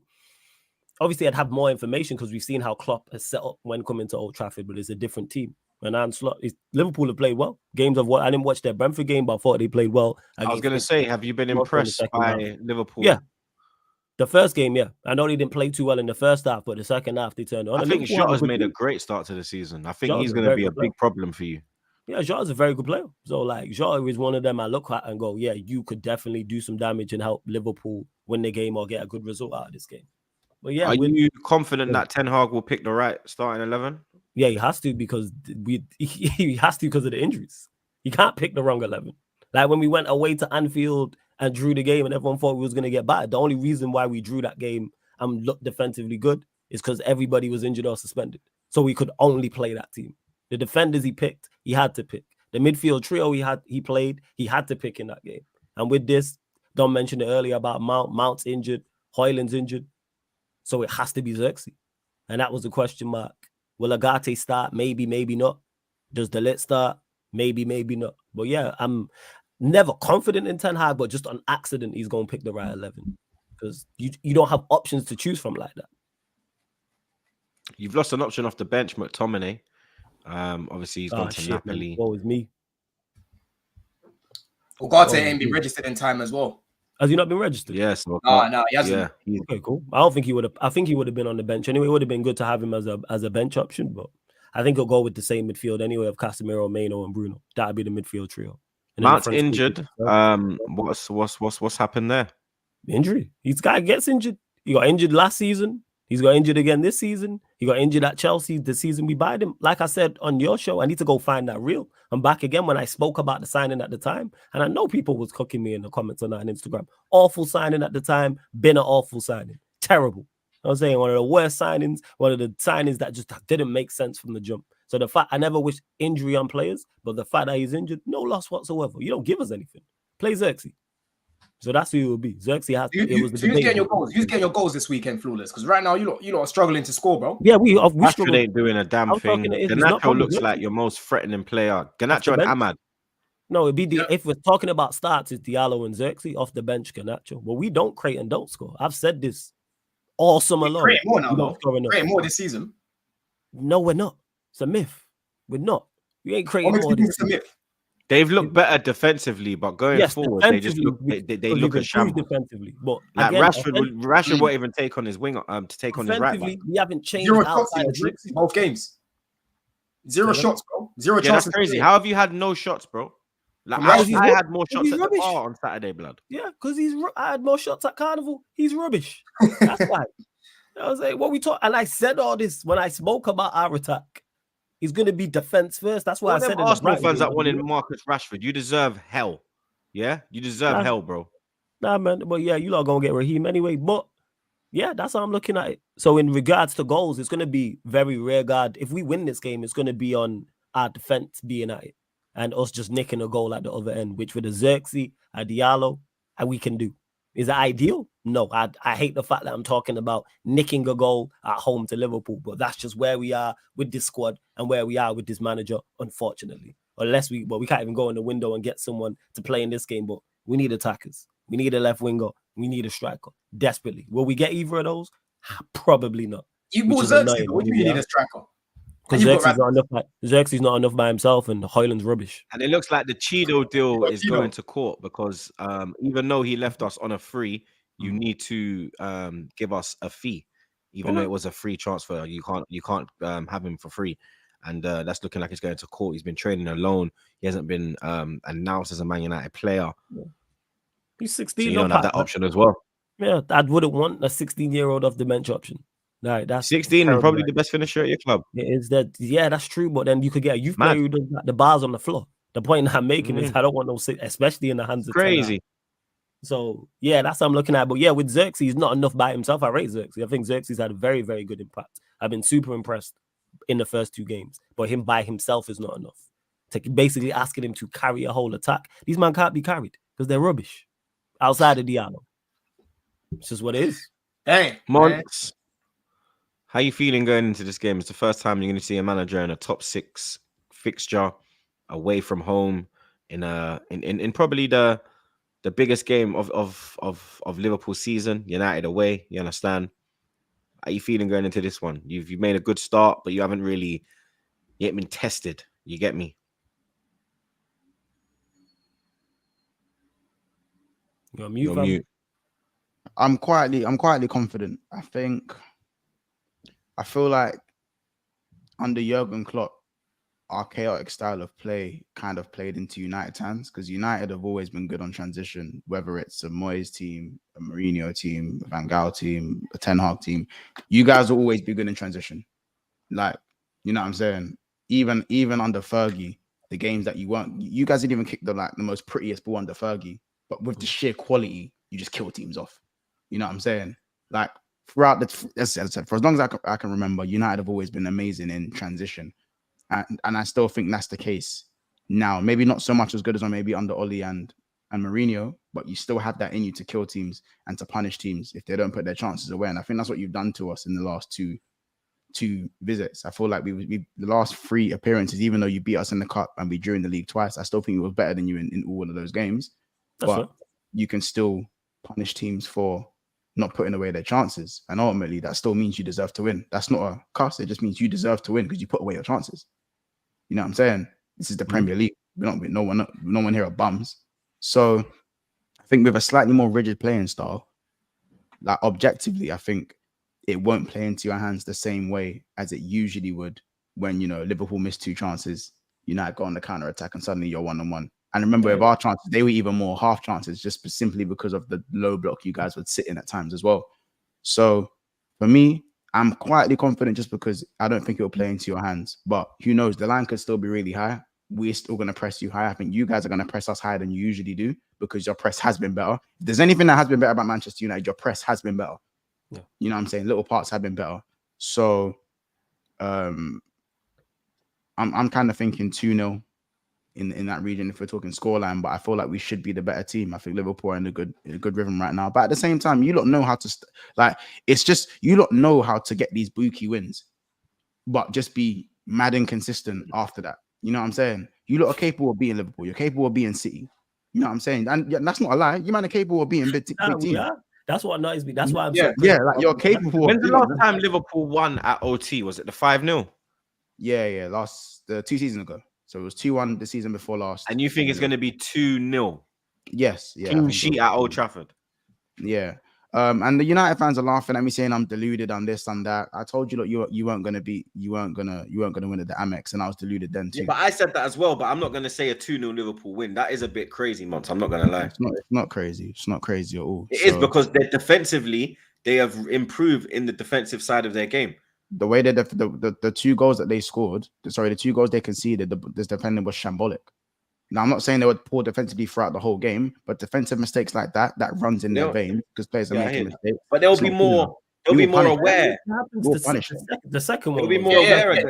obviously I'd have more information because we've seen how Klopp has set up when coming to Old Trafford, but it's a different team. And Onslaught, Liverpool have played well. Games of what I didn't watch their Brentford game, but I thought they played well. I was going to say, have you been impressed by Liverpool? Yeah. The first game, yeah. I know they didn't play too well in the first half, but the second half they turned on. I think Jota's made a great start to the season. I think he's going to be a big problem for you. Yeah, Jota's a very good player. So, like, Jota is one of them I look at and go, yeah, you could definitely do some damage and help Liverpool win the game or get a good result out of this game. But yeah, are you confident that Ten Hag will pick the right starting 11? Yeah, he has to because he has to because of the injuries. He can't pick the wrong 11. Like when we went away to Anfield and drew the game and everyone thought we was going to get battered. The only reason why we drew that game and looked defensively good is because everybody was injured or suspended. So we could only play that team. The defenders he picked, he had to pick. The midfield trio he had to pick in that game. And with this, Don mentioned it earlier about Mount's injured, Højlund's injured. So it has to be Xerxes. And that was the question mark. Will Agate start? Maybe, maybe not. Does De Ligt start? Maybe, maybe not. But yeah, I'm never confident in Ten Hag, but just on accident, he's going to pick the right 11. Because you don't have options to choose from like that. You've lost an option off the bench, McTominay. Obviously, he's gone to Napoli. What was me? Ugarte ain't been registered in time as well. Has he not been registered? Yes. No, he hasn't. Yeah, okay, cool. I don't think he would have. I think he would have been on the bench anyway. It would have been good to have him as a bench option, but I think he'll go with the same midfield anyway of Casemiro, Maino, and Bruno. That'd be the midfield trio. Mount's injured. What's happened there? Injury. This guy gets injured. He got injured last season. He's got injured again this season. He got injured at Chelsea the season we bought him. Like I said on your show, I need to go find that reel. I'm back again when I spoke about the signing at the time. And I know people was cooking me in the comments on that on Instagram. Awful signing at the time. Been an awful signing. Terrible. I was saying one of the worst signings. One of the signings that just didn't make sense from the jump. So the fact I never wish injury on players, but the fact that he's injured, no loss whatsoever. You don't give us anything. Play Xerxes. So that's who it will be. Xerxes has. Who's getting your goals? Who's getting your goals this weekend, Flawless? Because right now you lot are struggling to score, bro. Yeah, we Garnacho ain't doing a damn thing. Garnacho looks like your most threatening player. Garnacho and Ahmad. No, it'd be if we're talking about starts, it's Diallo and Xerxes off the bench. Garnacho. Well, we don't create and don't score. I've said this all summer long. Create more now, though. Create more this season. No, we're not. It's a myth. We're not. We ain't creating more this season. They've looked better defensively, but going forward, they just look they look a shambles defensively. But like again, Rashford won't even take on his wing to take on his right back. We haven't changed 0 shots in both games. 0 shots, bro. 0 chances. That's crazy. How have you had no shots, bro? Like I had more shots at the bar on Saturday, blood. Yeah, because I had more shots at Carnival. He's rubbish. That's why. I was like, what we talk, and I said all this when I spoke about our attack. He's going to be defense first. That's why I said Arsenal fans that wanted Marcus Rashford. You deserve hell. Yeah? You deserve hell, bro. Nah, man. But yeah, you lot going to get Raheem anyway. But yeah, that's how I'm looking at it. So in regards to goals, it's going to be very rare guard. If we win this game, it's going to be on our defense being at it and us just nicking a goal at the other end, which with a Xerxes, a Diallo, and we can do. Is it ideal? No, I hate the fact that I'm talking about nicking a goal at home to Liverpool, but that's just where we are with this squad and where we are with this manager, unfortunately. Unless we can't even go in the window and get someone to play in this game, but we need attackers. We need a left winger. We need a striker desperately. Will we get either of those? Probably not. You bought Xerxes, what do you need a striker? Because Xerxes not enough by himself and Højlund's rubbish. And it looks like the Cheeto deal is going to court because even though he left us on a free, you need to give us a fee. Even though it was a free transfer, you can't have him for free. And that's looking like it's going to court. He's been training alone. He hasn't been announced as a Man United player. Yeah. He's 16. So you don't have that option as well. Yeah, I wouldn't want a 16-year-old off the bench option. No, that's 16 and probably the best finisher at your club. It is that, yeah, that's true. But then you could get a youth player who does the bars on the floor. The point I'm making is I don't want no, especially in the hands of crazy. So yeah, that's what I'm looking at. But yeah, with Xerxes, not enough by himself. I rate Xerxes. I think Xerxes had a very, very good impact. I've been super impressed in the first 2 games. But him by himself is not enough. Basically asking him to carry a whole attack. These men can't be carried because they're rubbish. Outside of Diallo. It's just what it is. Dang. Monks. How you feeling going into this game? It's the first time you're going to see a manager in a top 6 fixture away from home. in probably the biggest game of Liverpool's season, United away. You understand? How are you feeling going into this one? You've made a good start, but you haven't really yet been tested. You get me? You're on mute. I'm quietly confident. I feel like under Jurgen Klopp, our chaotic style of play kind of played into United's hands, because United have always been good on transition, whether it's a Moyes team, a MERINO team, a Van Gaal team, a Ten Hag team. You guys will always be good in transition. Like, you know what I'm saying? Even under Fergie, the games that you guys didn't even kick the most prettiest ball under Fergie, but with the sheer quality, you just kill teams off. You know what I'm saying? Like, throughout as I said, for as long as I can remember, United have always been amazing in transition. And I still think that's the case now. Maybe not so much as good as maybe under Oli and MERINO, but you still have that in you to kill teams and to punish teams if they don't put their chances away. And I think that's what you've done to us in the last two visits. I feel like we the last 3 appearances, even though you beat us in the cup and we drew in the league twice, I still think we were better than you in all of those games. That's but right. You can still punish teams for not putting away their chances. And ultimately, that still means you deserve to win. That's not a cuss. It just means you deserve to win because you put away your chances. You know what I'm saying? This is the Premier League. We're not no one here are bums. So I think with a slightly more rigid playing style, like objectively, I think it won't play into your hands the same way as it usually would when, Liverpool missed 2 chances, United go on the counter attack and suddenly you're 1-on-1. And remember, with our chances, they were even more half chances, just simply because of the low block you guys would sit in at times as well. So for me, I'm quietly confident just because I don't think it'll play into your hands. But who knows? The line could still be really high. We're still going to press you high. I think you guys are going to press us higher than you usually do because your press has been better. If there's anything that has been better about Manchester United, your press has been better. Yeah. You know what I'm saying? Little parts have been better. So I'm kind of thinking 2-0 in that region if we're talking scoreline, but I feel like we should be the better team. I think Liverpool are in a good rhythm right now. But at the same time, you lot know how to it's just you lot know how to get these bookie wins, but just be mad and consistent after that. You know what I'm saying? You lot are capable of beating Liverpool. You're capable of beating City. You know what I'm saying? And that's not a lie. You man are capable of beating big teams. Yeah. That's what annoys me. That's why I'm so like you're capable. When's the last time Liverpool won at OT? Was it the 5-0? Yeah. The 2 seasons ago. So it was 2-1 the season before last. And you think it's going to be 2-0? Yes. Yeah. Clean sheet at Old Trafford. Yeah. And the United fans are laughing at me saying I'm deluded on this and that. I told you, look, you weren't gonna win at the Amex, and I was deluded then too. Yeah, but I said that as well. But I'm not gonna say a 2-0 Liverpool win. That is a bit crazy, Monts. I'm not gonna lie. It's not crazy. It's not crazy at all. It is because they're defensively, they have improved in the defensive side of their game. The way that the 2 goals that they scored, the 2 goals they conceded, this defending was shambolic. Now, I'm not saying they were poor defensively throughout the whole game, but defensive mistakes like that runs in their veins because players are making mistakes. But they'll be more aware. The second one will be more aware.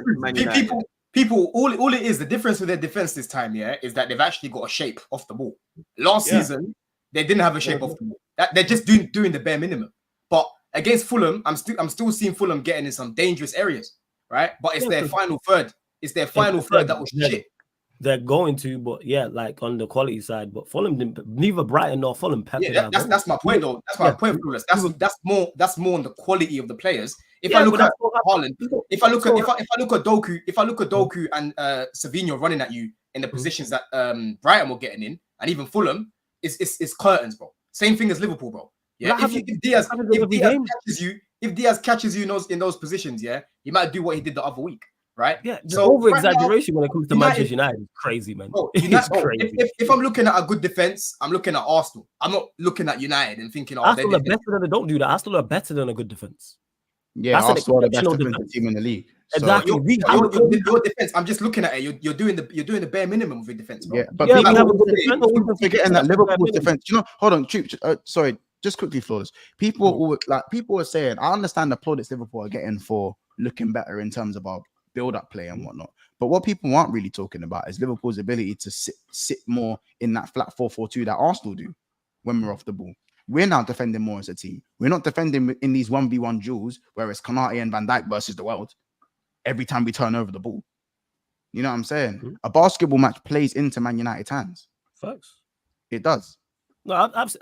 People, all it is, the difference with their defense this time, is that they've actually got a shape off the ball. Last season, they didn't have a shape off the ball. They're just doing the bare minimum. But against Fulham, I'm still seeing Fulham getting in some dangerous areas, right? But it's their final third. It's their final third that was shit. They're going to, but like on the quality side, but Fulham didn't. Neither Brighton nor Fulham. That's my point, though. That's my point, Flawless. That's more on the quality of the players. If I look at Haaland, if I look at Doku and Savinho running at you in the positions that Brighton were getting in, and even Fulham, it's curtains, bro. Same thing as Liverpool, bro. Yeah, if Diaz catches you in those positions, he might do what he did the other week. Right? Yeah, so over exaggeration when it comes to Manchester United is crazy, man. It's crazy. If I'm looking at a good defense, I'm looking at Arsenal. I'm not looking at United and thinking, Arsenal are better than don't do that. Arsenal are better than a good defense. Yeah, Arsenal are the best defensive team in the league. Exactly. Your defense, I'm just looking at it. You're doing the bare minimum of your defense, bro. Yeah, but people forgetting that Liverpool's defense. Hold on, sorry, just quickly, Flawless. People are saying, I understand the plaudits Liverpool are getting for looking better in terms of our build-up play and whatnot. But what people aren't really talking about is Liverpool's ability to sit more in that flat 4-4-2 that Arsenal do when we're off the ball. We're now defending more as a team. We're not defending in these 1v1 duels where it's Konate and Van Dijk versus the world every time we turn over the ball. You know what I'm saying? A basketball match plays into Man United's hands. Facts. It does. No, I've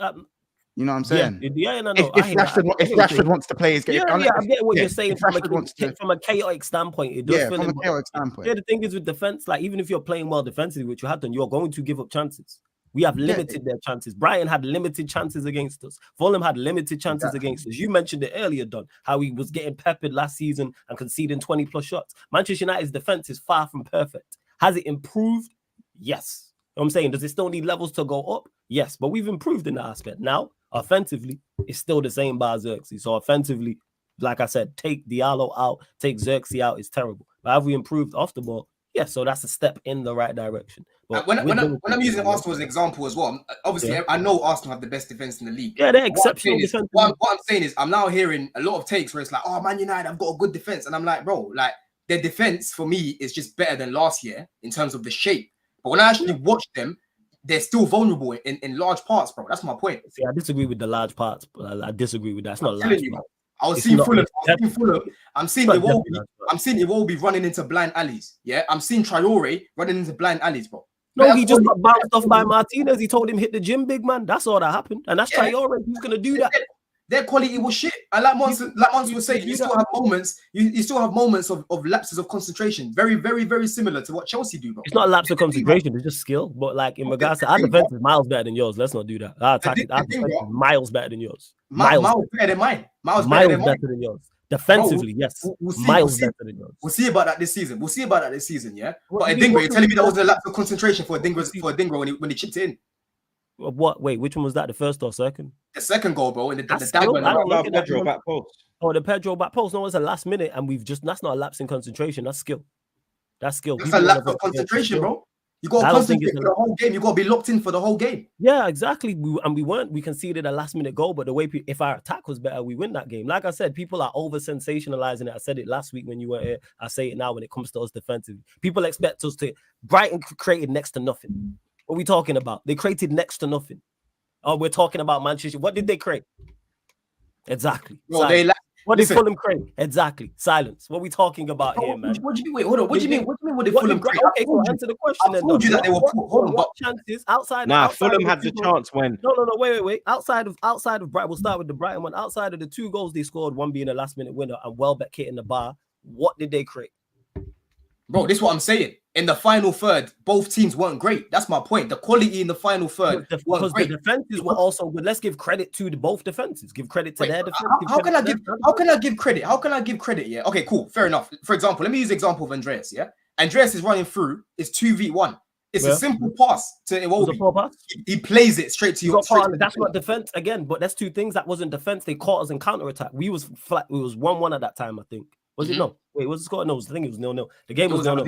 you know what I'm saying? Yeah, no. If Rashford wants to play his game, I get what you're saying from a chaotic standpoint. It does from a chaotic standpoint. Yeah, the thing is with defense, like even if you're playing well defensively, which you have done, you're going to give up chances. We have limited their chances. Brighton had limited chances against us. Fulham had limited chances against us. You mentioned it earlier, Don, how he was getting peppered last season and conceding 20 plus shots. Manchester United's defense is far from perfect. Has it improved? Yes. You know what I'm saying, does it still need levels to go up? Yes, but we've improved in that aspect. Now, offensively, it's still the same bar Xerxes. So offensively, like I said, take Diallo out, take Xerxes out, it's terrible. But have we improved off the ball? Yes, so that's a step in the right direction. But when I'm using Arsenal as an example as well, obviously I know Arsenal have the best defense in the league. Yeah, they're exceptional defense. What I'm saying is I'm now hearing a lot of takes where it's like, oh, Man United, I've got a good defense. And I'm like, bro, like their defense for me is just better than last year in terms of the shape. But when I actually watch them, they're still vulnerable in large parts, bro. That's my point. See, I disagree with the large parts, but I disagree with that. It's not large part. I was seeing Fulham. I'm seeing Iwobi running into blind alleys. Yeah, I'm seeing Traore running into blind alleys, bro. No, he just got bounced off by Martinez. He told him hit the gym, big man. That's all that happened, and that's Traore. Who's gonna do that? Their quality was shit. And like Mons was saying, you still have moments. You still have moments of lapses of concentration. Very, very, very similar to what Chelsea do, bro. It's not a lapse of concentration. It's just skill. But like in regards to our defense is miles better than yours. Let's not do that. Our defense is miles better than yours. Miles better than mine. Miles better than yours. Defensively, yes. Miles better than yours. We'll see about that this season. Yeah. But Adingra, you're telling me that wasn't a lapse of concentration for Adingra when he chipped it in. What? Wait, which one was that? The first or second? The second goal, bro. In the Pedro back post. Oh, the Pedro back post. No, it's a last minute, and that's not a lapse in concentration. That's skill. That's skill. That's a lapse of concentration, bro. You got to concentrate for the whole game. You got to be locked in for the whole game. Yeah, exactly. We conceded a last minute goal, but the way if our attack was better, we win that game. Like I said, people are over sensationalizing it. I said it last week when you were here. I say it now when it comes to us defensively. People expect us to. Brighton created next to nothing. What are we talking about? They created next to nothing. Oh, we're talking about Manchester. What did they create? Exactly. Bro, what did Fulham create? Exactly. Silence. What are we talking about here, man? What do you mean? Wait, hold on. What do you mean? What did Fulham create? Okay, so answer the question then. I told you that they were what chances outside? Fulham had the chance when. No. Wait. Outside of Brighton, we'll start with the Brighton one. Outside of the 2 goals they scored, one being a last minute winner and Welbeck hitting the bar, what did they create? Bro, this is what I'm saying. In the final third, both teams weren't great. That's my point. The quality in the final third because the defenses were also good. Let's give credit to both defenses. Give credit to their defense. How can I give credit? Yeah. Okay, cool. Fair enough. For example, let me use the example of Andreas. Yeah. Andreas is running through. It's 2v1. It's a simple pass to Iwobi. He plays it straight to your. That's not defense again. But that's 2 things. That wasn't defense. They caught us in counter attack. We was flat. It was 1-1 at that time, I think. Was it no? Wait, was the score? No, I think it was 0-0. The game was 0-0.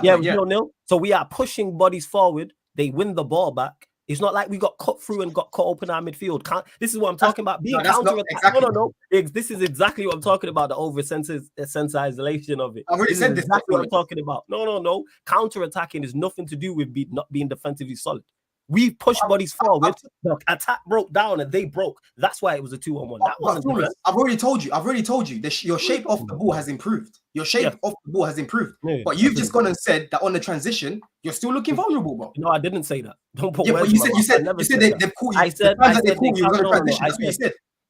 Yeah, it was 0-0. So we are pushing bodies forward. They win the ball back. It's not like we got cut through and got cut open our midfield. This is what I'm talking about. Being counter attack. No. This is exactly what I'm talking about. The over sensitization of it. I've already said this. Exactly what I'm talking about. No. Counter attacking is nothing to do with not being defensively solid. We pushed bodies forward. The attack broke down and they broke. That's why it was a 2-on-1. That wasn't. I've already told you. Your shape off the ball has improved. But you've just gone and said that on the transition, you're still looking vulnerable, bro. No, I didn't say that. Don't put words in my mouth. You said they've caught you.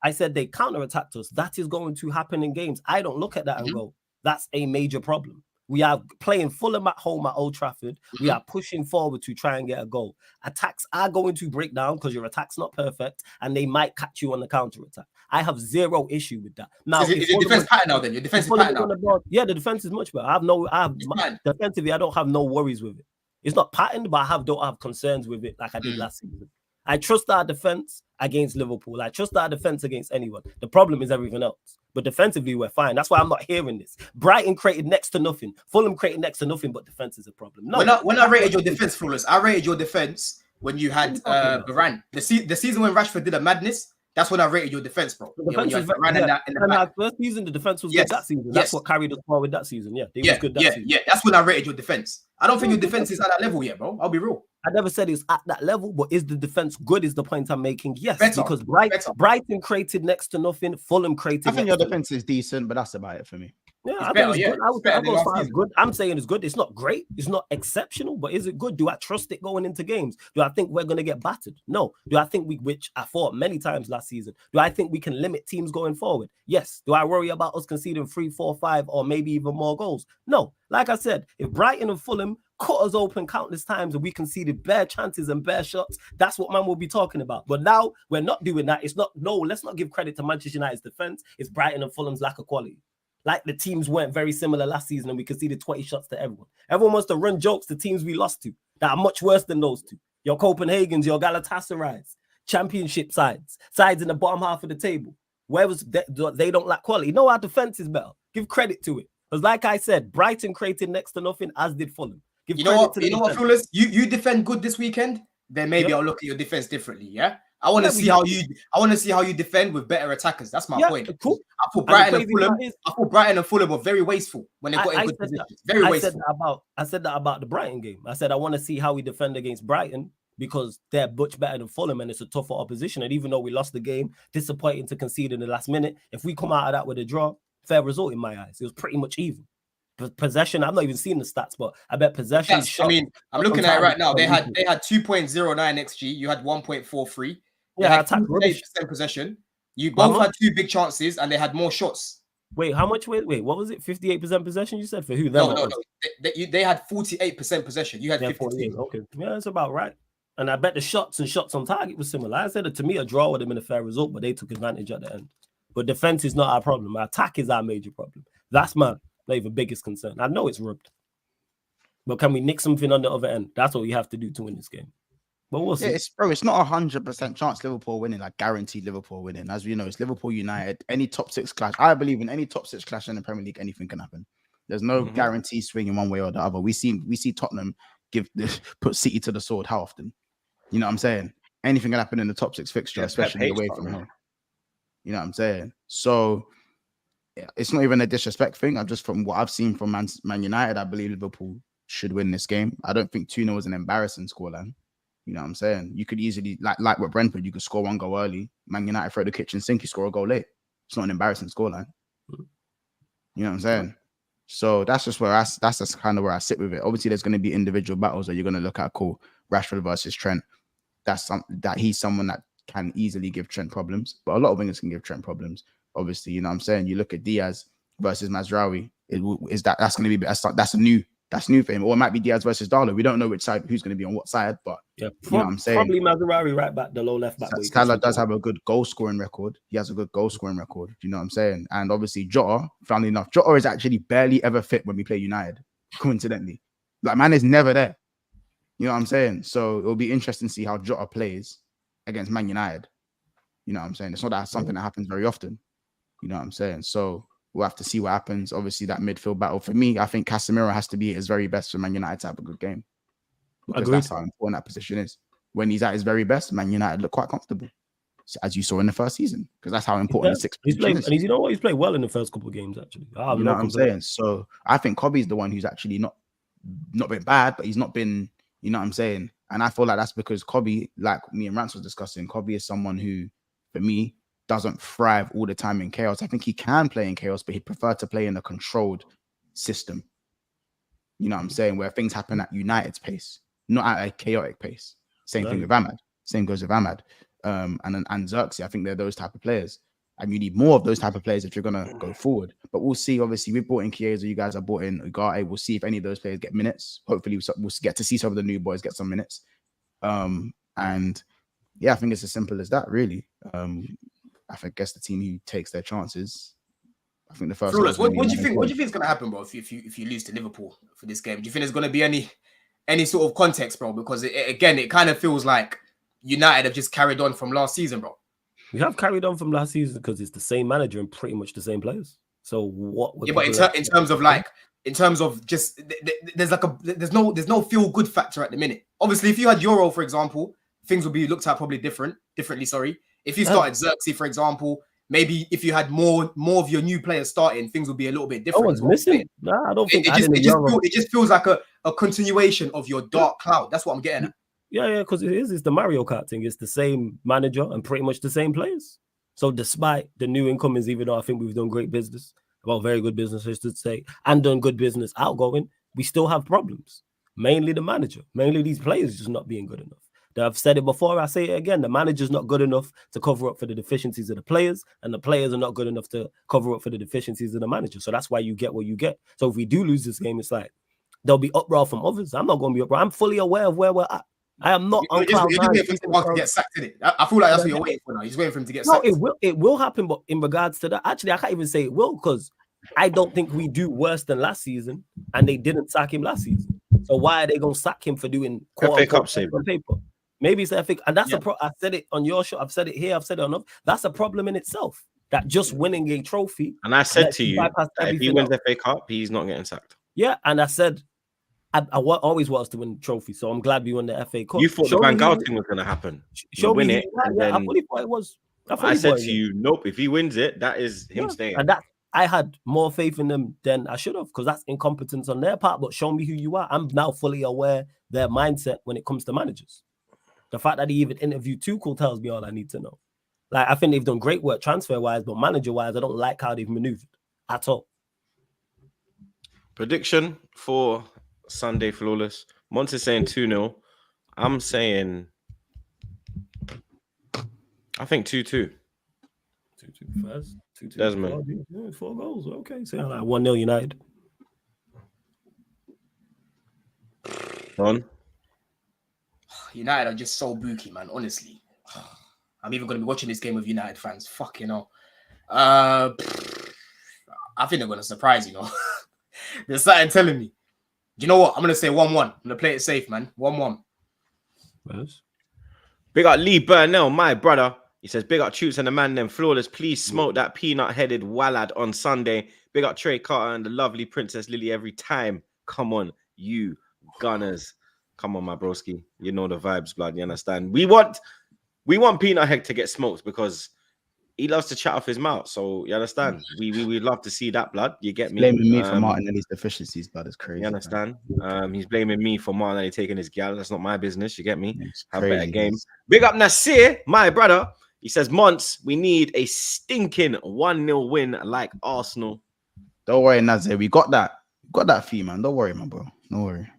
I said they counter-attacked us. That is going to happen in games. I don't look at that and go, that's a major problem. We are playing Fulham at home at Old Trafford. We are pushing forward to try and get a goal. Attacks are going to break down because your attack's not perfect and they might catch you on the counter-attack. I have zero issue with that. Now, is your defense pattern now then? Your defense pattern now? Yeah, the defense is much better. Defensively, I don't have no worries with it. It's not patterned, but I don't have concerns with it like I did last season. I trust our defense against Liverpool. I trust our defense against anyone. The problem is everything else. But defensively, we're fine. That's why I'm not hearing this. Brighton created next to nothing. Fulham created next to nothing, but defense is a problem. No. When I rated your defense, Flawless, I rated your defense when you had Varane. The season when Rashford did a madness, that's when I rated your defense, bro. The defense was first season, the defense was good that season. That's what carried us forward that season. Yeah, was good that season. Yeah, that's when I rated your defense. I don't think your defense is at that level yet, bro. I'll be real. I never said it's at that level, but is the defense good? Is the point I'm making? Yes, because Brighton created next to nothing. Fulham created. I think your defense is decent, but that's about it for me. Yeah, It's I better, think it's yeah. good. I It's would better I than go as last far as season. good. I'm saying it's good. It's not great. It's not exceptional, but is it good? Do I trust it going into games? Do I think we're going to get battered? No. Do I think which I thought many times last season, do I think we can limit teams going forward? Yes. Do I worry about us conceding 3, 4, 5, or maybe even more goals? No. Like I said, if Brighton and Fulham cut us open countless times and we conceded bare chances and bare shots, that's what man will be talking about. But now we're not doing that. It's not, no, let's not give credit to Manchester United's defense. It's Brighton and Fulham's lack of quality. Like the teams weren't very similar last season and we conceded 20 shots to everyone. Everyone wants to run jokes to teams we lost to that are much worse than those two. Your Copenhagen's, your Galatasaray's, championship sides in the bottom half of the table. Where was they don't lack quality. No, our defense is better. Give credit to it. Because like I said, Brighton created next to nothing, as did Fulham. You know what, Fulhers? You defend good this weekend, then maybe I'll look at your defense differently. Yeah. I want to see how you defend with better attackers. That's my point. Cool. I thought Brighton and Fulham were very wasteful when they got in good positions. Very wasteful. I said that about the Brighton game. I said I want to see how we defend against Brighton because they're much better than Fulham and it's a tougher opposition. And even though we lost the game, disappointing to concede in the last minute, if we come out of that with a draw, fair result in my eyes. It was pretty much even. Possession, I've not even seen the stats, but I bet possession. I mean, I'm looking at it right now. They had 2.09 XG. You had 1.43. Yeah, attack 8% possession. You both had 2 big chances, and they had more shots. Wait, how much? Wait, what was it? 58% possession? You said for who? No. They had 48% possession. You had 52. Okay, yeah, that's about right. And I bet the shots on target was similar. I said that to me, a draw would have been a fair result, but they took advantage at the end. But defense is not our problem. Our attack is our major problem. That's my even biggest concern. I know it's rubbed, but can we nick something on the other end? That's what we have to do to win this game. But we'll see. It's not 100% chance Liverpool winning, like guaranteed Liverpool winning. As we know, it's Liverpool United. Any top 6 clash, I believe in any top 6 clash in the Premier League, anything can happen. There's no guarantee swinging one way or the other. We see Tottenham put City to the sword. How often? You know what I'm saying? Anything can happen in the top 6 fixture, especially away from home. You know what I'm saying? So yeah, it's not even a disrespect thing. I'm just, from what I've seen from Man United, I believe Liverpool should win this game. I don't think 2-0 is an embarrassing scoreline. You know what I'm saying? You could easily, like with Brentford, you could score 1 goal early. Man United throw the kitchen sink, you score a goal late. It's not an embarrassing scoreline. You know what I'm saying? So that's just that's just kind of where I sit with it. Obviously, there's going to be individual battles that you're going to look at. Cool, Rashford versus Trent. That he's someone that can easily give Trent problems, but a lot of wingers can give Trent problems. Obviously, you know what I'm saying? You look at Diaz versus Mazraoui. That's new for him. Or it might be Diaz versus Darlow. We don't know which side, who's going to be on what side, but yeah, you know what I'm saying? Probably Mazraoui right back, the low left back. Salah does have a good goal scoring record. He has a good goal scoring record. Do you know what I'm saying? And obviously Jota, funnily enough, Jota is actually barely ever fit when we play United, coincidentally. Like, man is never there. You know what I'm saying? So it'll be interesting to see how Jota plays against Man United. You know what I'm saying? It's not something that happens very often. You know what I'm saying? So we'll have to see what happens. Obviously, that midfield battle. For me, I think Casemiro has to be at his very best for Man United to have a good game. Because that's how important that position is. When he's at his very best, Man United look quite comfortable, as you saw in the first season. Because that's how important the 6th position is. And you know what? He's played well in the first couple of games, actually. You know what I'm saying? So I think Kobe's the one who's actually not been bad, but he's not been, you know what I'm saying? And I feel like that's because Kobe, like me and Rance was discussing, Kobe is someone who, for me, doesn't thrive all the time in chaos. I think he can play in chaos, but he'd prefer to play in a controlled system. You know what I'm saying? Where things happen at United's pace, not at a chaotic pace. Same thing with Ahmad. Same goes with Ahmad. And Xerxes, I think they're those type of players. And you need more of those type of players if you're going to go forward. But we'll see. Obviously, we've brought in Chiesa. You guys have brought in Ugarte. We'll see if any of those players get minutes. Hopefully, we'll get to see some of the new boys get some minutes. And yeah, I think it's as simple as that, really. I guess the team who takes their chances. I think the first. What do you think? What do you think is going to happen, bro? If you lose to Liverpool for this game, do you think there's going to be any sort of context, bro? Because it kind of feels like United have just carried on from last season, bro. We have carried on from last season because it's the same manager and pretty much the same players. So what? Yeah, but in terms of just there's no feel good factor at the minute. Obviously, if you had Euro, for example, things would be looked at probably differently. Sorry. If you started Xerxes, for example, maybe if you had more of your new players starting, things would be a little bit different. No one's missing. Nah, I don't think it just feels like a continuation of your dark cloud. That's what I'm getting at. Yeah, because it's the Mario Kart thing. It's the same manager and pretty much the same players. So despite the new incomings, even though I think we've done great business, about very good business, I should say, and done good business outgoing, we still have problems. Mainly the manager, mainly these players just not being good enough. I've said it before, I say it again. The manager's not good enough to cover up for the deficiencies of the players, and the players are not good enough to cover up for the deficiencies of the manager. So that's why you get what you get. So if we do lose this game, it's like there'll be uproar from others. I'm not going to be uproar. I'm fully aware of where we're at. I am not on cloud nine. You're just waiting for to get sacked, isn't it? I feel like that's what you're waiting for now. You're just waiting for him to get sacked. No, it will happen, but in regards to that, actually, I can't even say it will because I don't think we do worse than last season, and they didn't sack him last season. So why are they going to sack him for doing FA Cup save on paper? Maybe it's FA, and that's I said it on your show. I've said it here. I've said it on others. That's a problem in itself. That just winning a trophy. And I said to you, that if he wins FA Cup, he's not getting sacked. Yeah, and I said I always want us to win the trophy, so I'm glad we won the FA Cup. You thought the Van Gaal thing was going to happen. Show win me it. I fully thought it was. I said to you, nope. If he wins it, that is him staying. And that I had more faith in them than I should have, because that's incompetence on their part. But show me who you are. I'm now fully aware their mindset when it comes to managers. The fact that he even interviewed Tuchel tells me all I need to know. Like, I think they've done great work transfer-wise, but manager-wise, I don't like how they've maneuvered at all. Prediction for Sunday flawless. Mont is saying 2-0. I'm saying, I think 2-2. 2-2 first. 2-2. Desmond. 4 goals. Okay. So like 1-0 United. On. United are just so booky, man. Honestly, I'm even going to be watching this game with United fans. Fucking hell. I think they're going to surprise, you know. There's something telling me. You know what? I'm going to say 1-1. I'm going to play it safe, man. 1-1. Yes. Big up Lee Burnell, my brother. He says, big up Troops and the man them flawless. Please smoke that peanut-headed wallad on Sunday. Big up Trey Carter and the lovely Princess Lily every time. Come on, you Gunners. Come on, my broski. You know the vibes, blood. You understand? We want Peanut Head to get smoked because he loves to chat off his mouth. So you understand? We love to see that, blood. You get me? Blaming me for Martinelli's deficiencies, blood, is crazy. You understand? He's blaming me for Martinelli taking his gal. That's not my business. You get me? It's Have crazy, better game. Big up Nasir, my brother. He says, Monts, we need a stinking 1-0 win like Arsenal. Don't worry, Nasir. We got that. Got that fee, man. Don't worry, my bro. Don't worry.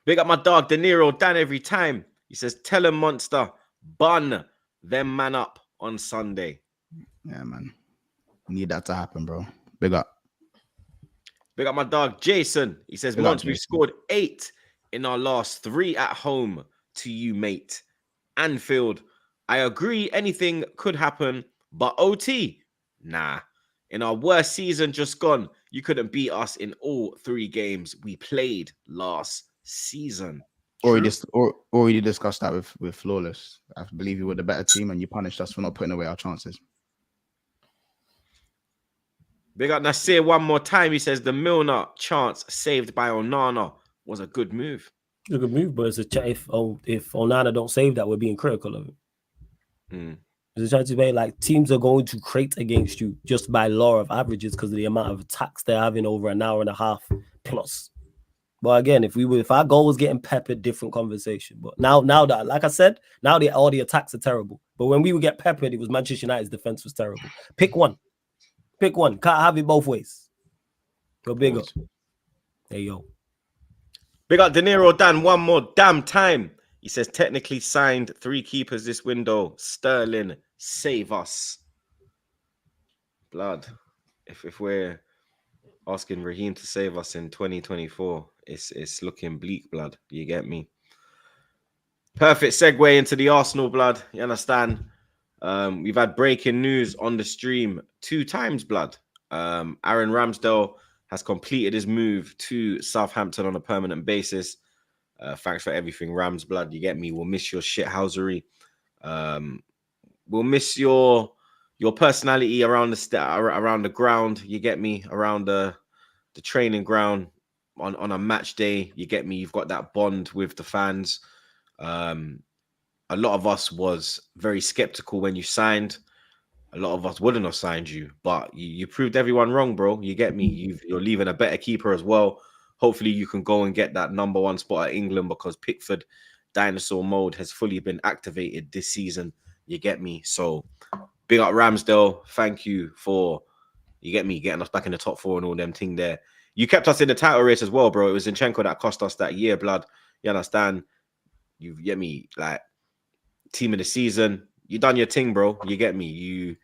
Big up my dog, De Niro, Dan every time. He says, tell him, Monster, bun them man up on Sunday. Yeah, man. Need that to happen, bro. Big up. Big up my dog, Jason. He says, Monts, we've scored 8 in our last 3 at home to you, mate. Anfield, I agree anything could happen, but OT, nah. In our worst season just gone, you couldn't beat us in all 3 games we played last season. Already discussed that with Flawless. I believe you were the better team and you punished us for not putting away our chances. Big up Nasir one more time. He says the Milner chance saved by Onana was a good move. It's a good move, but it's a if Onana don't save that, we're being critical of it. There's a chance to like teams are going to crate against you just by law of averages because of the amount of attacks they're having over an hour and a half plus. But again, if our goal was getting peppered, different conversation. But now that, like I said, now all the attacks are terrible. But when we would get peppered, it was Manchester United's defense was terrible. Pick one. Can't have it both ways. Go big up. Hey yo. Big up De Niro Dan one more damn time. He says technically signed 3 keepers this window. Sterling, save us. Blood. If we're asking Raheem to save us in 2024, it's looking bleak, blood. You get me? Perfect segue into the Arsenal, blood. You understand? We've had breaking news on the stream 2 times, blood. Aaron Ramsdale has completed his move to Southampton on a permanent basis. Thanks for everything, Rams, blood. You get me? We'll miss your shithousery. We'll miss your personality around the ground. You get me? Around the training ground on a match day. You get me? You've got that bond with the fans. A lot of us was very skeptical when you signed. A lot of us wouldn't have signed you, but you proved everyone wrong, bro. You get me? You're leaving a better keeper as well. Hopefully you can go and get that #1 spot at England because Pickford dinosaur mode has fully been activated this season. You get me? So big up Ramsdale. Thank you for You get me? Getting us back in the top 4 and all them thing there. You kept us in the title race as well, bro. It was Zinchenko that cost us that year, blood. You understand? You get me? Like, team of the season. You done your thing, bro. You get me? You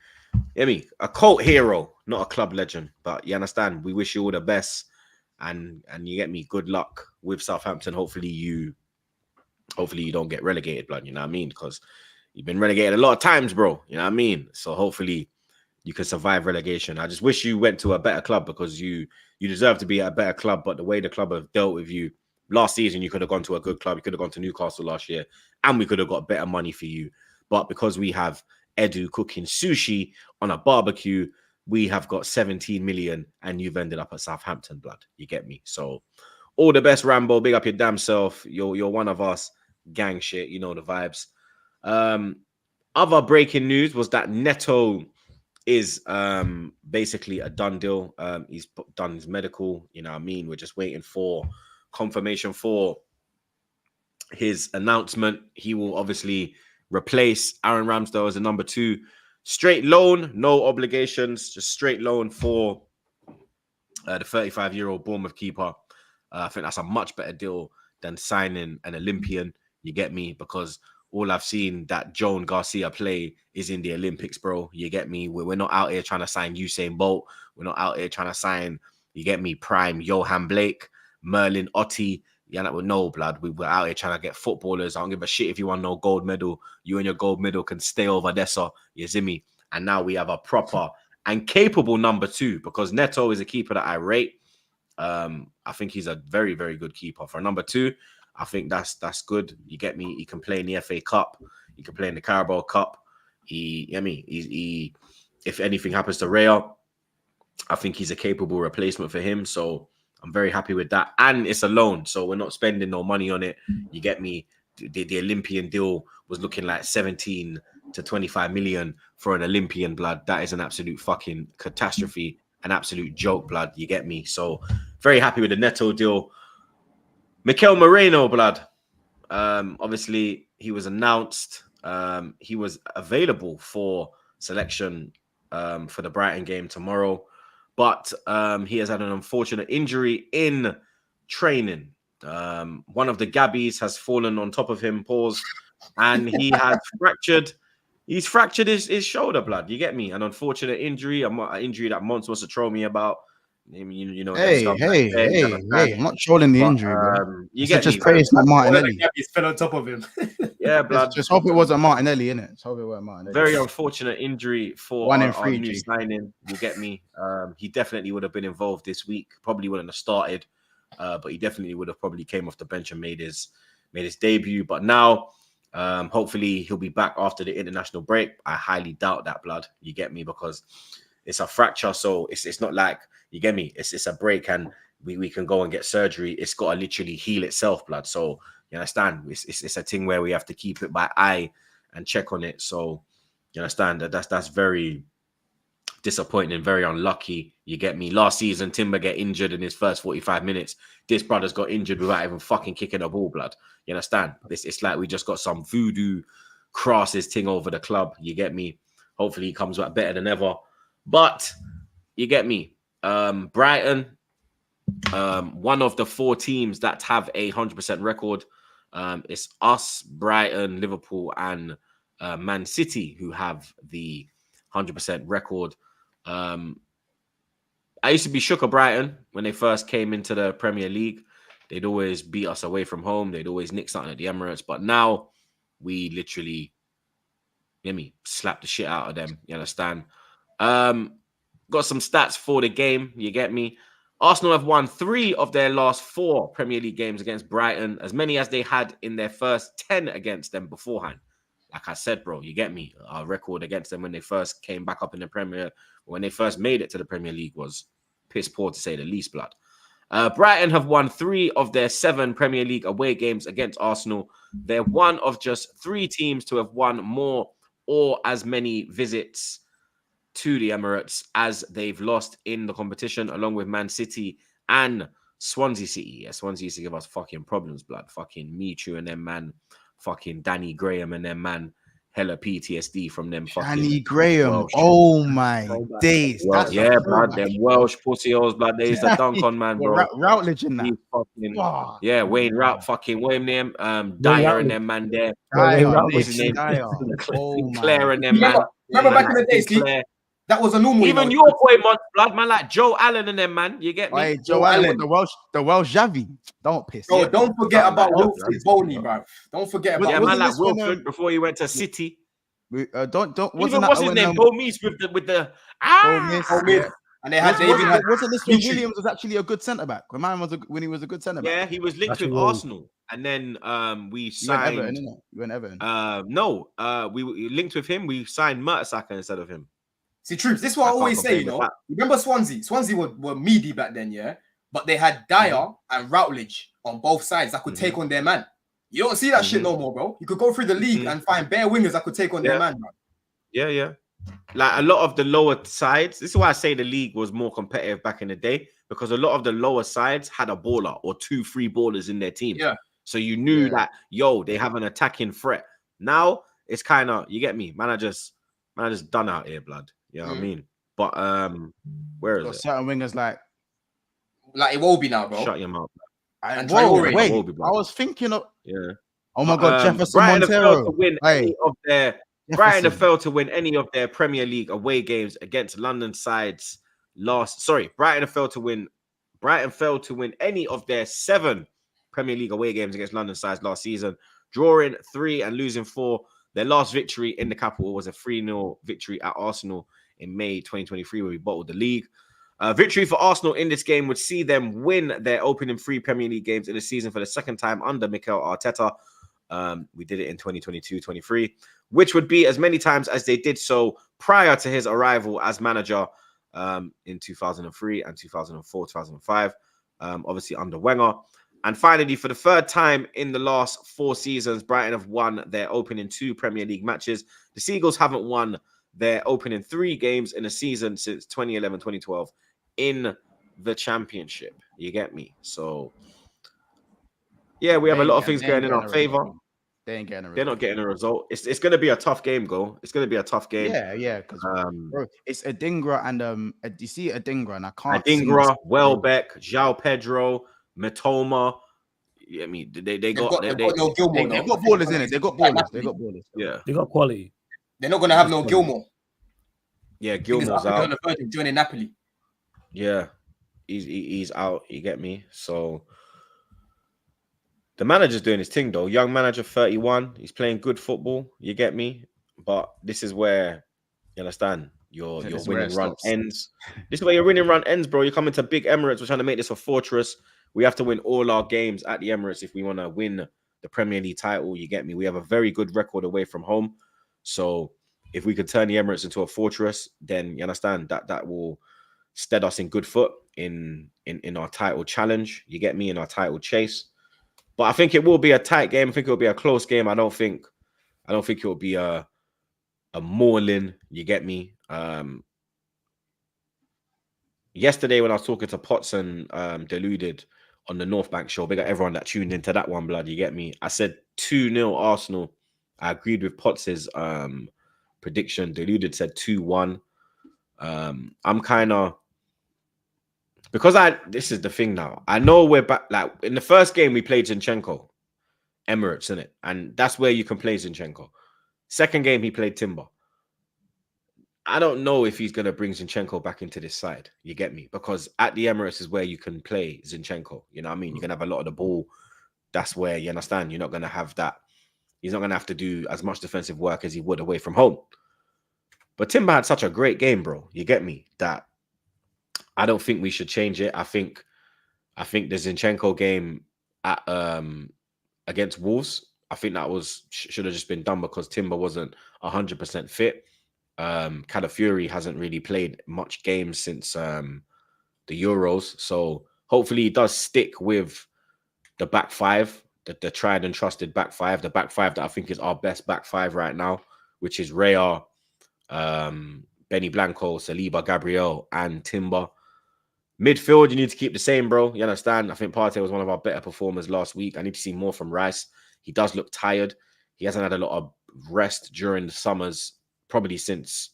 get me? A cult hero, not a club legend. But you understand? We wish you all the best. And you get me? Good luck with Southampton. Hopefully you don't get relegated, blood. You know what I mean? Because you've been relegated a lot of times, bro. You know what I mean? So hopefully you can survive relegation. I just wish you went to a better club, because you deserve to be at a better club. But the way the club have dealt with you last season, you could have gone to a good club. You could have gone to Newcastle last year, and we could have got better money for you. But because we have Edu cooking sushi on a barbecue, we have got 17 million, and you've ended up at Southampton, blood. You get me? So all the best, Rambo. Big up your damn self. You're one of us. Gang shit. You know the vibes. Other breaking news was that Neto is basically a done deal. He's done his medical. You know what I mean? We're just waiting for confirmation for his announcement. He will obviously replace Aaron Ramsdale as a number 2. Straight loan, no obligations, just straight loan for the 35-year-old Bournemouth keeper. I think that's a much better deal than signing an Olympian. You get me? Because all I've seen that Joan Garcia play is in the Olympics, bro. You get me? We're not out here trying to sign Usain Bolt. We're not out here trying to sign, you get me, prime Johan Blake, Merlin Otti. Yeah, that with no blood. We were out here trying to get footballers. I don't give a shit if you want no gold medal. You and your gold medal can stay over there, so you see me. And now we have a proper and capable number 2, because Neto is a keeper that I rate. I think he's a very, very good keeper. For number 2, I think that's good. You get me? He can play in the FA Cup. He can play in the Carabao Cup. He if anything happens to Real, I think he's a capable replacement for him. So I'm very happy with that. And it's a loan, so we're not spending no money on it. You get me? The Olympian deal was looking like 17 to 25 million for an Olympian, blood. That is an absolute fucking catastrophe, an absolute joke, blood. You get me? So very happy with the Neto deal. Mikel Merino, blood. Obviously, he was announced. He was available for selection for the Brighton game tomorrow, but he has had an unfortunate injury in training. One of the Gabbies has fallen on top of him, pause, and he has fractured. He's fractured his shoulder, blood. You get me? An unfortunate injury, an injury that Monts wants to throw me about. You know. Hey! I'm not trolling the injury, bro. You get just me? praise not Martinelli. He's fell on top of him. Yeah, blood. Just hope it wasn't Martinelli, innit? Just hope it wasn't Martinelli. Very unfortunate injury for 1 in our 3 new signing. You get me? He definitely would have been involved this week. Probably wouldn't have started, but he definitely would have probably came off the bench and made his debut. But now, hopefully, he'll be back after the international break. I highly doubt that, blood. You get me? Because it's a fracture, so it's not like, you get me? It's a break, and we can go and get surgery. It's got to literally heal itself, blood. So you understand? It's a thing where we have to keep it by eye and check on it. So you understand that's very disappointing, very unlucky. You get me? Last season, Timber get injured in his first 45 minutes. This brother's got injured without even fucking kicking a ball, blood. You understand? It's like we just got some voodoo crosses thing over the club. You get me? Hopefully he comes back better than ever. But you get me? Brighton, one of the 4 teams that have a 100% record. It's us, Brighton, Liverpool, and Man City who have the 100% record. I used to be shook at Brighton when they first came into the Premier League. They'd always beat us away from home. They'd always nick something at the Emirates. But now we literally, slap the shit out of them. You understand? Got some stats for the game. You get me? Arsenal have won 3 of their last 4 Premier League games against Brighton, as many as they had in their first 10 against them beforehand. Like I said, bro, you get me? Our record against them when they first came back up in the Premier, when they first made it to the Premier League, was piss poor to say the least, blood. Brighton have won 3 of their 7 Premier League away games against Arsenal. They're one of just 3 teams to have won more or as many visits to the Emirates as they've lost in the competition, along with Man City and Swansea City. Yeah, Swansea used to give us fucking problems, blood. Fucking Michu and them, man. Fucking Danny Graham and them, man. hella PTSD from them Danny fucking Graham. Welsh. Oh my days. Well, That's yeah, a blood. Them Welsh pussy-holes, blood. They used to dunk on, man, bro. Routledge in that. He fucking, Oh, yeah, Wayne Rout, fucking Wayne name, Wayne Dyer and Routledge. them man there. Dyer, Routledge. What's his name? Dyer. Oh Sinclair my. and them man. Remember Man back in the like day, Steve? Sinclair. That was a normal. Even your boy, blood, man, like Joe Allen and them man. You get me? Hey, Joe Allen, the Welsh Javi. Don't piss. Bro, Yeah. don't forget about like Wilfred Boney, bro. Don't forget about Yeah, Wasn't man, like this when, Wilfred before he went to City. Don't Even wasn't that what's his when, name? Bo Meese with the yeah. And they had Wasn't this when Richie. Williams was actually a good centre back? When he was a good centre back. Yeah, he was linked Actually, with Arsenal, and then we You went signed. Everton, innit? You went Everton. No, we linked with him. We signed Mertesacker instead of him. See, Troops, this is what I can't always say, complain you know. with that. Remember Swansea? Swansea were meaty back then, yeah? But they had Dyer and Routledge on both sides that could take on their man. You don't see that shit no more, bro. You could go through the league and find bare wingers that could take on their man, bro. Yeah. Like a lot of the lower sides. This is why I say the league was more competitive back in the day, because a lot of the lower sides had a baller or 2-3 ballers in their team. Yeah. So you knew that, they have an attacking threat. Now it's kind of, you get me, man. I just done out here, blood. You know what I mean? But where is it? Certain wingers like Iwobi now, bro. Shut your mouth. And whoa, Traore. wait. Iwobi, I was thinking of. Yeah. Oh my God, Jefferson Brighton have Montero. failed to win any of their. Brighton have failed to win any of their Premier League away games against London sides Brighton failed to win any of their 7 Premier League away games against London sides last season, drawing 3 and losing 4. Their last victory in the capital was a 3-0 victory at Arsenal in May 2023, where we bottled the league. Victory for Arsenal in this game would see them win their opening 3 Premier League games in the season for the second time under Mikel Arteta. We did it in 2022-23, which would be as many times as they did so prior to his arrival as manager in 2003 and 2004, 2005, obviously under Wenger. And finally, for the 3rd time in the last 4 seasons, Brighton have won their opening 2 Premier League matches. The Seagulls haven't won their opening 3 games in a season since 2011-2012 in the Championship. You get me? So, yeah, we have a lot of things going in our favor. They ain't getting a result. They're not getting a result. It's going to be a tough game, Go. It's going to be a tough game. Yeah, because bro, it's Adingra and you see Adingra, and I can't. Adingra, Welbeck, João Pedro, Mitoma. Yeah, I mean, they got no Gilmore. They got ballers in it. They got ballers. Yeah, They got quality. They're not gonna have no Gilmore. Yeah, Gilmore's out. On the verge of joining Napoli. Yeah, he's out. You get me? So the manager's doing his thing, though. Young manager, 31. He's playing good football. You get me? But this is where, you understand, your winning run ends. This is where your winning run ends, bro. You're coming to big Emirates. We're trying to make this a fortress. We have to win all our games at the Emirates if we want to win the Premier League title. You get me? We have a very good record away from home. So if we could turn the Emirates into a fortress, then you understand that will stead us in good foot in our title challenge. You get me? In our title chase. But I think it will be a tight game. I think it will be a close game. I don't think it will be a mauling. You get me? Yesterday when I was talking to Potts and Deluded on the North Bank show, big up everyone that tuned into that one, blood. You get me? I said 2-0 Arsenal. I agreed with Potts's prediction. Deluded said 2-1. I'm kind of, because this is the thing now. I know we're back. Like in the first game, we played Zinchenko, Emirates, innit? And that's where you can play Zinchenko. Second game, he played Timber. I don't know if he's going to bring Zinchenko back into this side. You get me? Because at the Emirates is where you can play Zinchenko. You know what I mean? You can have a lot of the ball. That's where, you understand, you're not going to have that. He's not going to have to do as much defensive work as he would away from home. But Timber had such a great game, bro. You get me? That I don't think we should change it. I think the Zinchenko game at against Wolves, I think that should have just been done because Timber wasn't 100% fit. Calafiori hasn't really played much games since the Euros, so hopefully he does stick with the back 5, the tried and trusted back 5, the back 5 that I think is our best back 5 right now, which is Raya, Benny Blanco, Saliba, Gabriel, and Timber. Midfield, you need to keep the same, bro. You understand? I think Partey was one of our better performers last week. I need to see more from Rice. He does look tired. He hasn't had a lot of rest during the summers, probably since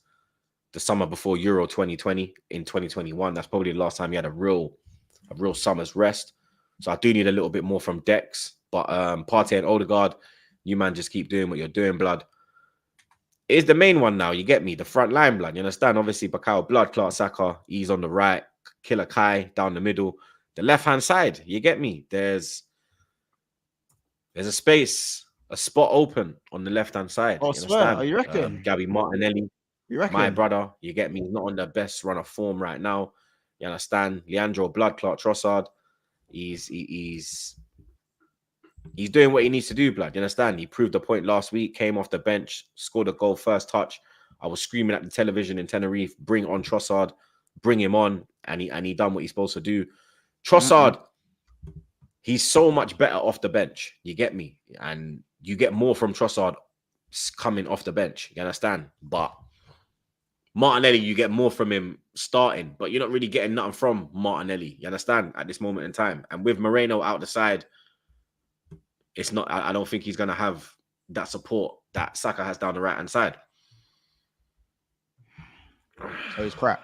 the summer before Euro 2020 in 2021. That's probably the last time he had a real summer's rest. So I do need a little bit more from Dex. But Partey and Odegaard, you man just keep doing what you're doing, blood. It is the main one now, you get me? The front line, blood. You understand? Obviously, Bakao, blood, Clark Saka, he's on the right. Killer Kai down the middle. The left-hand side, you get me? There's a space, a spot open on the left-hand side. Oh, you swear? understand? You reckon? Gabby Martinelli, You reckon? my brother, you get me? He's not on the best run of form right now. You understand? Leandro Blood Clot Trossard, he's doing what he needs to do, blood. You understand? He proved the point last week, came off the bench, scored a goal first touch. I was screaming at the television in Tenerife, bring on Trossard, bring him on, and he done what he's supposed to do. Trossard, he's so much better off the bench. You get me? And you get more from Trossard coming off the bench. You understand? But Martinelli, you get more from him starting, but you're not really getting nothing from Martinelli. You understand? At this moment in time. And with Moreno out the side, it's not, I don't think he's going to have that support that Saka has down the right-hand side. So he's crap.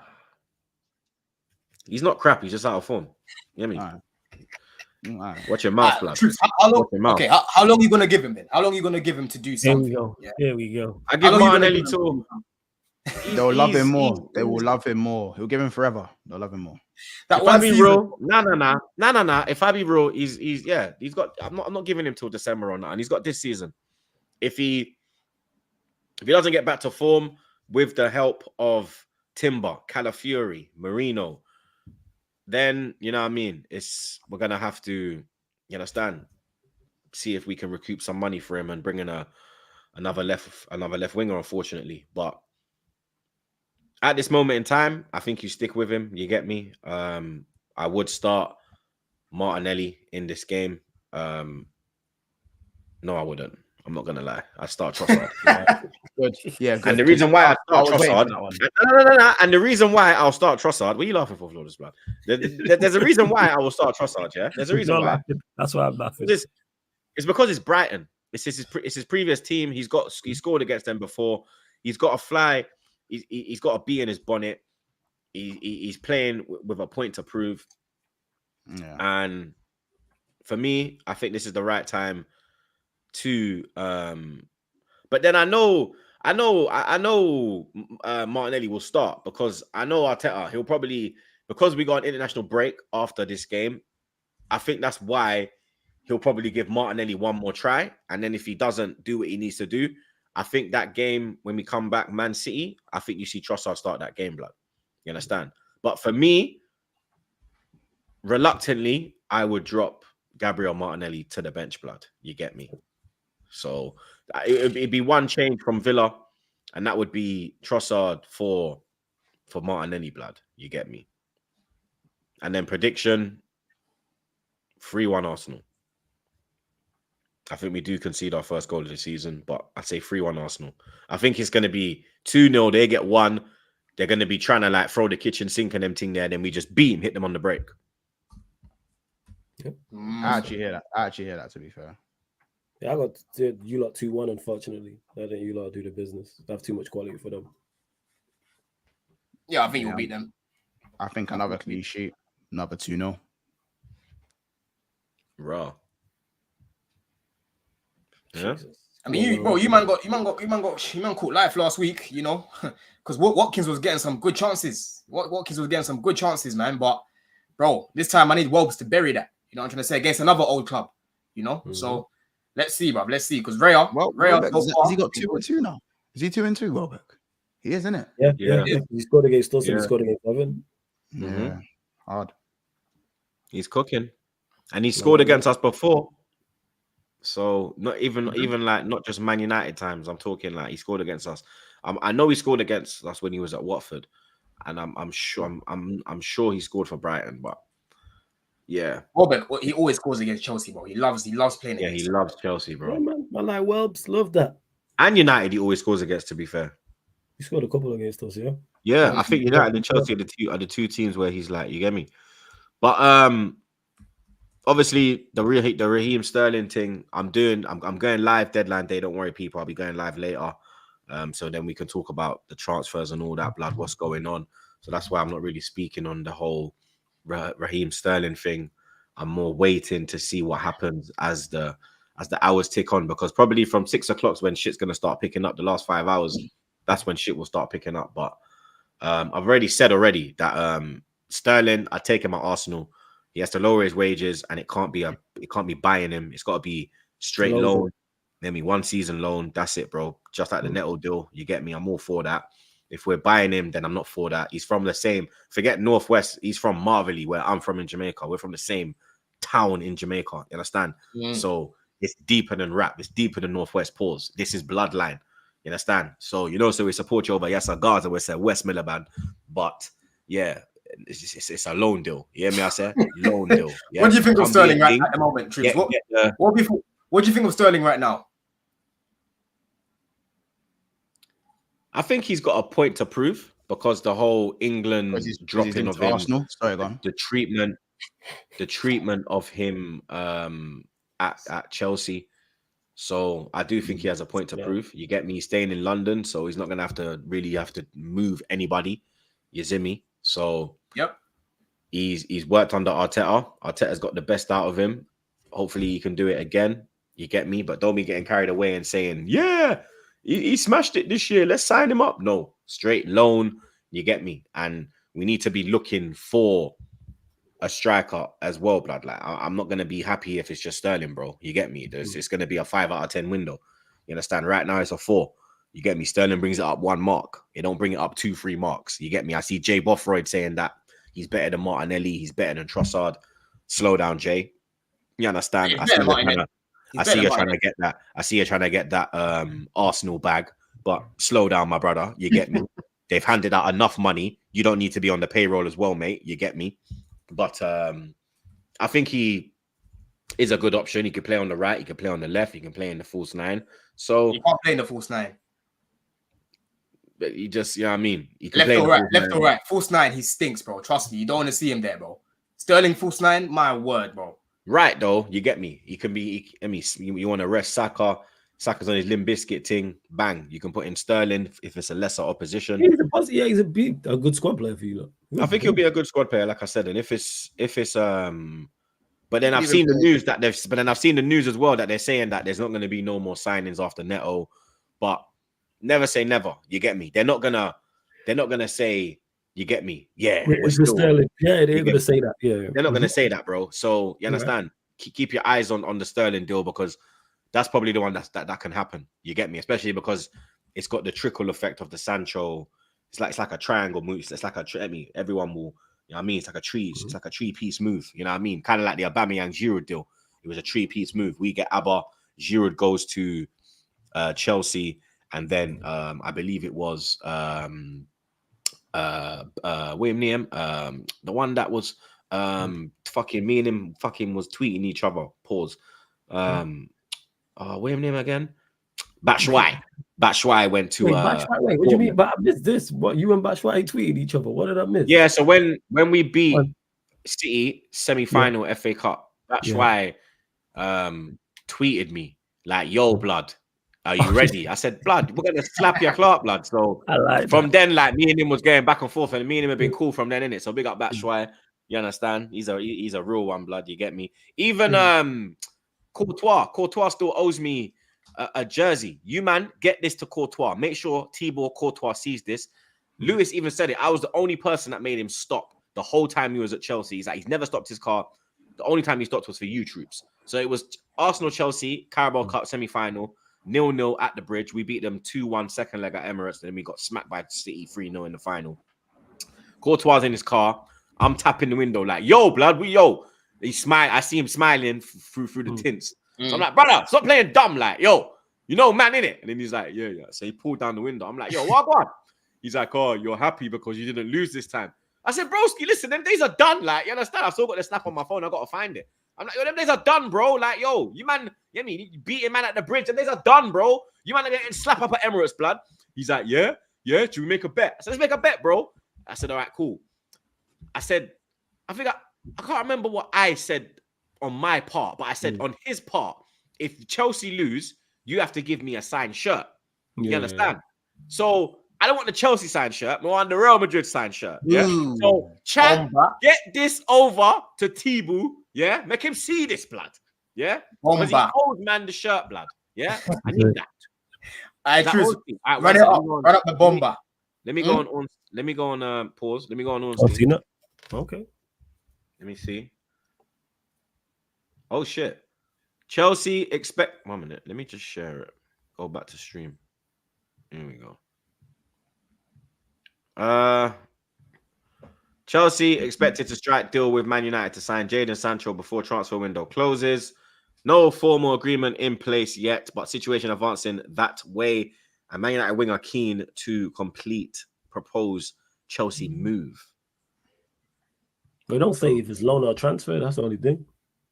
He's not crap. He's just out of form. You know what I mean? All right. Watch your mouth, blood. How long are you going to give him then? How long are you going to give him to do something? Here we go. Yeah. Here we go. I give Martinelli too. They'll love him more. They will love him more. He'll give him forever. They'll love him more. That If I be real, nah. If I be real, he's got. I'm not giving him till December or not, and he's got this season. If he doesn't get back to form with the help of Timber, Calafiori, Merino, then you know what I mean. We're gonna have to, you understand, see if we can recoup some money for him and bring in another left winger. Unfortunately, but at this moment in time, I think you stick with him. You get me? I would start Martinelli in this game. No, I wouldn't. I'm not gonna lie. I'd start Trossard. Good. Yeah, good. And the reason why I start Trossard, no. And the reason why I'll start Trossard, what are you laughing for, Flawless Blood? There's a reason why I will start Trossard, yeah? There's a reason why. That's why I'm laughing. It's because it's Brighton. It's his previous team. He scored against them before. He's got a fly. He's got a bee in his bonnet. He's playing with a point to prove. Yeah. And for me, I think this is the right time to but then I know Martinelli will start because I know Arteta, he'll probably, because we got an international break after this game, I think that's why he'll probably give Martinelli one more try. And then if he doesn't do what he needs to do, I think that game, when we come back, Man City, I think you see Trossard start that game, blood. You understand? But for me, reluctantly, I would drop Gabriel Martinelli to the bench, blood. You get me? So it'd be one change from Villa, and that would be Trossard for Martinelli, blood. You get me? And then prediction, 3-1 Arsenal. I think we do concede our first goal of the season, but I'd say 3-1 Arsenal. I think it's going to be 2-0. They get one. They're going to be trying to like throw the kitchen sink and them thing there. Then we just hit them on the break. Yep. I actually hear that, to be fair. Yeah, I got you lot 2-1, unfortunately. I think you lot do the business. I have too much quality for them. Yeah, I think you'll beat them. I think another clean sheet, another 2-0. Raw. Yeah. Jesus. I mean, you man caught life last week, you know, because Watkins was getting some good chances. Watkins was getting some good chances, man. But bro, this time I need Wolves to bury that. You know what I'm trying to say, against another old club. You know, So let's see, bro. Let's see, because Raya, has he got 2-2 now? Is he 2-2, Welbeck? He is, isn't it? Yeah. He scored against us. He scored against Evan. Yeah, hard. He's cooking, and he scored against us before. So not even like not just Man United times. I'm talking like he scored against us. I know he scored against us when he was at Watford, and I'm sure he scored for Brighton. But yeah, Welbeck, he always scores against Chelsea, bro. He loves playing. Yeah, he loves Chelsea, bro. Yeah, man, I like Welbs, love that. And United, he always scores against. To be fair, He scored a couple against us, yeah. Yeah, I think United and Chelsea are the two teams where he's like, you get me. But obviously the Raheem Sterling thing. I'm going live deadline day. Don't worry, people. I'll be going live later. So then we can talk about the transfers and all that blood. What's going on? So that's why I'm not really speaking on the whole Raheem Sterling thing. I'm more waiting to see what happens as the hours tick on, because probably from 6 o'clock when shit's gonna start picking up. The last 5 hours, that's when shit will start picking up. But I've already said that Sterling, I take him at Arsenal. He has to lower his wages, and it can't be buying him. It's got to be straight loan. Maybe 1 season loan. That's it, bro. Just like the Neto deal. You get me? I'm all for that. If we're buying him, then I'm not for that. He's from the same. Forget Northwest. He's from Marvelly, where I'm from in Jamaica. We're from the same town in Jamaica. You understand? So it's deeper than rap. It's deeper than Northwest. Pause. This is bloodline. You understand? So so we support you over Yassa Gaza. We say West Milliband, but yeah, it's a loan deal. You hear me? I said loan deal. Yeah? What do you think of Sterling at the moment, Troops? What do you think of Sterling right now? I think he's got a point to prove, because the whole England dropping of him, Arsenal. Sorry, go on. the treatment of him at Chelsea. So I do think he has a point to prove. You get me? He's staying in London, so he's not gonna have to move anybody. You see me? So he's worked under Arteta. Arteta's got the best out of him. Hopefully he can do it again. You get me? But don't be getting carried away and saying, yeah, he smashed it this year. Let's sign him up. No, straight loan. You get me? And we need to be looking for a striker as well, blood. Like, I'm not going to be happy if it's just Sterling, bro. You get me? It's going to be a 5 out of 10 window. You understand? Right now it's a 4. You get me? Sterling brings it up 1 mark. It don't bring it up 2-3 marks. You get me? I see Jay Bothroyd saying that he's better than Martinelli. He's better than Trossard. Slow down, Jay. You understand? I see you're trying to get that. I see you're trying to get that Arsenal bag, but slow down, my brother. You get me? They've handed out enough money. You don't need to be on the payroll as well, mate. You get me? But I think he is a good option. He can play on the right. He can play on the left. He can play in the false 9. So he can't play in the false 9. But he just, you know what I mean? He can left play or right, left or right. False 9, he stinks, bro. Trust me. You don't want to see him there, bro. Sterling false 9, my word, bro. Right, though. You get me? He can be, you want to rest Saka. Saka's on his Limb Biscuit thing. Bang. You can put in Sterling if it's a lesser opposition. He's a good squad player for you, look. I think he'll be a good squad player, like I said. And if it's but then I've seen the news as well that they're saying that there's not going to be no more signings after Neto. But never say never. You get me? They're not gonna say, you get me? Yeah, Sterling. Yeah, they're gonna say that. Yeah, they're not gonna say that, bro. So you understand? Right. Keep your eyes on the Sterling deal, because that's probably the one that can happen. You get me? Especially because it's got the trickle effect of the Sancho. It's like a triangle move. It's like everyone will. You know what I mean? It's like a tree. It's like a 3-piece move. You know what I mean? Kind of like the Aubameyang Giroud deal. It was a 3-piece move. We get Abba. Giroud goes to Chelsea, and then I believe it was William Neum, the one that was fucking me and him fucking was tweeting each other. Pause. William Neum again. Batshuayi went to. Wait, what do you mean? But I missed this. What, you and Batshuayi tweeted each other? What did I miss? Yeah, so when we beat City semi-final FA Cup, Batshuayi tweeted me like, "Yo, blood, are you ready?" I said, "Blood, we're gonna slap your Clark, blood." So from then, like, me and him was going back and forth, and me and him have been cool from then, innit? So big up Batshuayi. You understand? He's a real one, blood. You get me? Even Courtois still owes me a jersey. You man, get this to Courtois. Make sure Thibaut Courtois sees this. Lewis even said it. I was the only person that made him stop the whole time he was at Chelsea. He's like, he's never stopped his car. The only time he stopped was for you troops. So it was Arsenal Chelsea Carabao Cup semi-final, 0-0 at the Bridge. We beat them 2-1 second leg at Emirates, and then we got smacked by City 3-0 in the final. Courtois in his car. I'm tapping the window like, "Yo, blood, He smiled. I see him smiling through the tints. So I'm like, "Brother, stop playing dumb. Like, yo, you know, man, innit?" And then he's like, yeah. So he pulled down the window. I'm like, "Yo, what? He's like, "Oh, you're happy because you didn't lose this time." I said, "Broski, listen, them days are done. Like, you understand? I've still got the snap on my phone. I got to find it." I'm like, "Yo, them days are done, bro. Like, yo, you man, you beating man at the Bridge. Them days are done, bro. You man are getting slap up at Emirates, blood." He's like, yeah. Should we make a bet? I said, "Let's make a bet, bro." I said, "All right, cool." I said, I can't remember what I said on my part, but I said on his part, if Chelsea lose, you have to give me a signed shirt. You understand? So I don't want the Chelsea signed shirt, but I want the Real Madrid signed shirt. Yeah. So chat, get this over to Tibu. Yeah, make him see this, blood. Yeah, because he owes man the shirt, blood. Yeah, I need that. I choose. Run it up. Run up the bomber. Let me go on. Let me go on. Pause. Let me go on. Okay. Let me see. Oh shit. Chelsea expect 1 minute. Let me just share it. Go back to stream. Here we go. Chelsea expected to strike deal with Man United to sign Jadon Sancho before transfer window closes. No formal agreement in place yet, but situation advancing that way. And Man United winger keen to complete proposed Chelsea move. They don't say if it's loan or transfer. That's the only thing.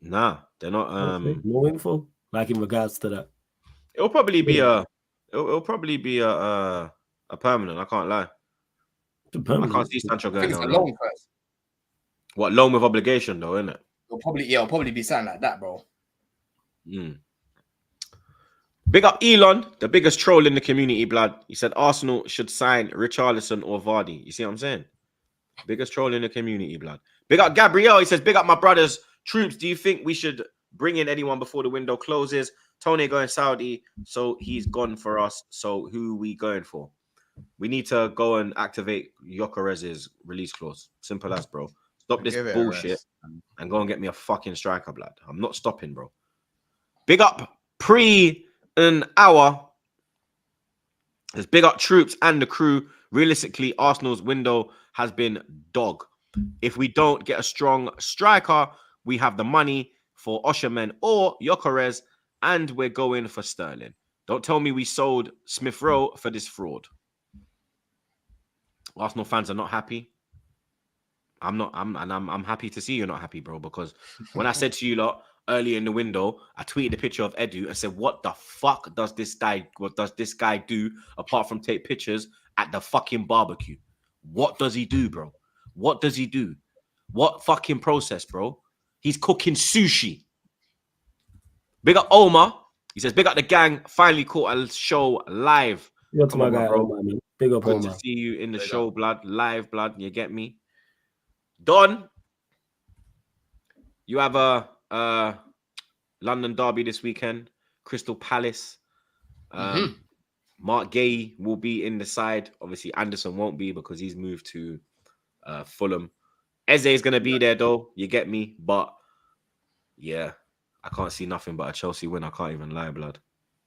Nah, they're not. No info, like in regards to that. It'll probably be It'll probably be a permanent. I can't lie. I can't see Sancho going down. Loan first. What, loan with obligation though, isn't it? It'll probably be something like that, bro. Big up Elon, the biggest troll in the community, blood. He said Arsenal should sign Richarlison or Vardy. You see what I'm saying? Biggest troll in the community, blood. Big up Gabriel. He says, big up my brothers. Troops, do you think we should bring in anyone before the window closes? Tony going Saudi, so he's gone for us. So who are we going for? We need to go and activate Gyökeres's release clause. Simple as, bro. Stop this bullshit and go and get me a fucking striker, blood. I'm not stopping, bro. Big up an hour. There's big up Troops and the crew. Realistically, Arsenal's window has been dog. If we don't get a strong striker, we have the money for Osherman or Gyökeres, and we're going for Sterling. Don't tell me we sold Smith Rowe for this fraud. Arsenal fans are not happy. I'm happy to see you're not happy, bro, because when I said to you lot early in the window, I tweeted a picture of Edu and said, what the fuck does this guy do apart from take pictures at the fucking barbecue? What does he do, bro? What does he do? What fucking process, bro? He's cooking sushi. Big up Omar. He says, big up the gang. Finally caught a show live. Big up my guy, Omar, man. Big up Good to see you in the show, blood. Live, blood. You get me? Don, you have a London derby this weekend. Crystal Palace. Mark Gay will be in the side. Obviously, Anderson won't be because he's moved to Fulham. Eze is going to be there, though. You get me? But, yeah, I can't see nothing but a Chelsea win. I can't even lie, blood.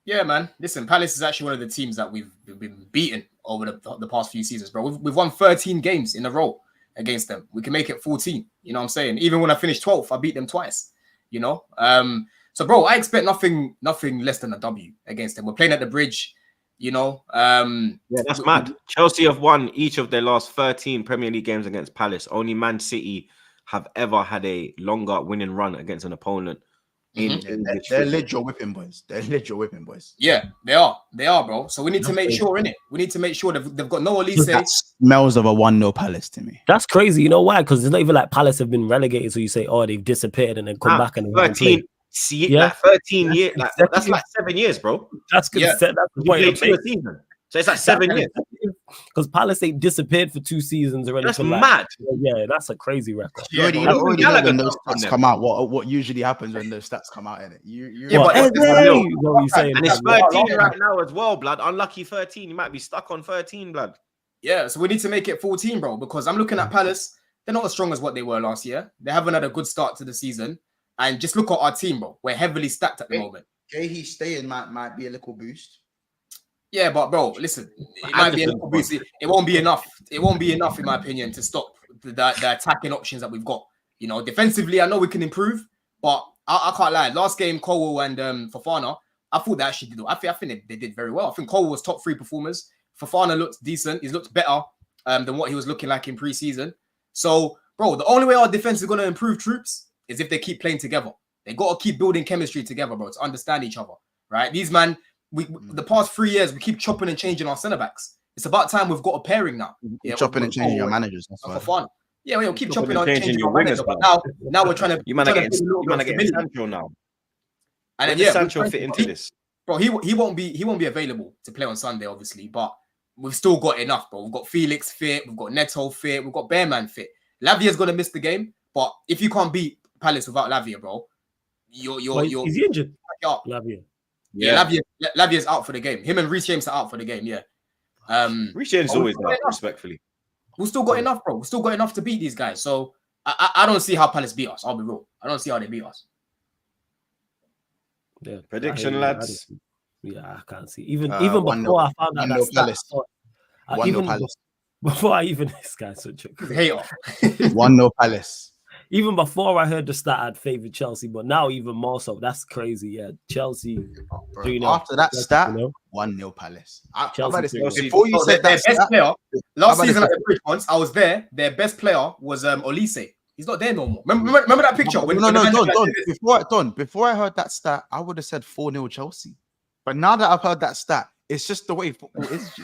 Yeah, man. Listen, Palace is actually one of the teams that we've been beaten over the past few seasons, bro. We've won 13 games in a row against them. We can make it 14. You know what I'm saying? Even when I finished 12th, I beat them twice. You know? So, bro, I expect nothing less than a W against them. We're playing at the Bridge. You know, yeah, that's mad. Chelsea have won each of their last 13 Premier League games against Palace. Only Man City have ever had a longer winning run against an opponent. They're literal whipping boys. They're literal whipping boys. Yeah, they are. They are, bro. So we need to make sure, innit? We need to make sure they've got no Elise. That smells of a 1-0 Palace to me. That's crazy. You know why? Because it's not even like Palace have been relegated. So you say, oh, they've disappeared and then come back and 13. See, yeah, like 13 years. Like, that's like 7 years, bro. That's good. Yeah. That's the point. Season. So it's like 7 years. Because Palace ain't disappeared for 2 seasons already. That's mad. Yeah, that's a crazy record. You already know when those stats come out. What usually happens when those stats come out, innit? And it's 13 right now as well, blood. Unlucky 13. You might be stuck on 13, blood. Yeah, so we need to make it 14, bro. Because I'm looking at Palace. They're not as strong as what they were last year. They haven't had a good start to the season. And just look at our team, bro. We're heavily stacked at the moment. He staying might be a little boost. Yeah, but bro, listen, it might be a little boost. It won't be enough. It won't be enough, in my opinion, to stop the attacking options that we've got. You know, defensively, I know we can improve, but I can't lie. Last game, Colwell and Fofana, I thought they actually did. I think they did very well. I think Colwell was top 3 performers. Fofana looked decent. He's looked better than what he was looking like in pre-season. So, bro, the only way our defense is going to improve, Troops, is if they keep playing together. They got to keep building chemistry together, bro, to understand each other, right? These man, the past 3 years, we keep chopping and changing our centre backs. It's about time we've got a pairing now. Yeah, chopping and changing your managers. That's fun. Yeah, we'll keep chopping on on changing your wingers, wingers, but now we're trying to. You man are getting stability. Sancho now. And then Where does Sancho fit into this? Bro, he won't be available to play on Sunday, obviously, but we've still got enough, bro. We've got Felix fit, we've got Neto fit, we've got Bearman fit. Lavia's gonna miss the game, but if you can't beat Palace without Lavia, bro, he's injured. Lavia. Yeah, Lavia's out for the game. Him and Reece James are out for the game. Yeah. Reece James always out, respectfully. We've still got enough, bro. We've still got enough to beat these guys. So I don't see how Palace beat us. I'll be real. I don't see how they beat us. Yeah. Prediction, lads. Yeah, I can't see. Even before I found out that Palace. 1-0 Palace. Before I even this guy's such a hater. 1-0 Palace. Even before I heard the stat, I'd favored Chelsea, but now even more so. That's crazy. Yeah, Chelsea. After that stat, 1-0 Palace. Chelsea. Before you said that best player last season at the Bridge once, I was there. Their best player was Olise. He's not there no more. Remember that picture? Before I heard that stat, I would have said 4-0 Chelsea. But now that I've heard that stat, it's just the way football is, G.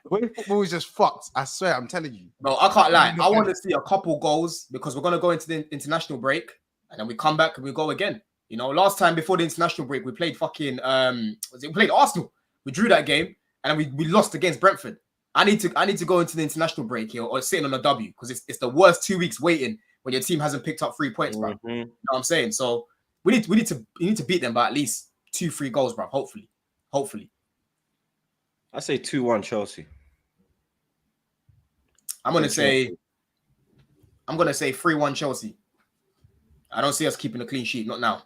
The way football is just fucked. I swear, I'm telling you. No, I can't lie. I want to see a couple goals because we're going to go into the international break and then we come back and we go again. You know, last time before the international break, we played fucking, we played Arsenal. We drew that game and we lost against Brentford. I need to go into the international break here or sitting on a W because it's the worst 2 weeks waiting when your team hasn't picked up 3 points, bro. You know what I'm saying? So you need to beat them by at least 2-3 goals, bro. Hopefully. I say 2-1 Chelsea. I'm gonna say 3-1 Chelsea. I don't see us keeping a clean sheet, not now.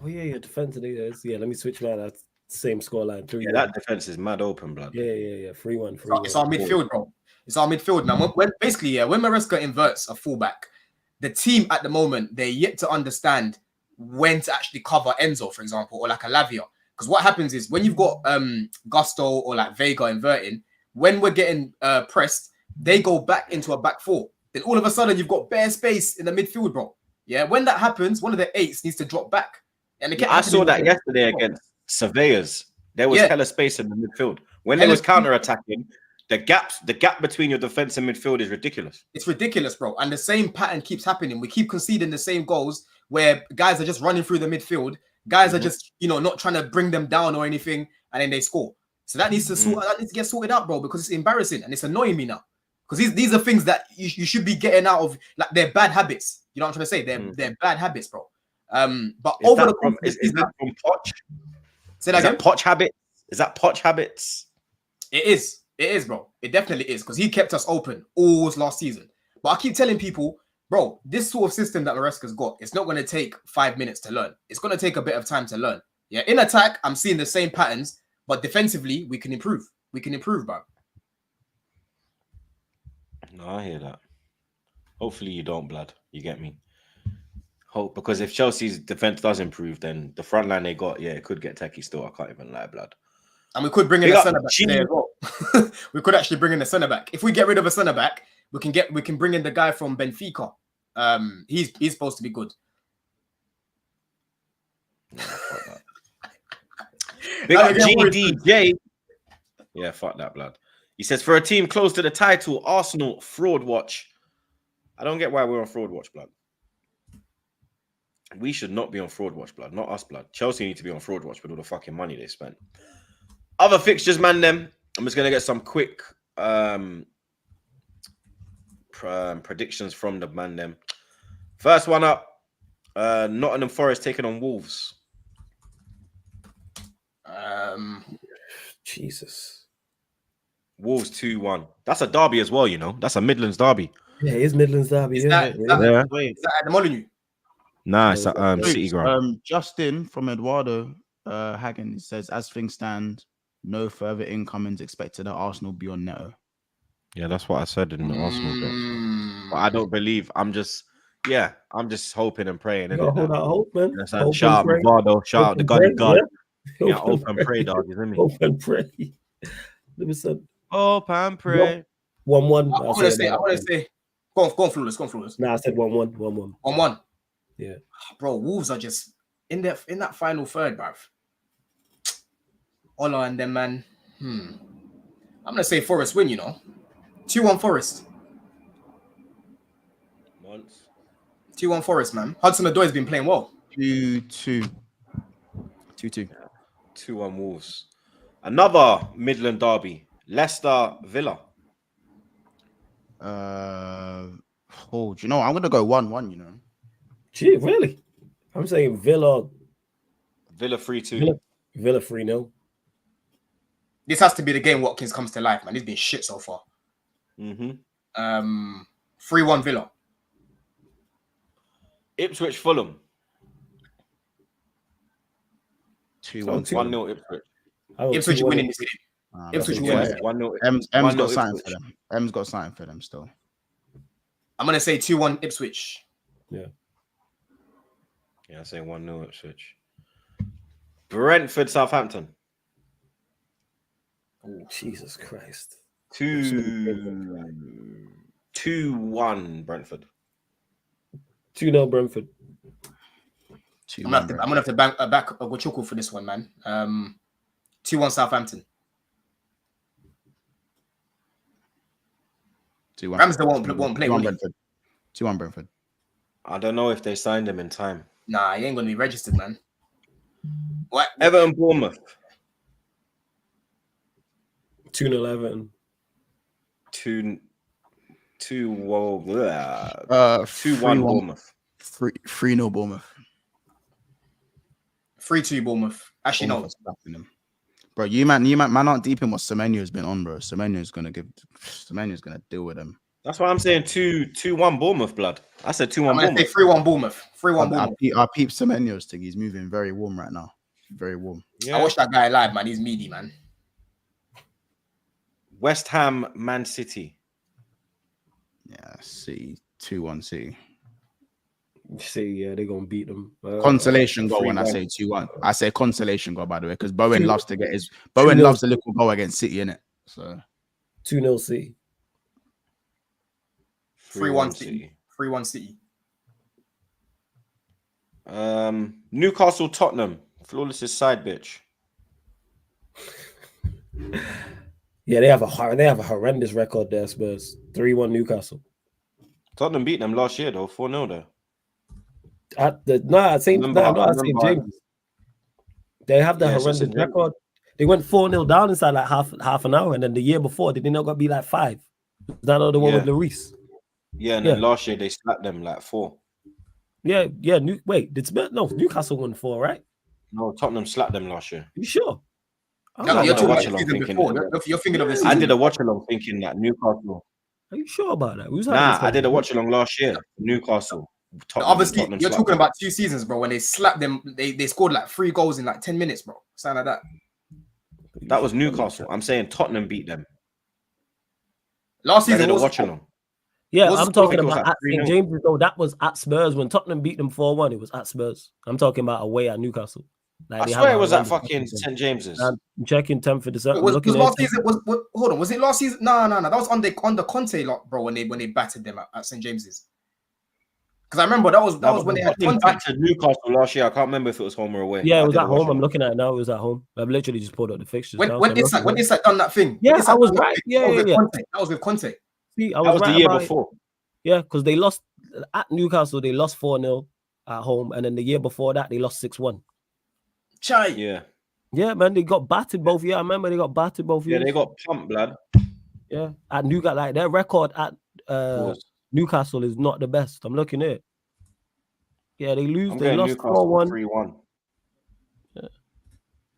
Oh yeah, your defense today is. Yeah, let me switch that. That's same scoreline. 3-1. Yeah, that defense is mad open, blood. Yeah. 3-1. It's our midfield, bro. It's our midfield now. When Maresca inverts a fullback, the team at the moment they're yet to understand when to actually cover Enzo, for example, or like a Lavia. Because what happens is when you've got Gusto or like Vega inverting, when we're getting pressed, they go back into a back four. Then all of a sudden you've got bare space in the midfield, bro. Yeah, when that happens, one of the eights needs to drop back. And I saw that yesterday against Surveyors. There was hella space in the midfield. When they was counter-attacking, the gap between your defense and midfield is ridiculous. It's ridiculous, bro. And the same pattern keeps happening. We keep conceding the same goals where guys are just running through the midfield. Guys are just, not trying to bring them down or anything, and then they score. So that needs to get sorted out, bro, because it's embarrassing and it's annoying me now. Because these are things that you should be getting out of, like they're bad habits. You know what I'm trying to say? They're bad habits, bro. But is over that from Poch? Say that again? Poch habits? Is that Poch habits? It is, bro. It definitely is because he kept us open all last season. But I keep telling people, bro, this sort of system that Maresca's got, it's not going to take 5 minutes to learn. It's going to take a bit of time to learn. Yeah, in attack, I'm seeing the same patterns, but defensively, we can improve. We can improve, bro. No, I hear that. Hopefully you don't, blood. You get me? Hope, because if Chelsea's defense does improve, then the front line they got, it could get techie still. I can't even lie, blood. And we could bring in a centre back there as well. We could actually bring in a centre back. If we get rid of a centre back, we can bring in the guy from Benfica. He's supposed to be good. Big up GDJ. Yeah, fuck that, blood. He says, for a team close to the title, Arsenal fraud watch. I don't get why we're on fraud watch, blood. We should not be on fraud watch, blood. Not us, blood. Chelsea need to be on fraud watch with all the fucking money they spent. Other fixtures, man, them. I'm just going to get some quick predictions from the man, them. First one up, Nottingham Forest taking on Wolves. Jesus. Wolves 2-1. That's a derby as well, That's a Midlands derby. Yeah, it is Midlands derby. Is that at the Molineux? Nah, it's at City Ground. Justin from Eduardo Hagen says, as things stand, no further incomings expected at Arsenal beyond Neto. Yeah, that's what I said in the Arsenal bit. But I don't believe. I'm just hoping and praying. Hold out hope, man. Shout out Eduardo. Shout out the God. Yeah, hope and pray, dog. Isn't me? Hope and pray. Listen. Hope and pray. 1-1. I want to say. Go on, Flawless. Nah, I said 1-1. 1-1. Yeah. Bro, Wolves are just in that final third, bruv. Ola and them, man. I'm going to say Forest win, 2-1 Forest. Once. 2-1 Forest, man. Hudson-Odoi has been playing well. 2-2. 2-2. 2-1 Wolves. Another Midland derby. Leicester Villa. Do you know what? I'm gonna go 1-1, you know. Gee, really? I'm saying Villa 3-2. Villa 3-0. This has to be the game Watkins comes to life, man. He's been shit so far. 3-1 Villa. Ipswich Fulham. 2-1. 1-0 Ipswich. Ipswich winning this game. Ipswich winning. 1-0. M's got something for them. M's got something for them still. I'm gonna say 2-1 Ipswich. Yeah, I say 1-0 Ipswich. Brentford Southampton. Oh, Jesus Christ. 2-1 Brentford. 2-0 Brentford. I'm gonna have to back a Gochuku for this one, man. 2-1 Southampton. 2-1. Ramsdale won't play. 2-1 Brentford. 2-1 Brentford. I don't know if they signed him in time. Nah, he ain't gonna be registered, man. What? Everton Bournemouth. 2-0 Everton. 2-1 Bournemouth. 3-0 Bournemouth. 3-2 Bournemouth. Actually, no. Bro, you man aren't deep in what Semenyo's been on, bro. Semenyo's gonna deal with him. That's why I'm saying 2-1 Bournemouth, blood. I said 2-1 I'm gonna say Bournemouth. 3-1 Bournemouth. 3-1 Bournemouth. I peep Semenyo's thing. He's moving very warm right now. Very warm. Yeah. I watched that guy live, man. He's meaty, man. West Ham Man City. Yeah, City. 2-1 City. See, yeah, they're gonna beat them. Consolation goal when I say 2-1. I say consolation goal, by the way, because Bowen loves to get his loves a little goal against City, innit? So 2-0 City. 3-1 City. 3-1 City. Newcastle Tottenham. Flawless side bitch. Yeah, they have a horrendous record there, Spurs. 3-1 Newcastle. Tottenham beat them last year though, 4-0 though. At St. James. They have the horrendous record. They went 4-0 down inside like half an hour, and then the year before they did not got to be like 5. Is that the one with Lloris? Yeah, and then last year they slapped them like 4. Yeah. Newcastle won 4, right? No, Tottenham slapped them last year. You sure? You're thinking of this. I did a watch along thinking that Newcastle. Are you sure about that? I did a watch along last year. Newcastle. Obviously, you're talking about 2 seasons, bro. When they slapped them, they scored like 3 goals in like 10 minutes, bro. Something like that. That was Newcastle. I'm saying Tottenham beat them. Last season, I did a watch along. Yeah, I'm talking about at St. James's though. That was at Spurs when Tottenham beat them 4-1. It was at Spurs. I'm talking about away at Newcastle. Like, I swear it was at fucking St. James's. I'm checking 10th for December. Was last season? Hold on. Was it last season? No. That was on the Conte lot, bro. When they battered them at St. James's. Because I remember that was when they had battered Newcastle last year. I can't remember if it was home or away. Yeah, it was at home. I'm looking at it now. It was at home. I've literally just pulled out the fixtures. When Isak done that thing. Yeah, I was right. Yeah. That was with Conte. See, that was the year before. Yeah, because they lost at Newcastle. They lost 4-0 at home, and then the year before that they lost 6-1. Chai. Yeah, man, they got battered both years. I remember they got battered both years. Yeah, they got pumped, blood. Yeah, at Newcastle, like their record at Newcastle is not the best. I'm looking at it. Yeah, they lose. They lost 4-1. 3-1. Yeah.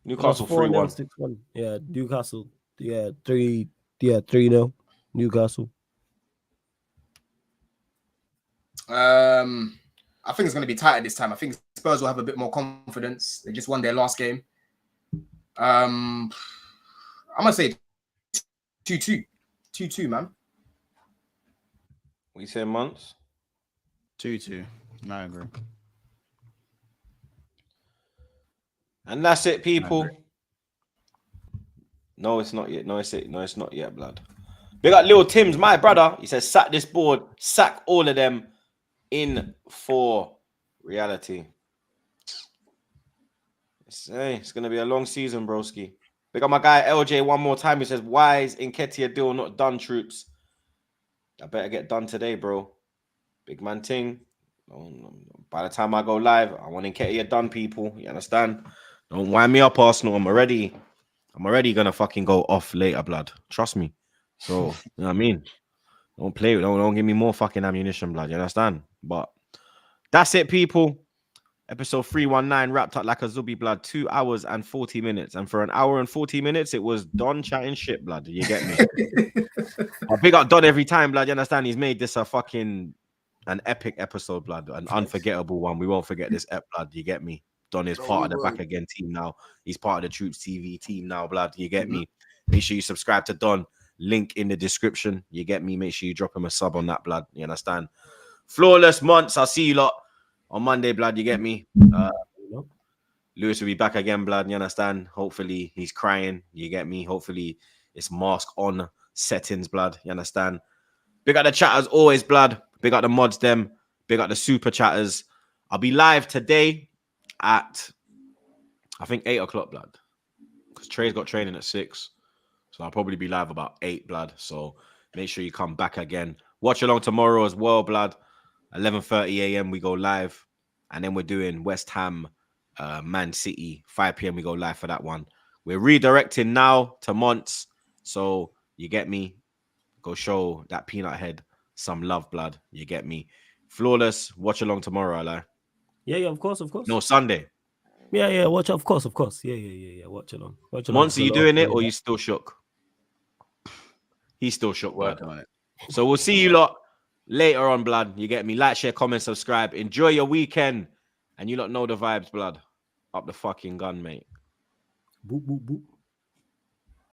Newcastle 3-1. 6-1. Yeah, Newcastle. Yeah, 3-0. Newcastle. I think it's going to be tighter this time. I think Spurs will have a bit more confidence. They just won their last game. I'm going to say 2-2. 2-2, man. What you say, Months? 2-2. I agree. And that's it, people. No, it's not yet. No, it's not yet, blood. We got Lil Tim's, my brother. He says, sack this board, sack all of them in for reality. It's going to be a long season, broski. We got my guy LJ one more time. He says, why is Nketiah deal not done, troops? I better get done today, bro. Big man ting. By the time I go live, I want to get you done, people. You understand? Don't wind me up, Arsenal. I'm already gonna fucking go off later, blood. Trust me. So, you know what I mean? Don't play. Don't give me more fucking ammunition, blood. You understand? But that's it, people. Episode 319 wrapped up like a Zubi, blood. 2 hours and 40 minutes. And for an hour and 40 minutes, it was Don chatting shit, blood. You get me? I big up Don every time, blood. You understand? He's made this an epic episode, blood. An unforgettable one. We won't forget this blood. You get me? Don is part of the Back Again team now. He's part of the TroopzTV team now, blood. You get me? Make sure you subscribe to Don. Link in the description. You get me? Make sure you drop him a sub on that, blood. You understand? Flawless months. I'll see you lot on Monday, blood. You get me? Lewis will be back again, blood. You understand? Hopefully he's crying. You get me? Hopefully it's mask on settings, blood. You understand? Big up the chatters always, blood. Big up the mods, them. Big up the super chatters. I'll be live today at, I think, 8 o'clock, blood. Because Trey's got training at 6. So I'll probably be live about 8, blood. So make sure you come back again. Watch along tomorrow as well, blood. 11:30 a.m. we go live. And then we're doing West Ham, Man City. 5 p.m. we go live for that one. We're redirecting now to Monts. So you get me? Go show that peanut head some love, blood. You get me? Flawless. Watch along tomorrow, Ali. Yeah, of course. No, Sunday. Yeah, watch, of course. Yeah. Watch along. Monts, are you doing it or you still shook? He's still shook, Working on it. So we'll see you lot later on, blood. You get me? Like, share, comment, subscribe. Enjoy your weekend. And you lot know the vibes, blood. Up the fucking gun, mate. Boop, boop, boop.